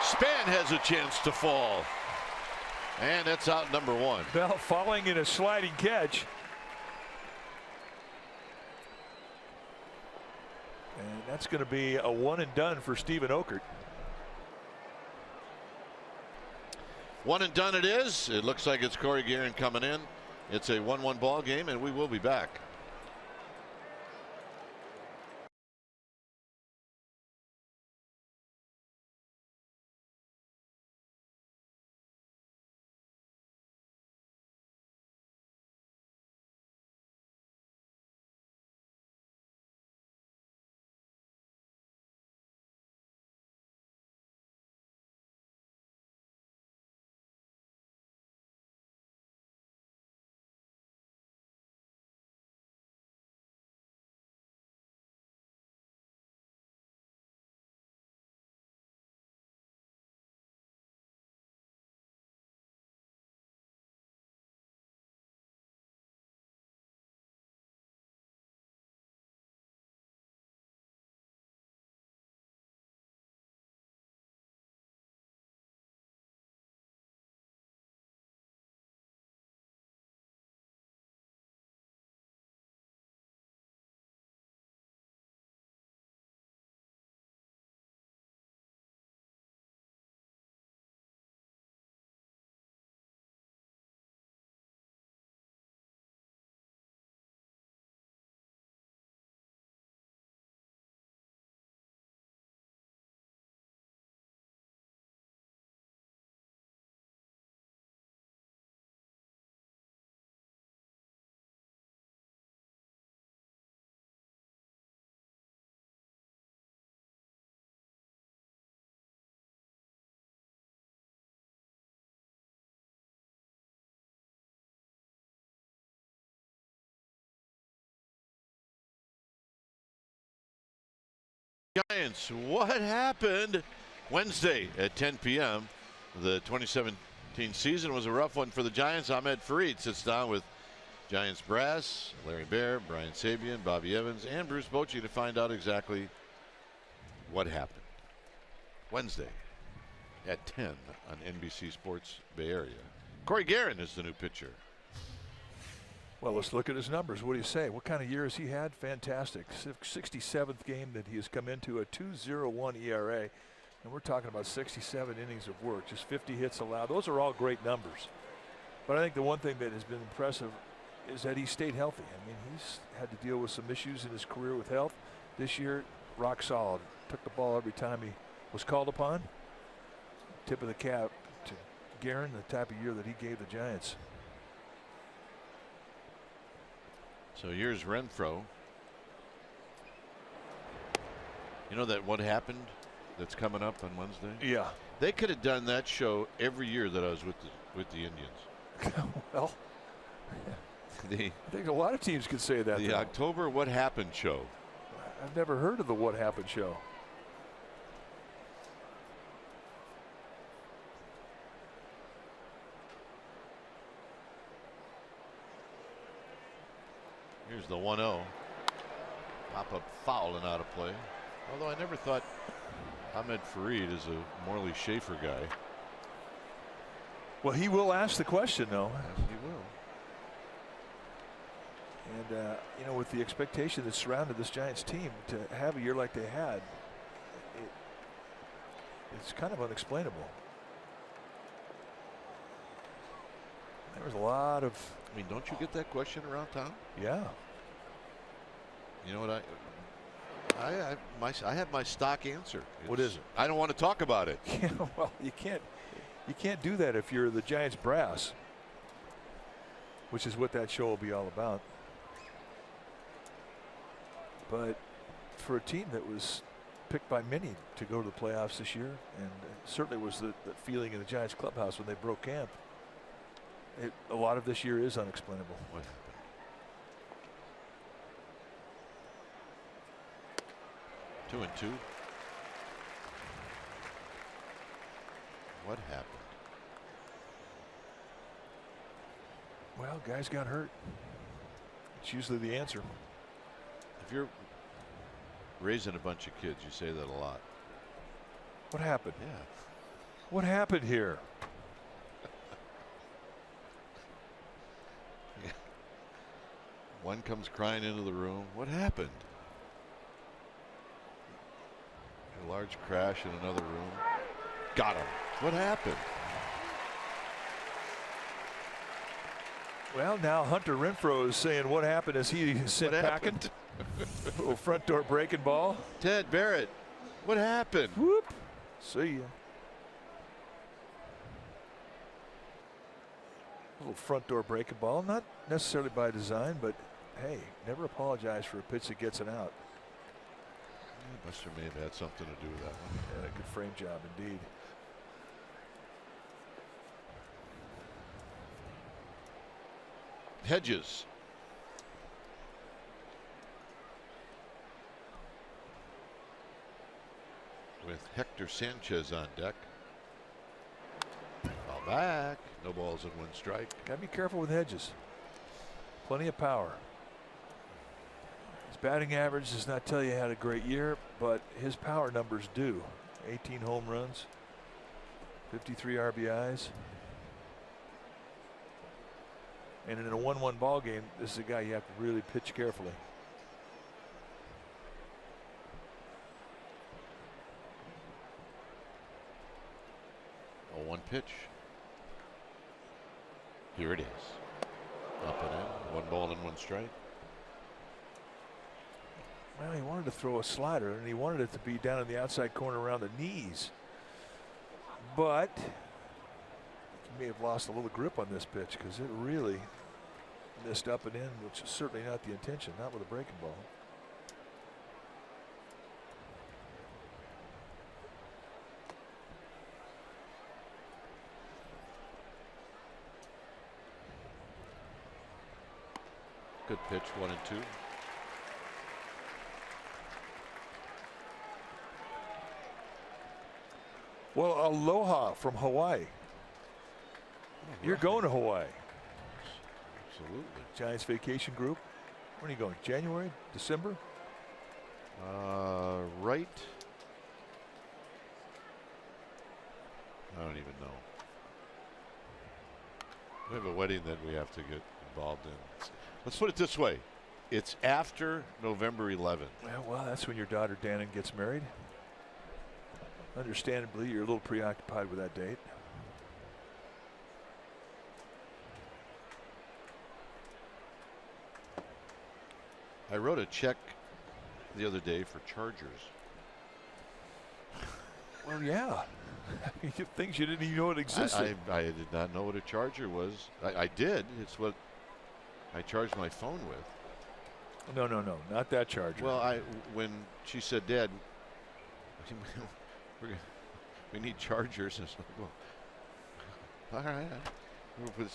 Speaker 1: Span has a chance to fall. And that's out number 1.
Speaker 2: Bell falling in a sliding catch. And that's going to be a 1 and done for Stephen Okert.
Speaker 1: 1 and done it is. It looks like it's Corey Guerin coming in. It's a 1-1 ball game, and we will be back. Giants, what happened Wednesday at 10 p.m.? The 2017 season was a rough one for the Giants. Ahmed Fareed sits down with Giants brass, Larry Baer, Brian Sabian, Bobby Evans, and Bruce Bochy to find out exactly what happened. Wednesday at 10 on NBC Sports Bay Area. Corey Guerin is the new pitcher.
Speaker 2: Well, let's look at his numbers. What do you say? What kind of year has he had? Fantastic. 67th game that he has come into, a 2.01 ERA. And we're talking about 67 innings of work, just 50 hits allowed. Those are all great numbers. But I think the one thing that has been impressive is that he stayed healthy. I mean, he's had to deal with some issues in his career with health. This year, rock solid. Took the ball every time he was called upon. Tip of the cap to Guerin, the type of year that he gave the Giants.
Speaker 1: So here's Renfroe. You know that what happened that's coming up on Wednesday?
Speaker 2: Yeah.
Speaker 1: They could have done that show every year that I was with the Indians.
Speaker 2: Well, I think a lot of teams could say that.
Speaker 1: The
Speaker 2: though.
Speaker 1: October What Happened show.
Speaker 2: I've never heard of the What Happened show.
Speaker 1: Here's the 1-0. Pop-up foul and out of play. Although I never thought Ahmed Fareed is a Morley Schaefer guy.
Speaker 2: Well, he will ask the question, though.
Speaker 1: Yes, he will.
Speaker 2: And, you know, with the expectation that surrounded this Giants team to have a year like they had, it's kind of unexplainable. There was a lot of.
Speaker 1: I mean, don't you get that question around town?
Speaker 2: Yeah.
Speaker 1: You know what I have my stock answer.
Speaker 2: What is it?
Speaker 1: I don't want to talk about it.
Speaker 2: Yeah, well, you can't do that if you're the Giants brass, which is what that show will be all about. But for a team that was picked by many to go to the playoffs this year, and it certainly was the feeling in the Giants clubhouse when they broke camp, a lot of this year is unexplainable.
Speaker 1: What happened? Two and two. What happened?
Speaker 2: Well, guys got hurt. It's usually the answer.
Speaker 1: If you're raising a bunch of kids, you say that a lot.
Speaker 2: What happened?
Speaker 1: Yeah.
Speaker 2: What happened here?
Speaker 1: One comes crying into the room. What happened? A large crash in another room. Got him. What happened?
Speaker 2: Well, now Hunter Renfroe is saying what happened as he sent packing. Little front door breaking ball.
Speaker 1: Ted Barrett. What happened?
Speaker 2: Whoop. See ya. Little front door breaking ball. Not necessarily by design, but hey, never apologize for a pitch that gets it out.
Speaker 1: Buster may have had something to do with that one.
Speaker 2: Yeah, a good frame job indeed.
Speaker 1: Hedges. With Hector Sanchez on deck. Ball back. No balls and one strike.
Speaker 2: Got to be careful with Hedges. Plenty of power. His batting average does not tell you he had a great year, but his power numbers do. 18 home runs, 53 RBIs. And in a 1-1 ball game, this is a guy you have to really pitch carefully.
Speaker 1: A 1 pitch. Here it is. Up and in. 1 ball and 1 strike.
Speaker 2: Well, he wanted to throw a slider, and he wanted it to be down in the outside corner around the knees. But he may have lost a little grip on this pitch because it really missed up and in, which is certainly not the intention, not with a breaking ball.
Speaker 1: Good pitch, 1 and 2.
Speaker 2: Well, aloha from Hawaii. You're going to Hawaii.
Speaker 1: Absolutely.
Speaker 2: Giants vacation group. When are you going? January? December?
Speaker 1: Right. I don't even know. We have a wedding that we have to get involved in. Let's put it this way. It's after November 11th.
Speaker 2: Well, that's when your daughter Dannon gets married. Understandably, you're a little preoccupied with that date.
Speaker 1: I wrote a check the other day for Chargers.
Speaker 2: Well, yeah. Things you didn't even know it existed.
Speaker 1: I did not know what a Charger was. I did. It's what I charged my phone with.
Speaker 2: No, not that Charger.
Speaker 1: Well, when she said, Dad, we need Chargers, and it's like, well, all right. We'll put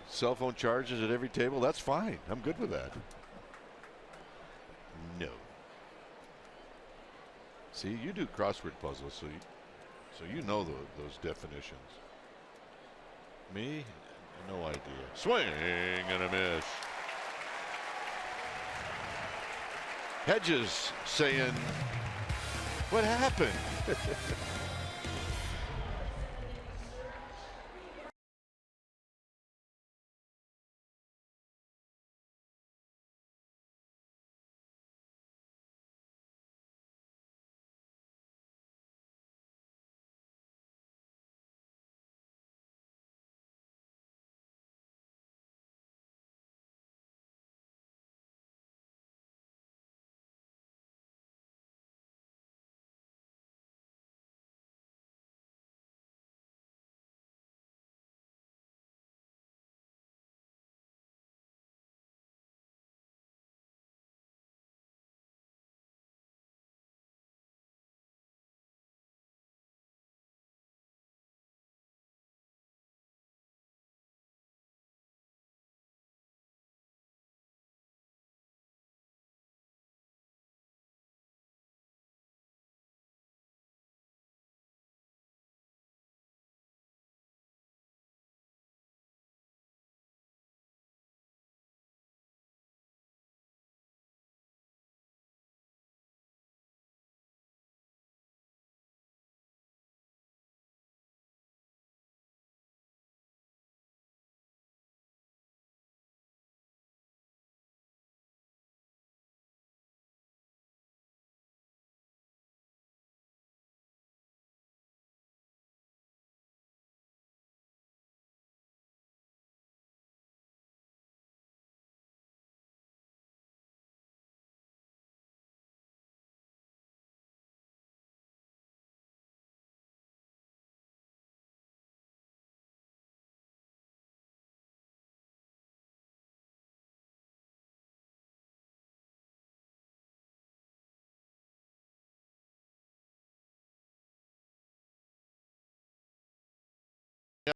Speaker 1: cell phone chargers at every table. That's fine. I'm good with that. No. See, you do crossword puzzles, so you know those definitions. Me, no idea. Swing and a miss. Hedges saying, what happened?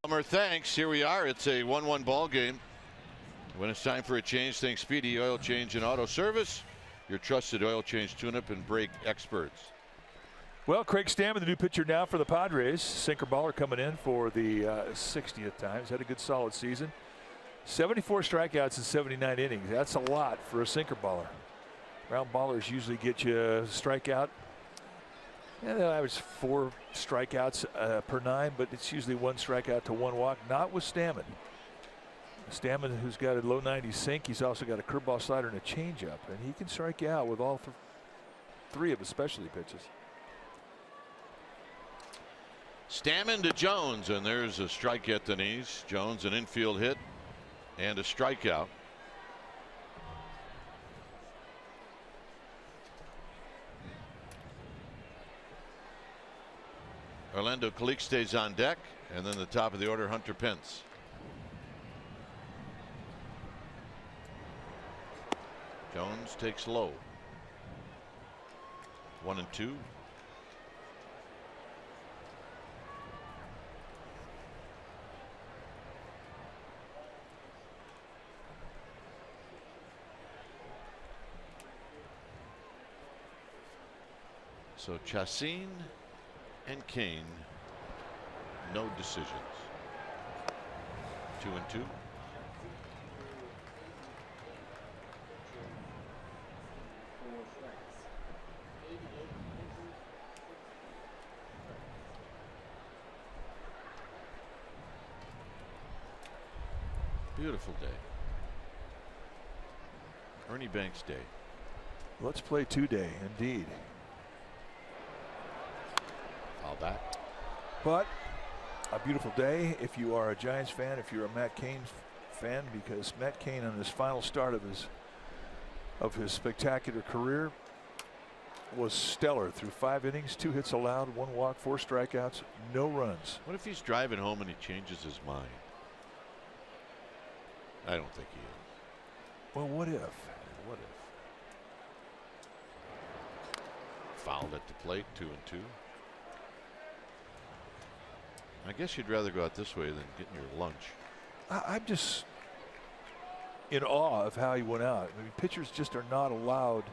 Speaker 1: Elmer, thanks. Here we are. It's a 1-1 ball game. When it's time for a change, think Speedy Oil Change and Auto Service. Your trusted oil change tune-up and brake experts.
Speaker 2: Well, Craig Stammen, the new pitcher now for the Padres. Sinker baller coming in for the 60th time. He's had a good solid season. 74 strikeouts in 79 innings. That's a lot for a sinker baller. Round ballers usually get you a strikeout. Yeah, they'll average 4 strikeouts per 9, but it's usually 1 strikeout to 1 walk. Not with Stammen. Stammen, who's got a low 90 sink, he's also got a curveball, slider, and a changeup, and he can strike you out with all 3 of his specialty pitches.
Speaker 1: Stammen to Jones, and there's a strike at the knees. Jones, an infield hit and a strikeout. Orlando Calique stays on deck, and then the top of the order, Hunter Pence. Jones takes low. 1-2. So Chacin and Kane, no decisions. 2-2. Beautiful day. Ernie Banks Day.
Speaker 2: Let's play today, indeed.
Speaker 1: Foul back.
Speaker 2: But a beautiful day if you are a Giants fan, if you're a Matt Cain fan, because Matt Cain on his final start of his spectacular career was stellar through 5 innings, 2 hits allowed, 1 walk, 4 strikeouts, no runs.
Speaker 1: What if he's driving home and he changes his mind? I don't think he is.
Speaker 2: Well, what if?
Speaker 1: What if? Fouled at the plate, 2-2. I guess you'd rather go out this way than getting your lunch.
Speaker 2: I'm just in awe of how he went out. I mean, pitchers just are not allowed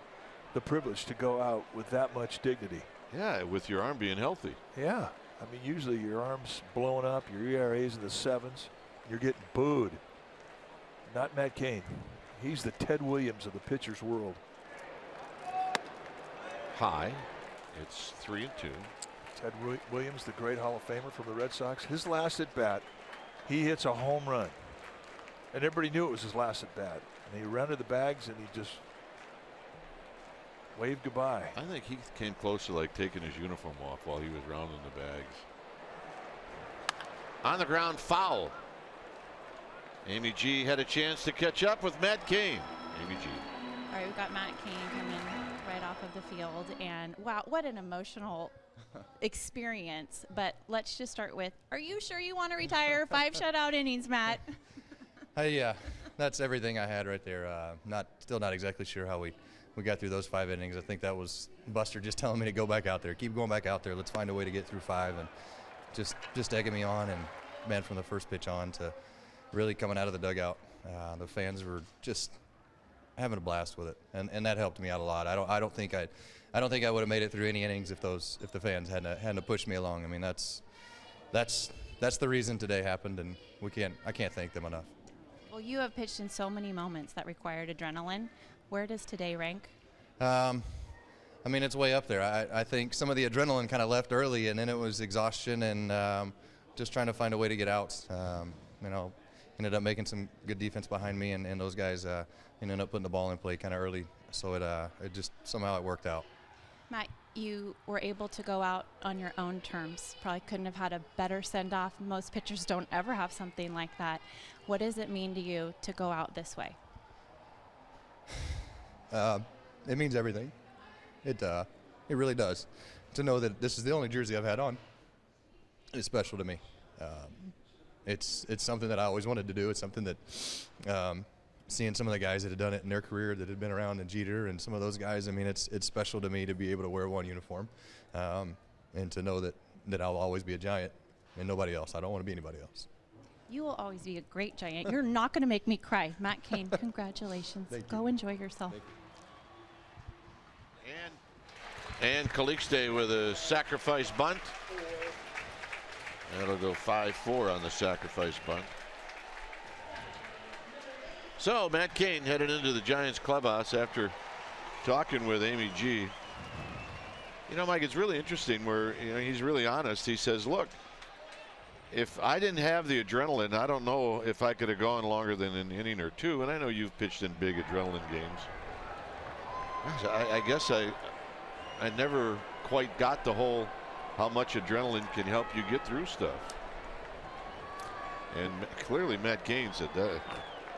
Speaker 2: the privilege to go out with that much dignity.
Speaker 1: Yeah, with your arm being healthy.
Speaker 2: Yeah. I mean, usually your arm's blowing up, your ERA's in the 7s, you're getting booed. Not Matt Cain. He's the Ted Williams of the pitcher's world.
Speaker 1: High. It's 3-2.
Speaker 2: Ted Williams, the great Hall of Famer from the Red Sox. His last at bat, he hits a home run. And everybody knew it was his last at bat. And he rounded the bags and he just waved goodbye.
Speaker 1: I think he came close to like taking his uniform off while he was rounding the bags. On the ground, foul. Amy G had a chance to catch up with Matt Cain. Amy G.
Speaker 4: All right, we've got Matt Cain coming right off of the field, and wow, what an emotional experience. But let's just start with, are you sure you want to retire? 5 shutout innings, Matt.
Speaker 7: Yeah, that's everything I had right there. Still not exactly sure how we got through those 5 innings. I think that was Buster just telling me to go back out there, keep going back out there. Let's find a way to get through 5, and just egging me on. And man, from the first pitch on to really coming out of the dugout, the fans were just having a blast with it, and that helped me out a lot. I don't think I would have made it through any innings if the fans hadn't pushed me along. I mean, that's the reason today happened, and I can't thank them enough.
Speaker 4: Well, you have pitched in so many moments that required adrenaline. Where does today rank?
Speaker 7: I mean, it's way up there. I think some of the adrenaline kind of left early, and then it was exhaustion and just trying to find a way to get out. Ended up making some good defense behind me, and those guys ended up putting the ball in play kind of early. So it just somehow it worked out.
Speaker 4: Matt, you were able to go out on your own terms. Probably couldn't have had a better send-off. Most pitchers don't ever have something like that. What does it mean to you to go out this way?
Speaker 7: It means everything. It really does. To know that this is the only jersey I've had on is special to me. It's something that I always wanted to do. It's something that seeing some of the guys that had done it in their career, that had been around, and Jeter and some of those guys, I mean, it's special to me to be able to wear one uniform and to know that I'll always be a Giant and nobody else. I don't want to be anybody else.
Speaker 4: You will always be a great Giant. You're not going to make me cry. Matt Cain, congratulations. Go enjoy yourself.
Speaker 1: And Calixte with a sacrifice bunt. That'll go 5-4 on the sacrifice bunt. So Matt Cain headed into the Giants clubhouse after talking with Amy G. You know, Mike, it's really interesting where he's really honest. He says, look, if I didn't have the adrenaline, I don't know if I could have gone longer than an inning or 2. And I know you've pitched in big adrenaline games. I guess I never quite got the whole how much adrenaline can help you get through stuff. And clearly Matt Cain said that.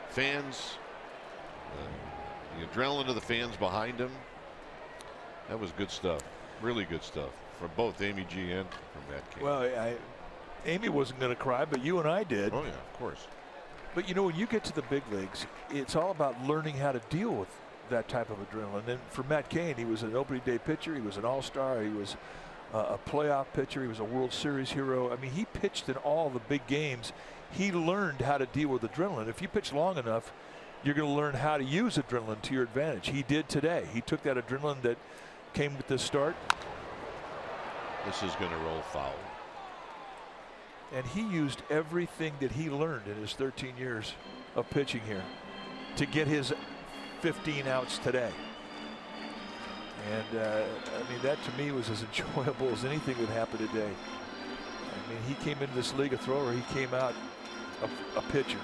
Speaker 1: Fans, the adrenaline of the fans behind him, that was good stuff. Really good stuff for both Amy G and for Matt Cain.
Speaker 2: Well, Amy wasn't going to cry, but you and I did.
Speaker 1: Oh, yeah, of course.
Speaker 2: But, when you get to the big leagues, it's all about learning how to deal with that type of adrenaline. And for Matt Cain, he was an opening day pitcher. He was an all-star. He was a playoff pitcher. He was a World Series hero. I mean, he pitched in all the big games. He learned how to deal with adrenaline. If you pitch long enough, you're going to learn how to use adrenaline to your advantage. He did today. He took that adrenaline that came with this start
Speaker 1: This is going to roll foul.
Speaker 2: And he used everything that he learned in his 13 years of pitching here to get his 15 outs today. And I mean, that to me was as enjoyable as anything that happened today. I mean, he came into this league a thrower. He came out a pitcher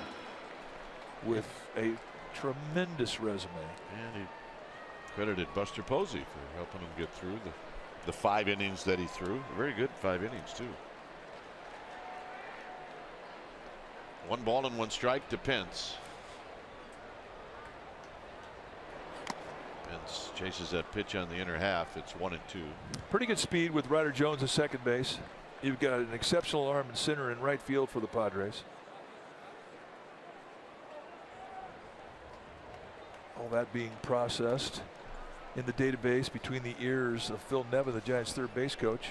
Speaker 2: with a tremendous resume.
Speaker 1: And he credited Buster Posey for helping him get through the 5 innings that he threw. Very good 5 innings too. 1 ball and 1 strike to Pence. Pence chases that pitch on the inner half. It's 1-2.
Speaker 2: Pretty good speed with Ryder Jones at second base. You've got an exceptional arm in center and right field for the Padres. All that being processed in the database between the ears of Phil Nevin, the Giants' third base coach.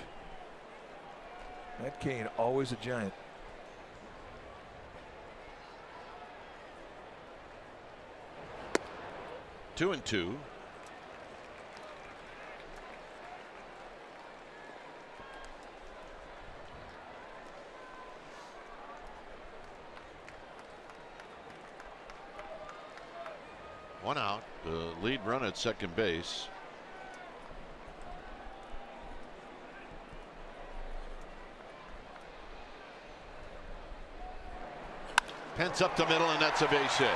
Speaker 2: Matt Cain, always a Giant.
Speaker 1: Two and 2. One out. The lead run at second base. Pence up the middle, and that's a base hit.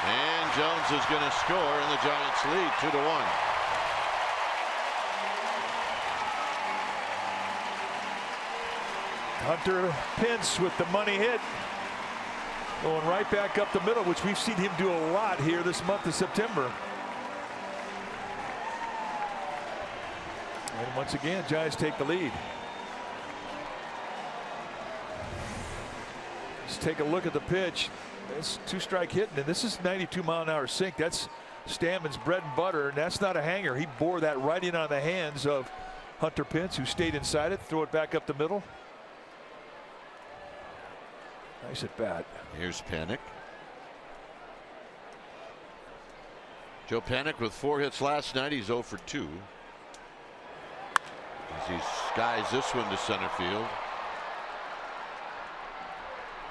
Speaker 1: And Jones is going to score, and the Giants lead 2-1.
Speaker 2: Hunter Pence with the money hit. Going right back up the middle, which we've seen him do a lot here this month of September. And once again, Giants take the lead. Let's take a look at the pitch. It's 2-strike hitting, and this is 92-mile-an-hour sink. That's Stammen's bread and butter, and that's not a hanger. He bore that right in on the hands of Hunter Pence, who stayed inside it. Throw it back up the middle. Nice at bat.
Speaker 1: Here's Panik. Joe Panik with 4 hits last night. He's 0 for 2. As he skies this one to center field.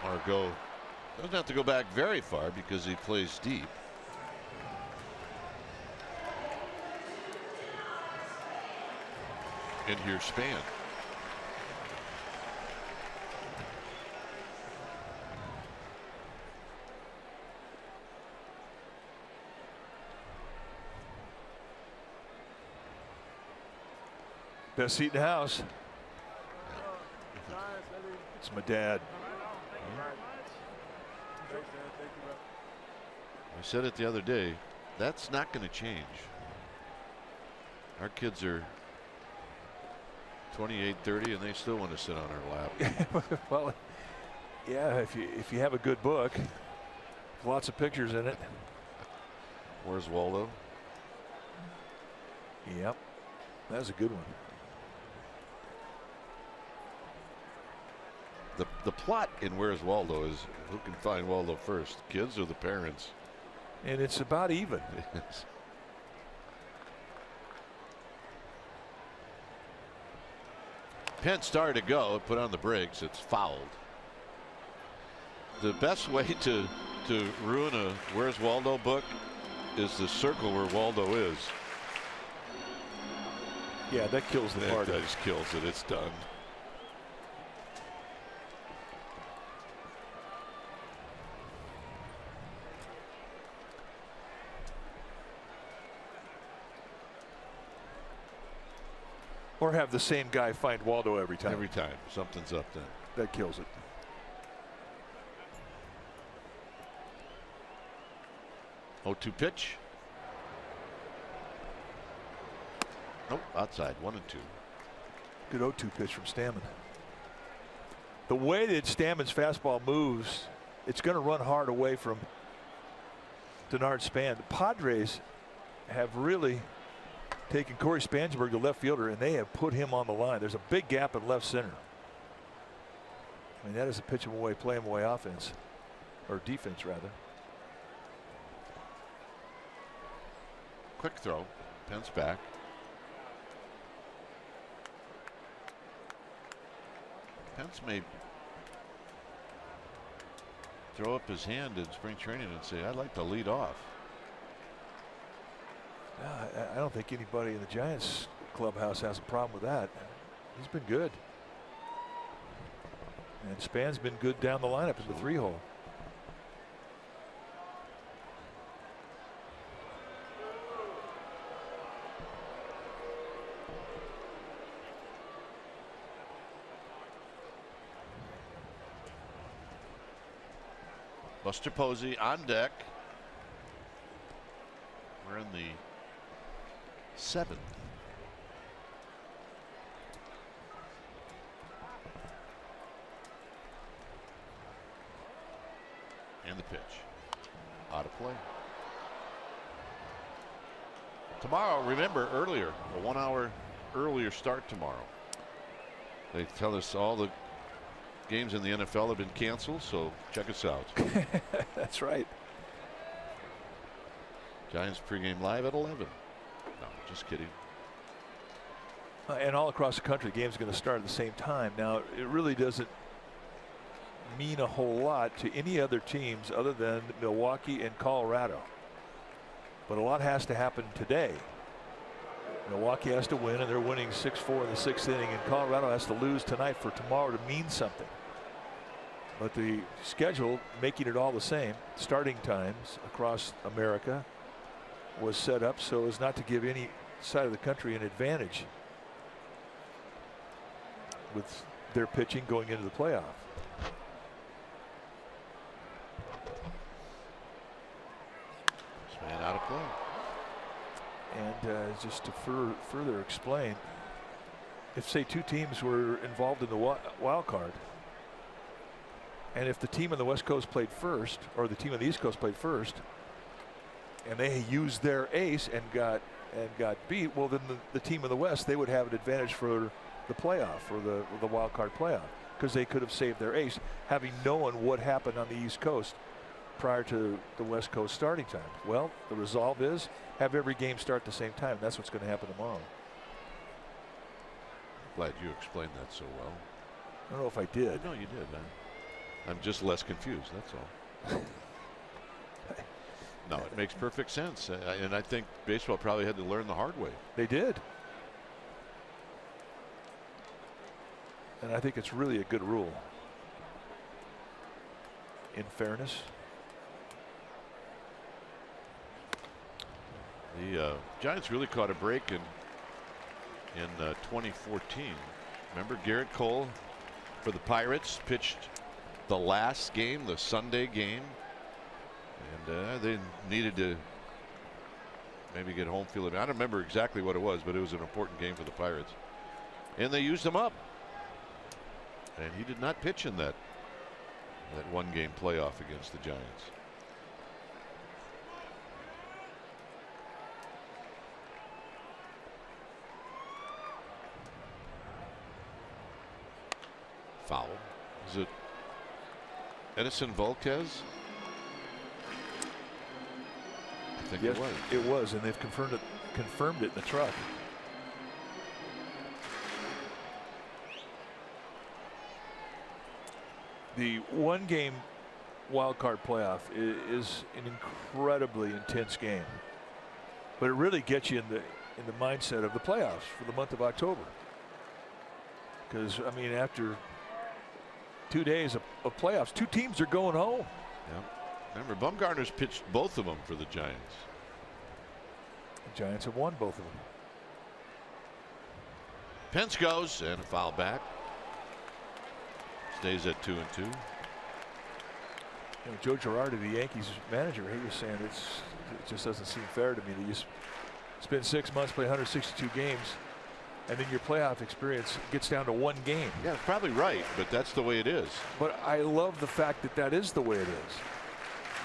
Speaker 1: Margot doesn't have to go back very far because he plays deep. And here's Span.
Speaker 2: Best seat in the house. It's my dad.
Speaker 1: I said it the other day. That's not going to change. Our kids are 28, 30, and they still want to sit on our lap.
Speaker 2: Well, yeah, if you have a good book, lots of pictures in it.
Speaker 1: Where's Waldo?
Speaker 2: Yep, that was a good one.
Speaker 1: The plot in Where's Waldo is who can find Waldo first, kids or the parents?
Speaker 2: And it's about even.
Speaker 1: Pence started to go, put on the brakes. It's fouled. The best way to ruin a Where's Waldo book is to circle where Waldo is.
Speaker 2: Yeah, that kills the part.
Speaker 1: That just kills it. It's done.
Speaker 2: Or have the same guy find Waldo every time.
Speaker 1: Every time something's up then.
Speaker 2: That kills it.
Speaker 1: Oh, 2 pitch. Nope, outside. 1 and 2.
Speaker 2: Good 0-2 pitch from Stammen. The way that Stammen's fastball moves, it's going to run hard away from Denard Span. The Padres have really taken Corey Spansberg, the left fielder, and they have put him on the line. There's a big gap in left center. I mean, that is a pitch him away, play him away offense, or defense rather.
Speaker 1: Quick throw. Pence back. Pence may throw up his hand in spring training and say, I'd like to lead off.
Speaker 2: I don't think anybody in the Giants clubhouse has a problem with that. He's been good. And Span's been good down the lineup in the 3-hole.
Speaker 1: Buster Posey on deck. We're in the 7th. And the pitch. Out of play. Tomorrow, remember earlier, a 1 hour earlier start tomorrow. They tell us all the games in the NFL have been canceled, so check us out.
Speaker 2: That's right.
Speaker 1: Giants pregame live at 11. No, just kidding.
Speaker 2: And all across the country, the game's going to start at the same time. Now, it really doesn't mean a whole lot to any other teams other than Milwaukee and Colorado. But a lot has to happen today. Milwaukee has to win, and they're winning 6-4 in the 6th inning, and Colorado has to lose tonight for tomorrow to mean something. But the schedule, making it all the same, starting times across America, was set up so as not to give any side of the country an advantage with their pitching going into the playoff.
Speaker 1: This man out of play.
Speaker 2: And just to further explain, if say 2 teams were involved in the wild card, and if the team on the West Coast played first, or the team on the East Coast played first, and they used their ace and got beat, well then the team in the West, they would have an advantage for the playoff, or the wild card playoff, because they could have saved their ace, having known what happened on the East Coast prior to the West Coast starting time. Well, the resolve is have every game start at the same time. That's what's going to happen tomorrow.
Speaker 1: Glad you explained that so well.
Speaker 2: I don't know if I did.
Speaker 1: No, you did. I'm just less confused. That's all. No, it makes perfect sense. And I think baseball probably had to learn the hard way.
Speaker 2: They did. And I think it's really a good rule. In fairness.
Speaker 1: The Giants really caught a break in 2014. Remember Garrett Cole for the Pirates pitched the last game, the Sunday game, and they needed to maybe get home field. I don't remember exactly what it was, but it was an important game for the Pirates, and they used him up. And he did not pitch in that 1-game playoff against the Giants. Foul. Is it Edison Volquez? I think
Speaker 2: yes,
Speaker 1: it was.
Speaker 2: It was, and they've confirmed it in the truck. The 1-game wild card playoff is an incredibly intense game, but it really gets you in the mindset of the playoffs for the month of October. Because I mean, after 2 days of playoffs, 2 teams are going home.
Speaker 1: Yeah. Remember, Bumgarner's pitched both of them for the Giants.
Speaker 2: The Giants have won both of them.
Speaker 1: Pence goes, and a foul back. Stays at 2-2.
Speaker 2: You know, Joe Girardi, the Yankees manager, he was saying it just doesn't seem fair to me that you spend 6 months, play 162 games, and then your playoff experience gets down to 1 game.
Speaker 1: Yeah, probably right, but that's the way it is.
Speaker 2: But I love the fact that that is the way it is.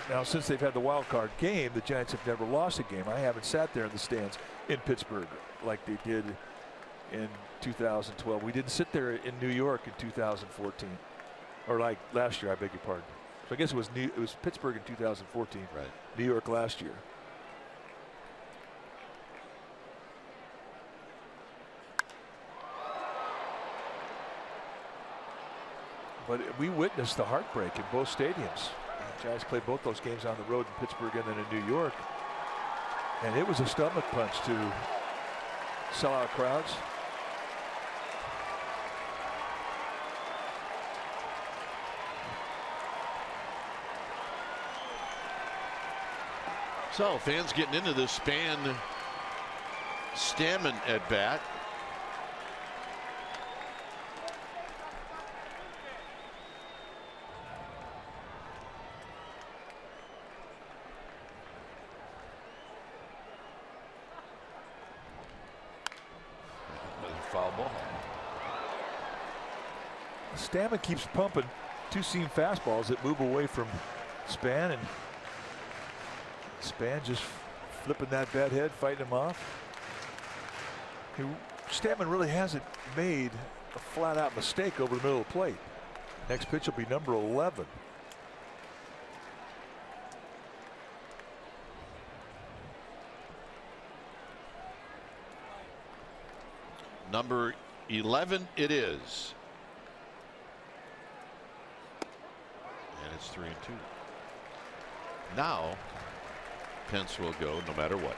Speaker 2: Now, since they've had the wild card game, the Giants have never lost a game. I haven't sat there in the stands in Pittsburgh like they did in 2012. We didn't sit there in New York in 2014, or like last year. I beg your pardon. So I guess it was Pittsburgh in 2014.
Speaker 1: Right.
Speaker 2: New York last year. But we witnessed the heartbreak in both stadiums. The Giants played both those games on the road in Pittsburgh and then in New York. And it was a stomach punch to sellout crowds.
Speaker 1: So fans getting into this Stammen at bat. Foul ball.
Speaker 2: Stammen keeps pumping two-seam fastballs that move away from Span, and Span just flipping that bat head, fighting him off. Stammen really hasn't made a flat-out mistake over the middle of the plate. Next pitch will be number 11.
Speaker 1: Number 11 it is. And it's 3-2. Now Pence will go no matter what.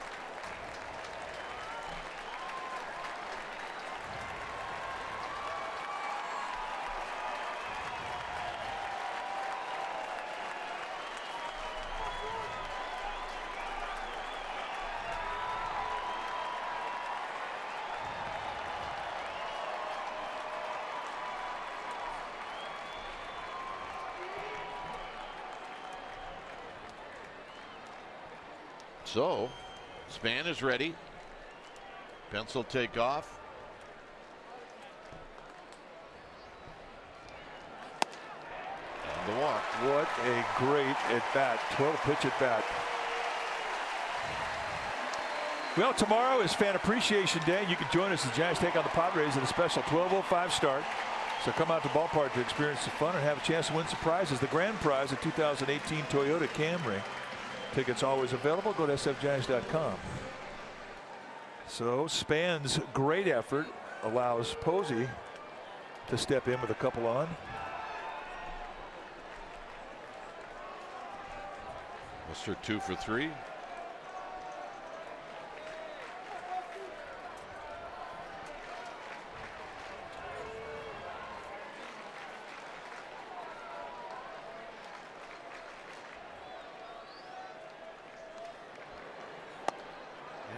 Speaker 1: So Span is ready. Pence will take off. And the walk.
Speaker 2: What a great at bat, 12 pitch at bat. Well, tomorrow is Fan Appreciation Day. You can join us as the Giants take on the Padres at a special 12:05 start. So come out to the ballpark to experience some fun and have a chance to win some prizes. The grand prize, a 2018 Toyota Camry. Tickets always available. Go to sfgiants.com. So Span's great effort allows Posey to step in with a couple on.
Speaker 1: Mr. 2 for 3.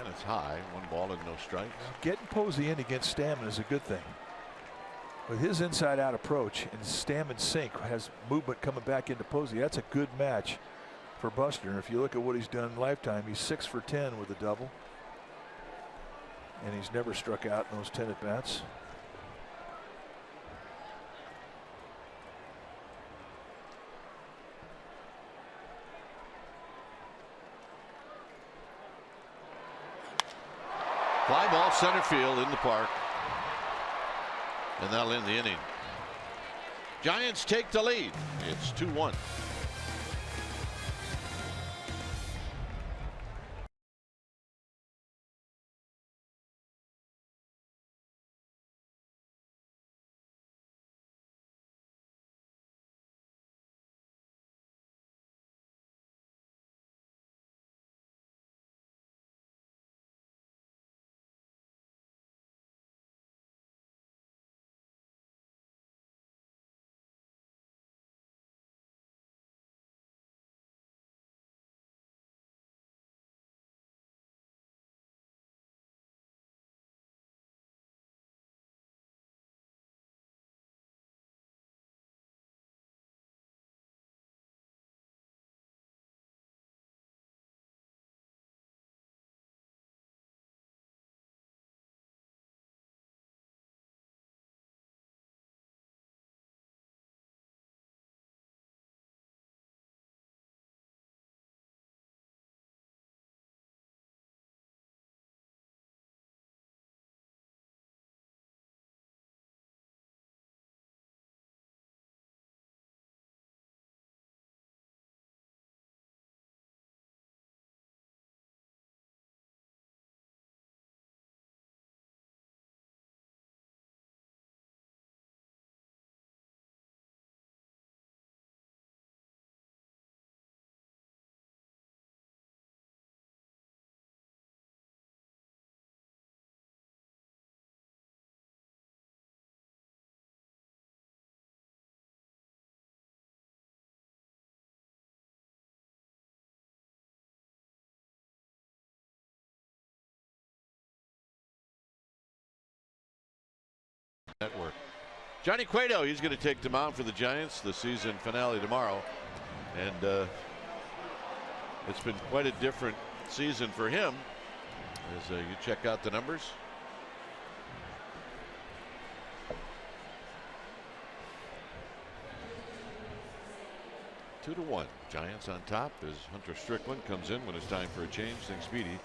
Speaker 1: It's high. 1 ball and no strikes.
Speaker 2: Getting Posey in against Stammen is a good thing. With his inside out approach and Stammen sink has movement coming back into Posey. That's a good match for Buster. If you look at what he's done in lifetime, he's 6 for 10 with a double. And he's never struck out in those 10 at bats.
Speaker 1: Fly ball center field in the park. And that'll end the inning. Giants take the lead. It's 2-1. Network. Johnny Cueto, he's going to take the mound for the Giants. The season finale tomorrow. And it's been quite a different season for him as you check out the numbers. Two to one. Giants on top as Hunter Strickland comes in when it's time for a change. Think speedy.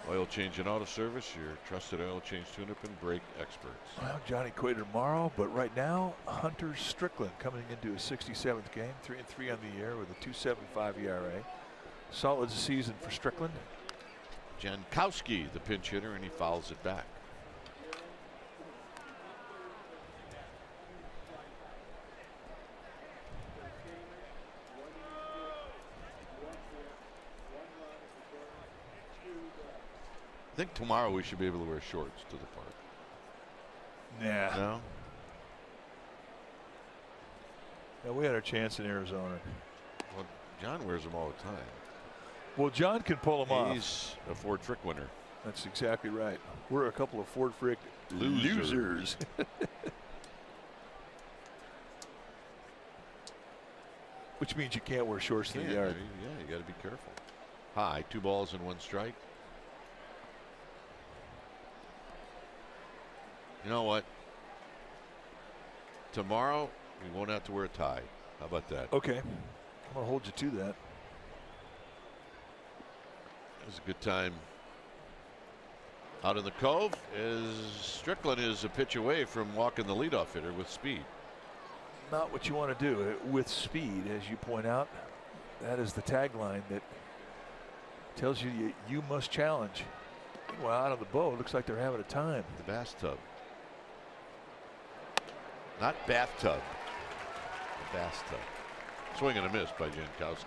Speaker 1: Oil change and auto service, your trusted oil change tune-up and brake experts.
Speaker 2: Well, Johnny Cueto tomorrow, but right now, Hunter Strickland coming into his 67th game, 3-3 on the year with a 2.75 ERA. Solid season for Strickland.
Speaker 1: Jankowski, the pinch hitter, and he fouls it back. I think tomorrow we should be able to wear shorts to the park.
Speaker 2: Nah.
Speaker 1: No?
Speaker 2: Yeah, we had our chance in Arizona.
Speaker 1: Well, John wears them all the time.
Speaker 2: Well, John can pull them off.
Speaker 1: He's a Ford Frick winner.
Speaker 2: That's exactly right. We're a couple of Ford Frick losers. Which means you can't wear shorts in the yard.
Speaker 1: Yeah, you got to be careful. High, 2 balls and 1 strike. You know what? Tomorrow we won't have to wear a tie. How about that?
Speaker 2: Okay. I'm going to hold you to that.
Speaker 1: It was a good time out in the Cove as Strickland is a pitch away from walking the leadoff hitter with speed.
Speaker 2: Not what you want to do with speed, as you point out. That is the tagline that tells you you must challenge. Meanwhile, out on the boat, looks like they're having a time.
Speaker 1: The bathtub. Not bathtub. The bathtub. Swing and a miss by Jankowski.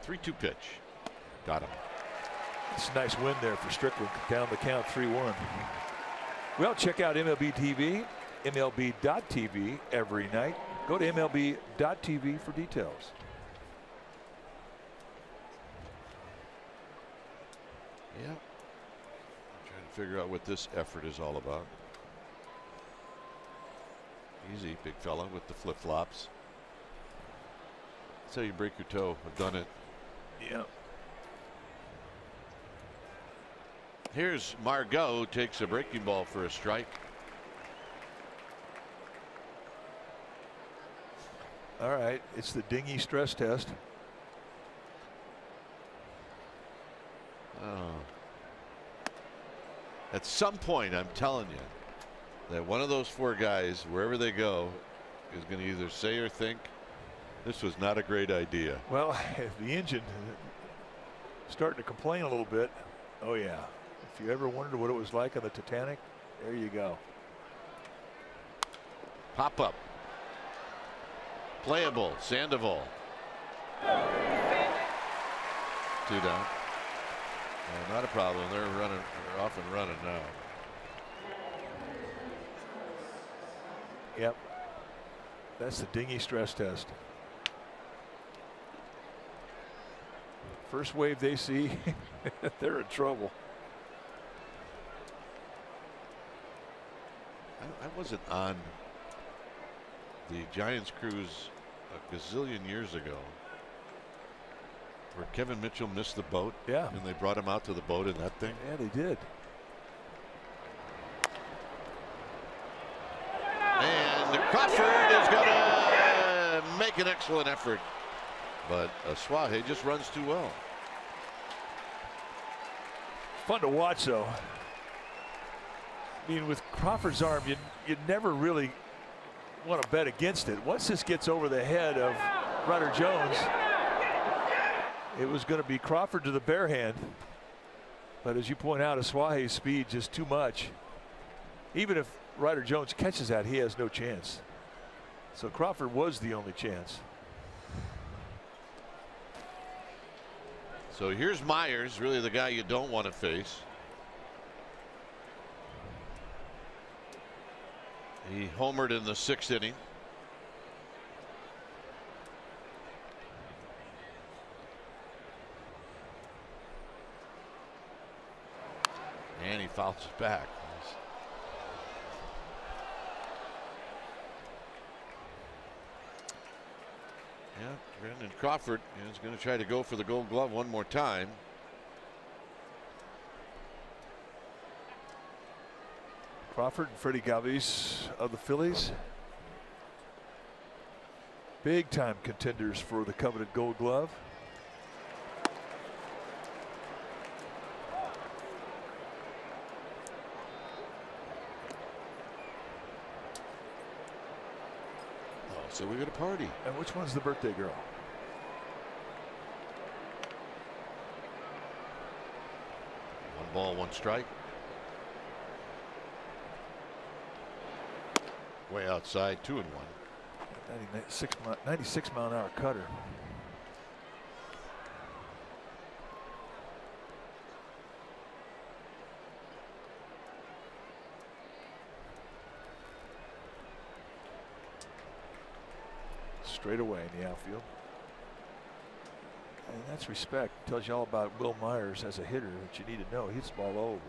Speaker 1: Three-two pitch. Got him.
Speaker 2: It's a nice win there for Strickland. Down the count 3-1. Well, check out MLB TV, MLB.TV every night. Go to MLB.TV for details.
Speaker 1: Yeah. I'm trying to figure out what this effort is all about. Easy, big fella with the flip-flops. That's how you break your toe. I've done it.
Speaker 2: Yeah.
Speaker 1: Here's Margot, takes a breaking ball for a strike.
Speaker 2: All right, it's the dinghy stress test.
Speaker 1: Oh. At some point, I'm telling you that one of those 4 guys, wherever they go, is going to either say or think this was not a great idea.
Speaker 2: Well, the engine starting to complain a little bit. Oh yeah. If you ever wondered what it was like on the Titanic, there you go.
Speaker 1: Pop up. Playable. Sandoval. 2 down. No, not a problem. They're running. They're off and running now.
Speaker 2: Yep. That's the dinghy stress test. First wave they see, they're in trouble.
Speaker 1: I wasn't on the Giants cruise a gazillion years ago where Kevin Mitchell missed the boat.
Speaker 2: Yeah.
Speaker 1: And they brought him out to the boat in that thing.
Speaker 2: Yeah, they did.
Speaker 1: And Crawford is going to make an excellent effort. But Suaje just runs too well.
Speaker 2: Fun to watch, though. I mean, with Crawford's arm, you never really want to bet against it. Once this gets over the head of Ryder Jones, it was going to be Crawford to the bare hand. But as you point out, Suaje's speed just too much. Even if Ryder Jones catches that, he has no chance. So Crawford was the only chance.
Speaker 1: So here's Myers, really the guy you don't want to face. He homered in the 6th inning. And he fouls it back. Yeah, Brandon Crawford is going to try to go for the Gold Glove one more time.
Speaker 2: Crawford and Freddie Galvis of the Phillies. Big time contenders for the coveted Gold Glove.
Speaker 5: So we got a party.
Speaker 2: And which one's the birthday girl?
Speaker 1: One ball, one strike. Way outside, 2-1.
Speaker 2: 96 mile an hour cutter. Straight away in the outfield. And that's respect. Tells you all about Will Myers as a hitter that you need to know. He hits the ball all over.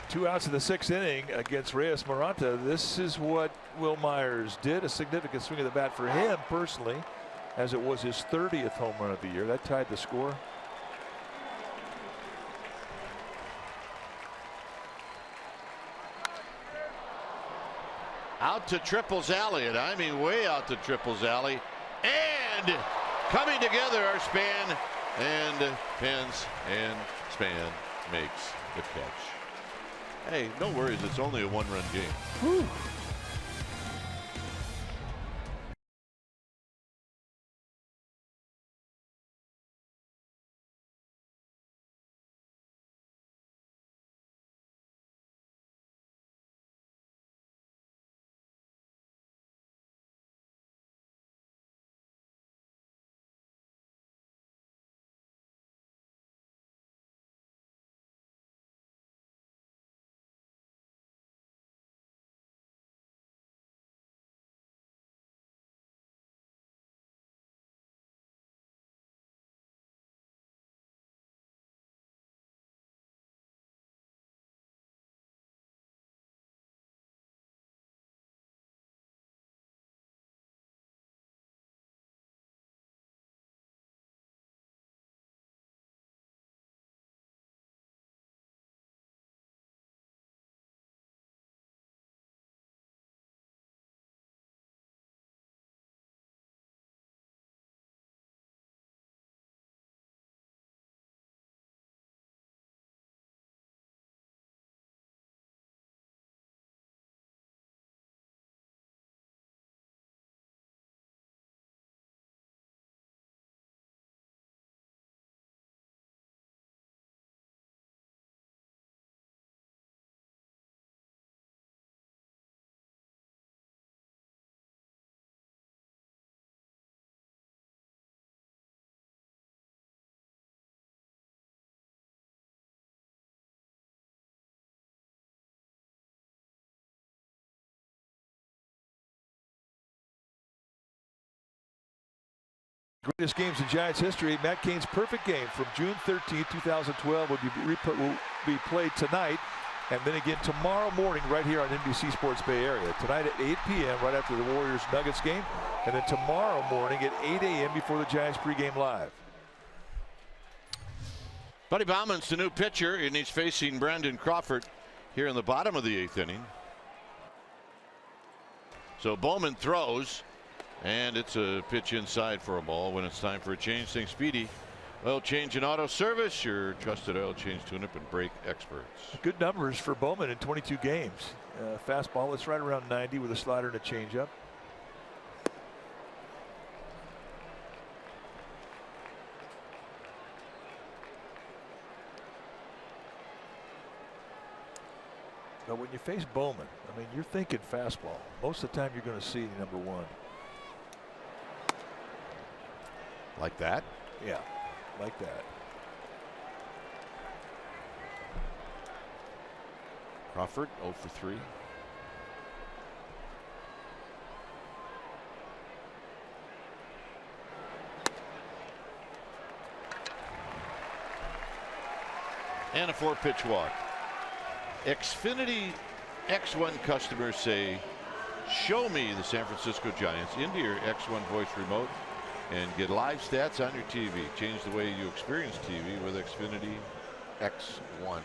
Speaker 2: Two outs in the 6th inning against Reyes Maranta. This is what Will Myers did. A significant swing of the bat for him personally, as it was his 30th home run of the year. That tied the score.
Speaker 1: Out to Triples Alley, and I mean way out to Triples Alley. And coming together are Span and Pence, and Span makes the catch. Hey, no worries, it's only a one-run game.
Speaker 2: Whew. Greatest games in Giants history. Matt Cain's perfect game from June 13, 2012 will be played tonight, and then again tomorrow morning right here on NBC Sports Bay Area. Tonight at 8 p.m. right after the Warriors-Nuggets game, and then tomorrow morning at 8 a.m. before the Giants pregame live.
Speaker 1: Buddy Bauman's the new pitcher, and he's facing Brandon Crawford here in the bottom of the 8th inning. So Bowman throws, and it's a pitch inside for a ball. When it's time for a change, think Speedy. Oil change and auto service, your trusted oil change tune-up and brake experts.
Speaker 2: Good numbers for Bowman in 22 games. Fastball, it's right around 90 with a slider and a changeup. But when you face Bowman, I mean, you're thinking fastball. Most of the time you're going to see number one.
Speaker 1: Like that?
Speaker 2: Yeah, like that.
Speaker 1: Crawford 0 for 3. And a 4-pitch walk. Xfinity X1 customers say, show me the San Francisco Giants into your X1 voice remote and get live stats on your TV. Change the way you experience TV with Xfinity X1.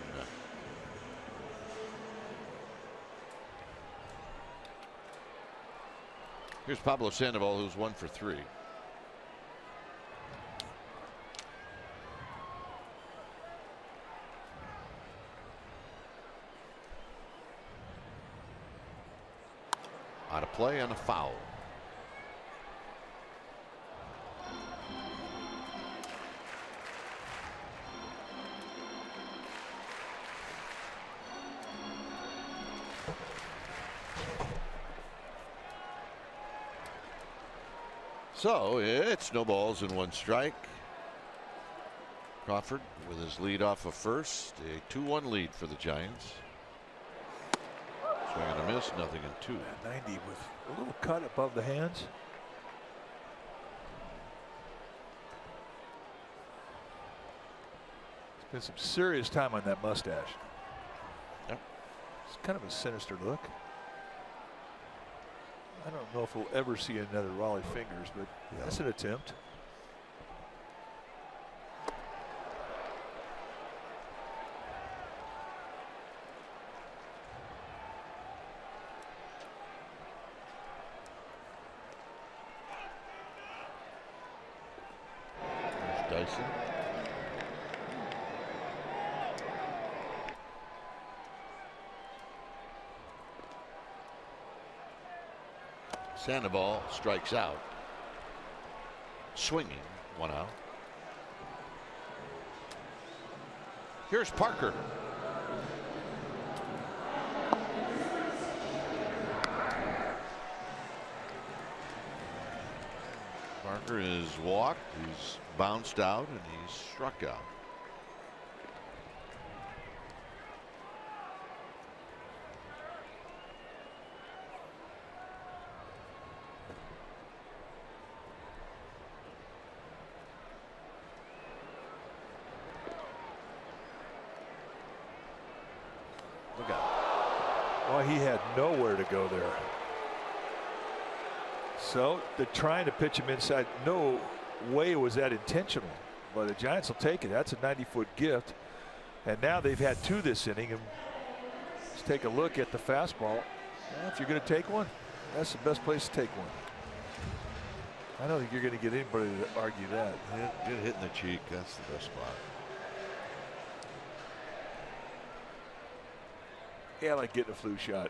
Speaker 1: Here's Pablo Sandoval, who's 1 for 3. Out of play and a foul. So it's no balls and 1 strike. Crawford with his lead off of first. A 2-1 lead for the Giants. Swing and a miss, nothing in 2.
Speaker 2: 90 with a little cut above the hands. Spent some serious time on that mustache.
Speaker 1: Yep.
Speaker 2: It's kind of a sinister look. I don't know if we'll ever see another Raleigh Fingers, but that's an attempt.
Speaker 1: There's Dyson. Sandoval strikes out. Swinging, 1 out. Here's Parker. Parker is walked, he's bounced out, and he's struck out. Look out.
Speaker 2: Well, he had nowhere to go there. So they're trying to pitch him inside. No way was that intentional, but the Giants will take it. That's a 90-foot gift. And now they've had 2 this inning. And let's take a look at the fastball. Well, if you're going to take one, that's the best place to take one. I don't think you're going to get anybody to argue that.
Speaker 1: Get hit in the cheek. That's the best spot.
Speaker 2: Yeah, I like getting a flu shot.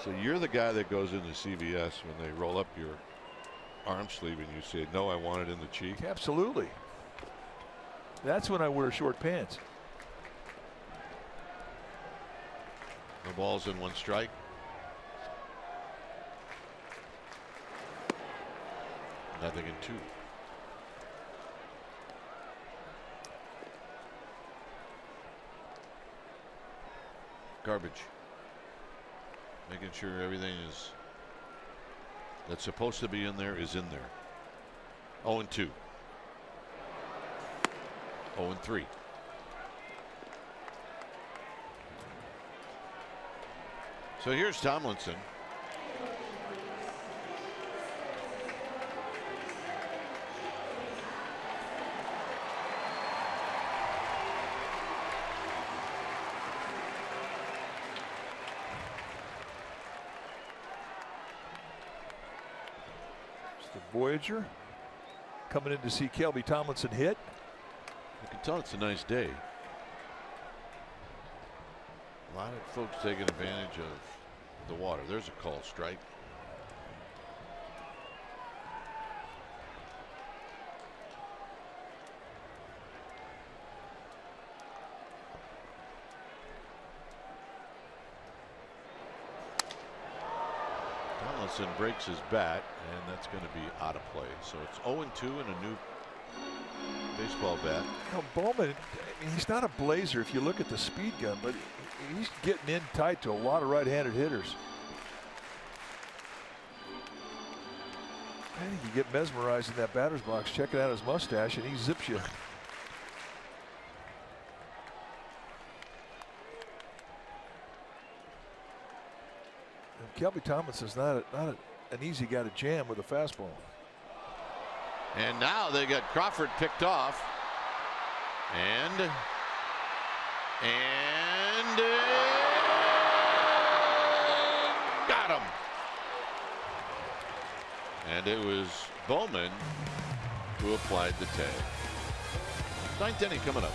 Speaker 1: So you're the guy that goes into CVS when they roll up your arm sleeve and you say, no, I want it in the cheek.
Speaker 2: Absolutely. That's when I wear short pants.
Speaker 1: No balls and 1 strike. Nothing in 2. Garbage. Making sure everything is that's supposed to be in there is in there. 0-2. 0-3. So here's Tomlinson.
Speaker 2: Voyager coming in to see Kelby Tomlinson hit.
Speaker 1: You can tell it's a nice day. A lot of folks taking advantage of the water. There's a call strike. Tomlinson breaks his bat, and that's going to be out of play. So it's 0-2 and a new baseball bat.
Speaker 2: Now, Bowman, I mean, he's not a blazer if you look at the speed gun, but he's getting in tight to a lot of right-handed hitters. And you get mesmerized in that batter's box, checking out his mustache, and he zips you. Kelby Tomlinson's not an easy guy to jam with a fastball.
Speaker 1: And now they got Crawford picked off. And got him. And it was Bowman who applied the tag. Ninth inning coming up.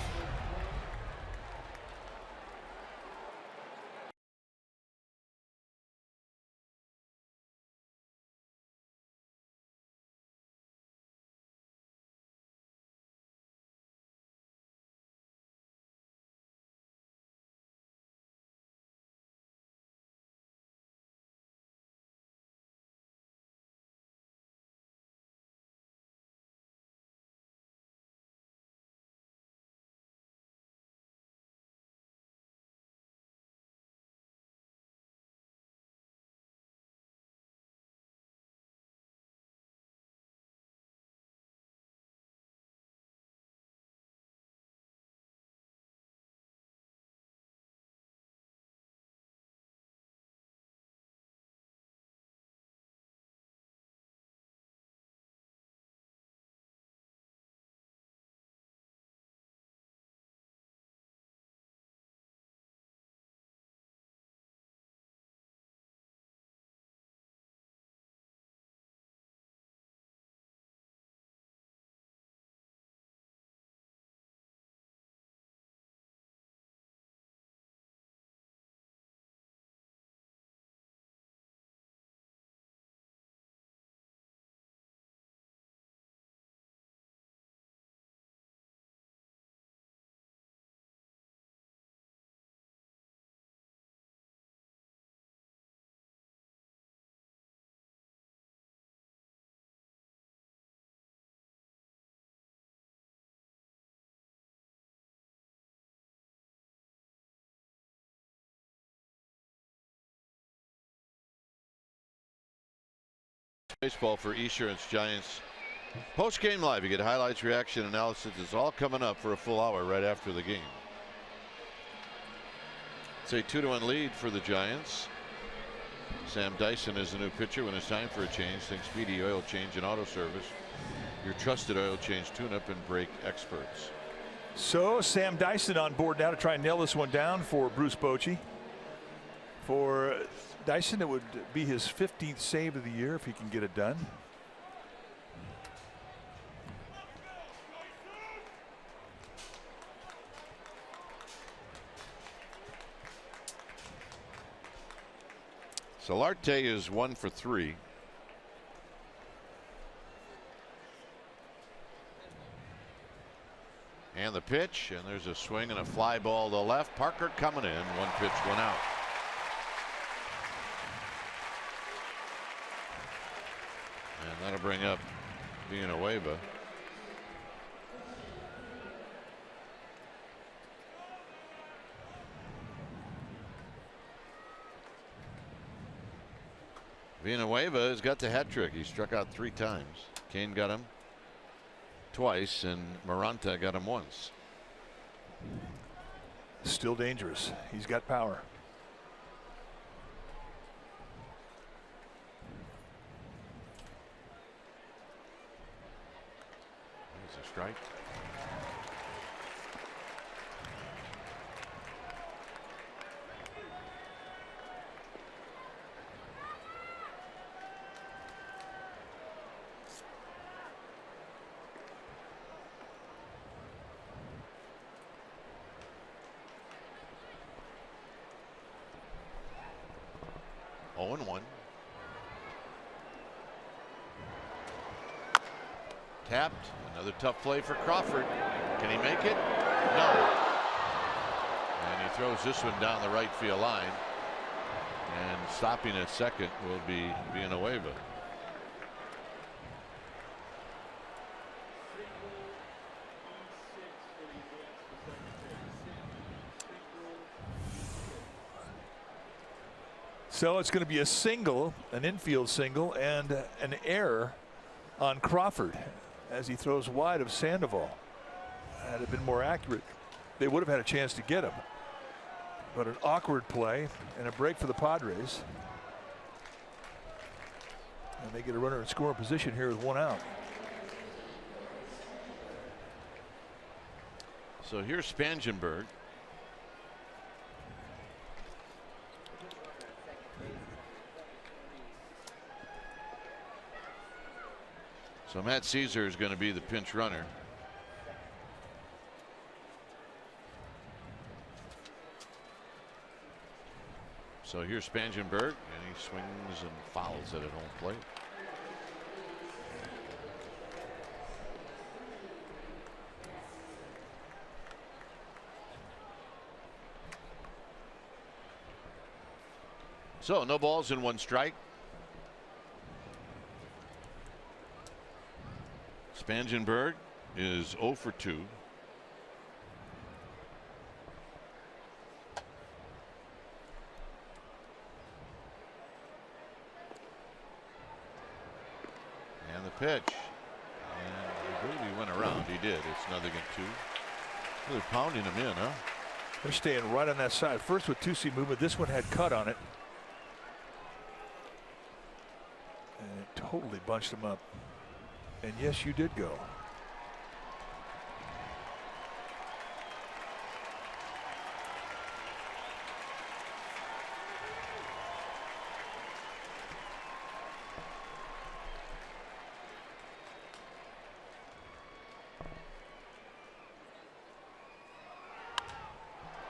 Speaker 1: Baseball for Esurance Giants. Post-game live. You get highlights, reaction, analysis. It's all coming up for a full hour right after the game. It's a 2-1 lead for the Giants. Sam Dyson is the new pitcher. When it's time for a change, think Speedy Oil Change and Auto Service. Your trusted oil change tune-up and brake experts.
Speaker 2: So Sam Dyson on board now to try and nail this one down for Bruce Bochy. For Dyson, it would be his 15th save of the year if he can get it done.
Speaker 1: Solarte is 1 for 3. And the pitch, and there's a swing and a fly ball to left. Parker coming in. 1 pitch, 1 out. And that'll bring up Villanueva. Villanueva has got the hat trick. He struck out 3 times. Kane got him twice, and Maranta got him once.
Speaker 2: Still dangerous. He's got power.
Speaker 1: There's a strike. Tapped. Another tough play for Crawford. Can he make it? No. And he throws this one down the right field line. And stopping at second will be Villanueva.
Speaker 2: So it's going to be a single, an infield single, and an error on Crawford as he throws wide of Sandoval. Had it been more accurate, they would have had a chance to get him. But an awkward play and a break for the Padres. And they get a runner in scoring position here with 1 out.
Speaker 1: So here's Spangenberg. So Matt Caesar is going to be the pinch runner. So here's Spangenberg, and he swings and fouls it at home plate. So no balls and 1 strike. Spangenberg is 0 for 2. And the pitch. And I believe he went around. He did. It's 0-2. Really pounding him in, huh?
Speaker 2: They're staying right on that side. First with 2-seam movement. This one had cut on it. And it totally bunched him up. And yes, you did go.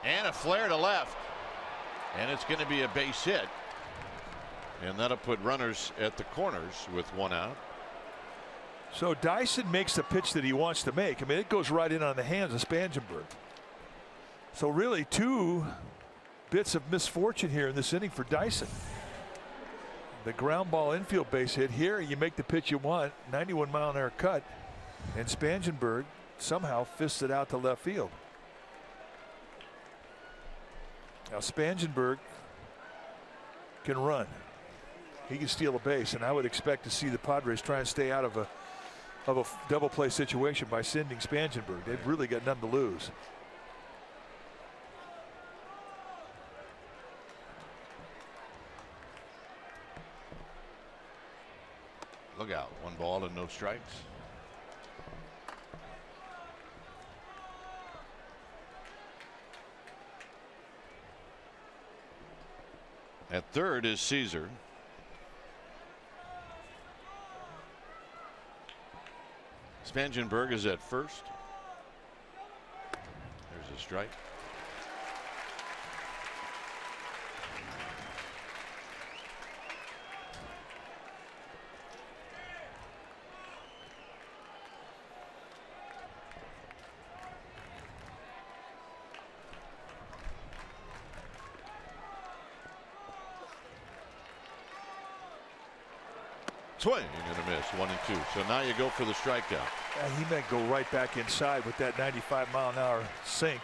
Speaker 1: And a flare to left. And it's going to be a base hit. And that'll put runners at the corners with 1 out.
Speaker 2: So Dyson makes the pitch that he wants to make. I mean, it goes right in on the hands of Spangenberg. So really 2 bits of misfortune here in this inning for Dyson. The ground ball infield base hit. Here you make the pitch you want, 91-mile-an-hour cut, and Spangenberg somehow fists it out to left field. Now Spangenberg can run. He can steal a base, and I would expect to see the Padres try and stay out of a double play situation by sending Spangenberg. They've really got nothing to lose.
Speaker 1: Look out. 1 ball and no strikes. At third is Caesar. Spangenberg is at first. There's a strike. Swing and a miss. 1-2. So now you go for the strikeout.
Speaker 2: He may go right back inside with that 95-mile-an-hour sink.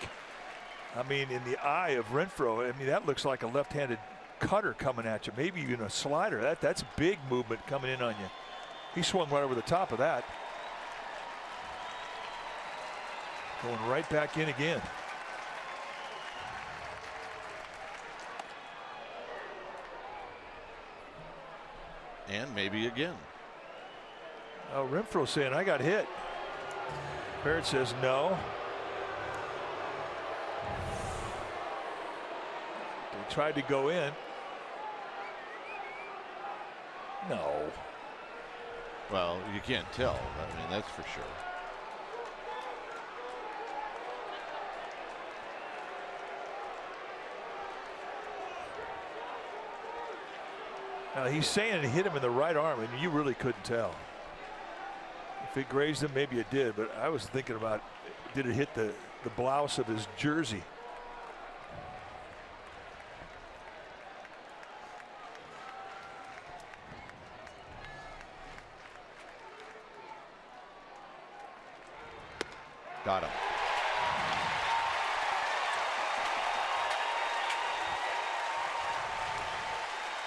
Speaker 2: I mean, in the eye of Renfroe, I mean, that looks like a left-handed cutter coming at you. Maybe even a slider. That's big movement coming in on you. He swung right over the top of that. Going right back in again.
Speaker 1: And maybe again.
Speaker 2: Oh, Renfroe saying, I got hit. Barrett says no. They tried to go in. No.
Speaker 1: Well, you can't tell. I mean, that's for sure.
Speaker 2: Now he's saying it hit him in the right arm, and you really couldn't tell. If it grazed him, maybe it did, but I was thinking about, did it hit the blouse of his jersey?
Speaker 1: Got him.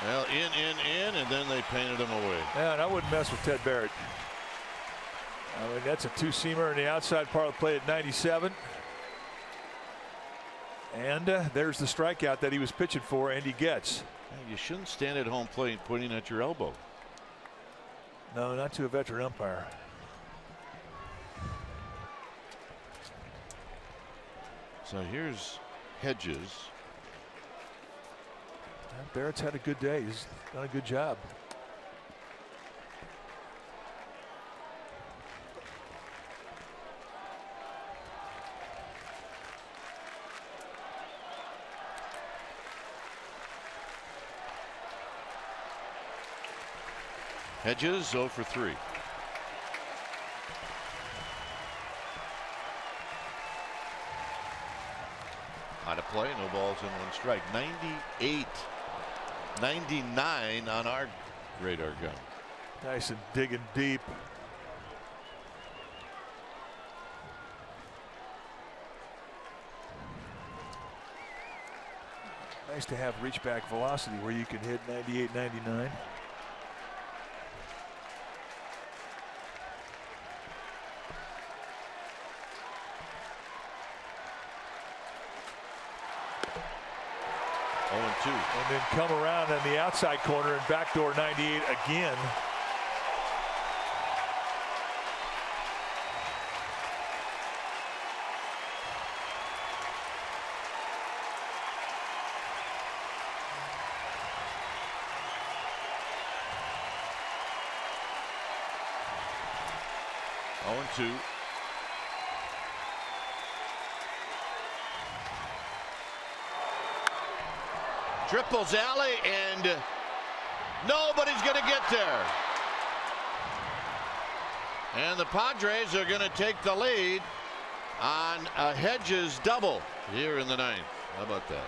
Speaker 1: Well, in, and then they painted him away.
Speaker 2: Yeah, and I wouldn't mess with Ted Barrett. I mean, that's a two-seamer in the outside part of the plate at 97. And there's the strikeout that he was pitching for, and he gets.
Speaker 1: You shouldn't stand at home plate pointing at your elbow.
Speaker 2: No, not to a veteran umpire.
Speaker 1: So here's Hedges.
Speaker 2: Barrett's had a good day. He's done a good job.
Speaker 1: Hedges 0 for 3. Out of play, no balls and 1 strike. 98, 99 on our radar gun.
Speaker 2: Nice and digging deep. Nice to have reach back velocity where you can hit 98, 99. And then come around on the outside corner and backdoor 98 again.
Speaker 1: Oh, 2. Triples alley, and nobody's going to get there. And the Padres are going to take the lead on a Hedges double here in the 9th. How about that?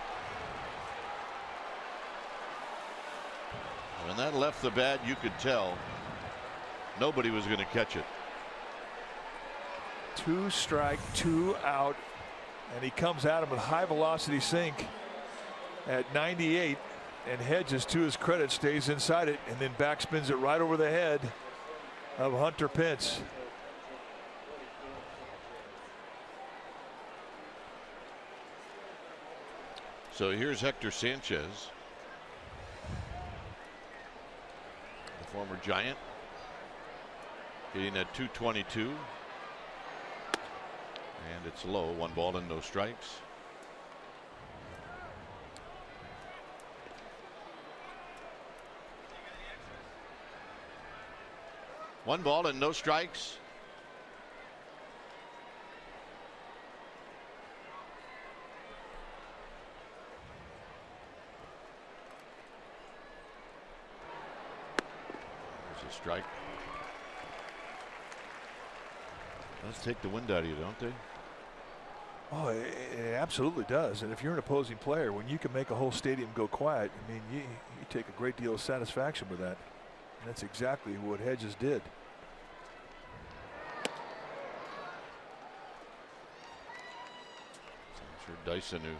Speaker 1: When that left the bat, you could tell nobody was going to catch it.
Speaker 2: 2 strike, 2 out, and he comes at him with high velocity sink at 98, and Hedges, to his credit, stays inside it and then backspins it right over the head of Hunter Pence.
Speaker 1: So here's Hector Sanchez, the former Giant, hitting at 222, and it's low. 1 ball and no strikes. One ball and no strikes. There's a strike. Let's take the wind out of you, don't they?
Speaker 2: Oh, it absolutely does. And if you're an opposing player, when you can make a whole stadium go quiet, I mean, you take a great deal of satisfaction with that. And that's exactly what Hedges did.
Speaker 1: I'm sure Dyson, who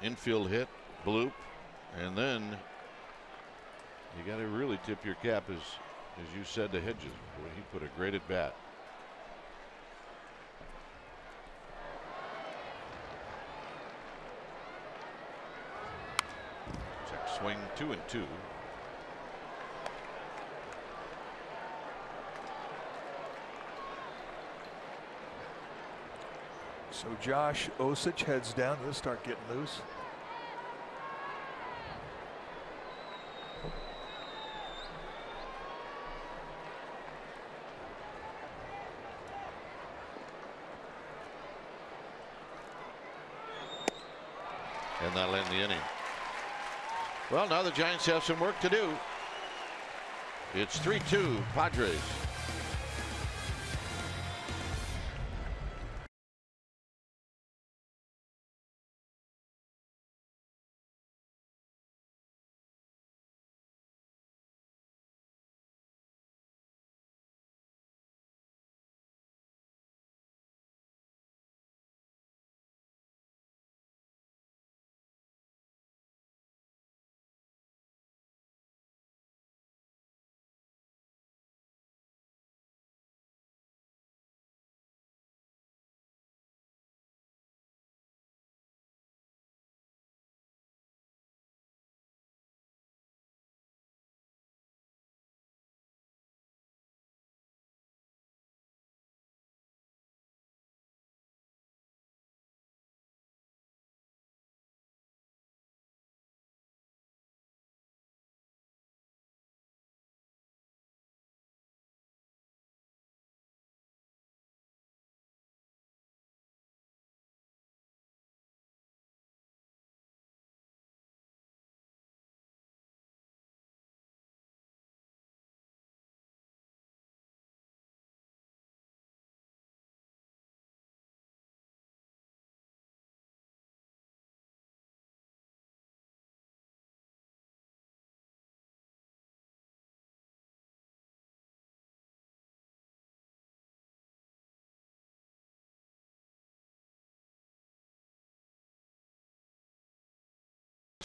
Speaker 1: infield hit, bloop, and then you got to really tip your cap, as you said, to Hedges. Boy, he put a great at bat. Swing 2-2.
Speaker 2: So Josh Osich heads down. He'll start getting loose.
Speaker 1: And that'll end the inning. Well, now the Giants have some work to do. It's 3-2 Padres.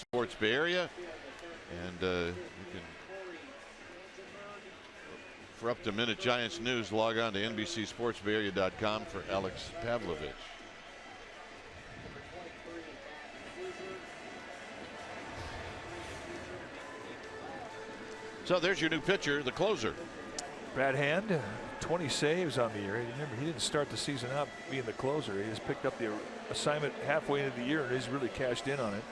Speaker 1: Sports Bay Area, and you can, for up to minute Giants news, log on to NBCSportsBayArea.com for Alex Pavlovich. So there's your new pitcher, the closer.
Speaker 2: Brad Hand, 20 saves on the year. Remember, he didn't start the season out being the closer. He just picked up the assignment halfway into the year, and he's really cashed in on it.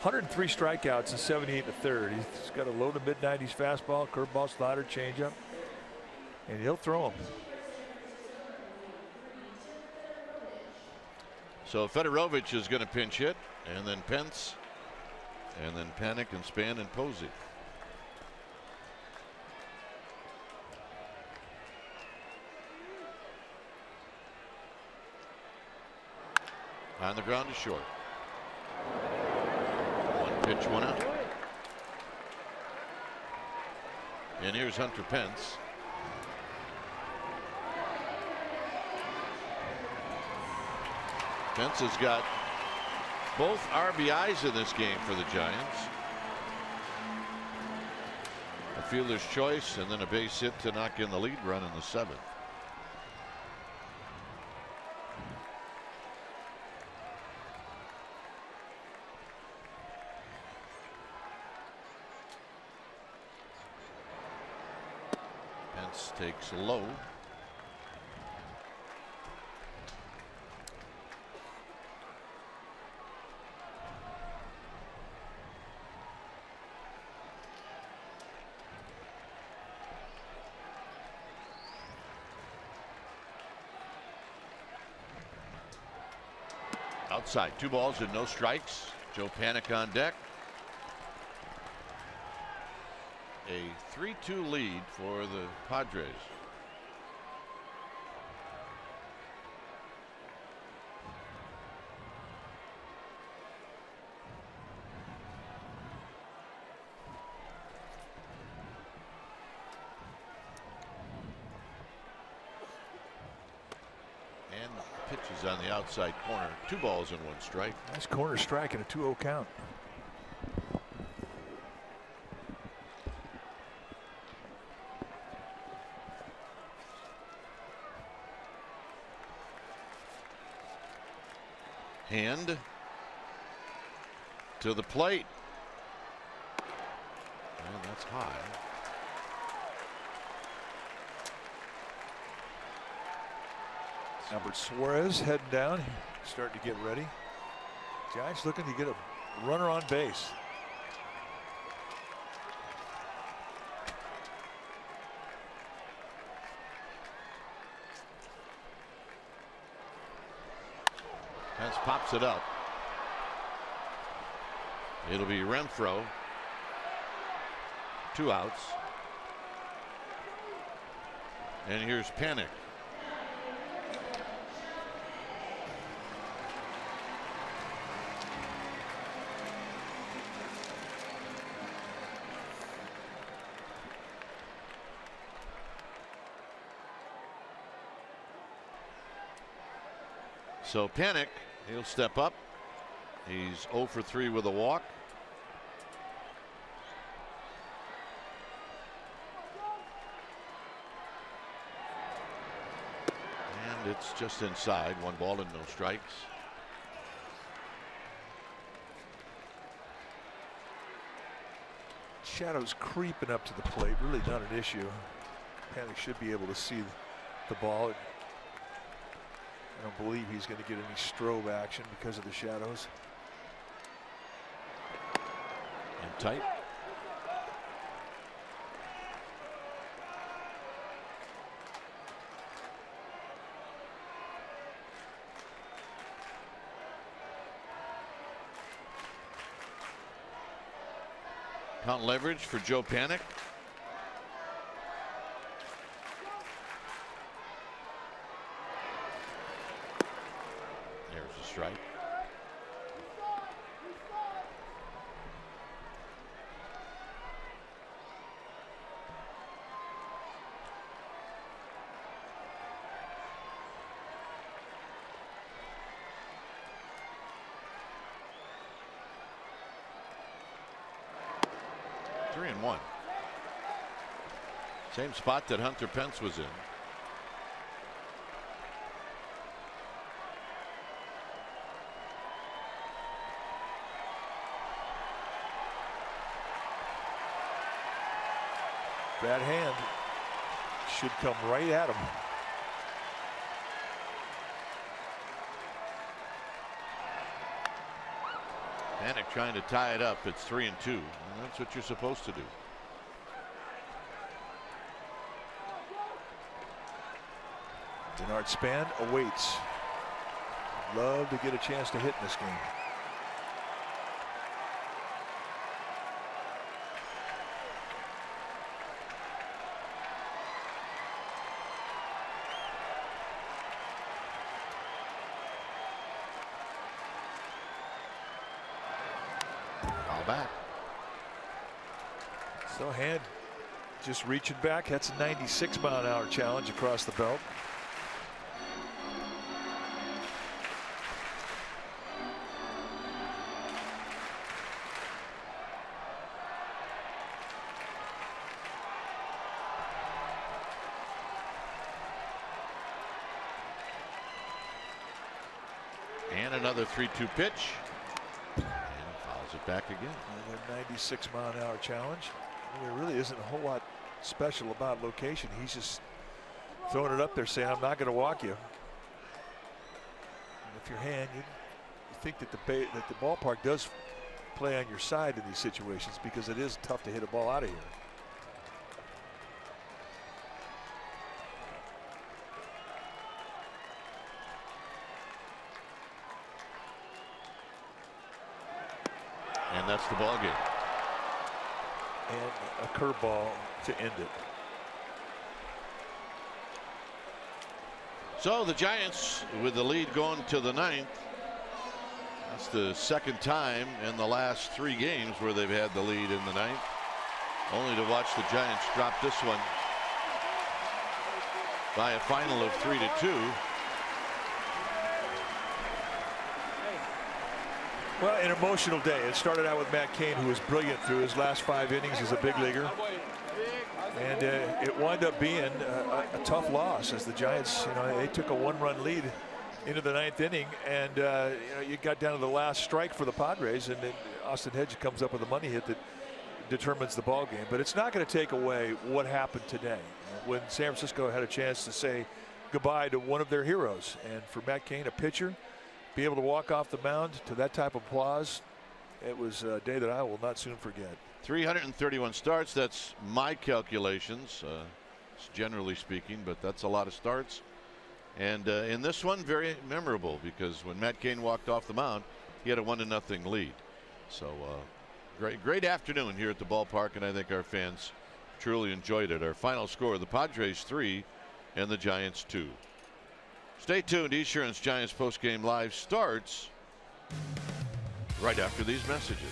Speaker 2: 103 strikeouts in 78 1/3. He's got a low to mid-90s fastball, curveball, slider, changeup, and he'll throw them.
Speaker 1: So Fedorovich is going to pinch hit, and then Pence, and then Panic and Span and Posey. On the ground to short. One pitch, one out. And here's Hunter Pence. Pence has got both RBIs in this game for the Giants. A fielder's choice and then a base hit to knock in the lead run in the 7th. Pence takes low. Outside, 2 balls and no strikes. Joe Panic on deck. A 3-2 lead for the Padres. And the pitch is on the outside corner. 2 balls and 1 strike.
Speaker 2: Nice corner strike and a 2-0 count.
Speaker 1: Hand to the plate. And that's high.
Speaker 2: Albert Suarez heading down, starting to get ready. Giants looking to get a runner on base.
Speaker 1: Pence pops it up. It'll be Renfroe. 2 outs. And here's Panic. So Panic, he'll step up. He's 0 for 3 with a walk. And it's just inside. 1 ball and no strikes.
Speaker 2: Shadows creeping up to the plate, really not an issue. Panic should be able to see the ball. I don't believe he's going to get any strobe action because of the shadows.
Speaker 1: And tight. Count leverage for Joe Panic. There's a strike. 0-1. Same spot that Hunter Pence was in.
Speaker 2: Bad hand should come right at him.
Speaker 1: Panik trying to tie it up. It's 3-2. And that's what you're supposed to do.
Speaker 2: Denard Span awaits. Love to get a chance to hit in this game.
Speaker 1: Back.
Speaker 2: So hand just reaching back. That's a 96-mile-an-hour challenge across the belt.
Speaker 1: And another 3-2 pitch. It back again.
Speaker 2: Another 96-mile-an-hour challenge. There really isn't a whole lot special about location. He's just throwing it up there saying, I'm not going to walk you. And if your hand, you think that the ballpark does play on your side in these situations because it is tough to hit a ball out of here.
Speaker 1: And that's the ball game.
Speaker 2: And a curveball to end it.
Speaker 1: So the Giants with the lead going to the 9th. That's the second time in the last 3 games where they've had the lead in the 9th. Only to watch the Giants drop this one by a final of 3-2.
Speaker 2: Well, an emotional day. It started out with Matt Cain, who was brilliant through his last 5 innings as a big leaguer. And it wound up being a tough loss as the Giants, they took a 1-run lead into the 9th inning. And, you got down to the last strike for the Padres. And then Austin Hedges comes up with a money hit that determines the ball game. But it's not going to take away what happened today when San Francisco had a chance to say goodbye to one of their heroes. And for Matt Cain, a pitcher, be able to walk off the mound to that type of applause, it was a day that I will not soon forget.
Speaker 1: 331 starts. That's my calculations, generally speaking, but that's a lot of starts. And in this one, very memorable because when Matt Cain walked off the mound, he had a 1-0 lead. So great afternoon here at the ballpark, and I think our fans truly enjoyed it. Our final score: the Padres 3 and the Giants 2. Stay tuned. Esurance Giants postgame live starts right after these messages.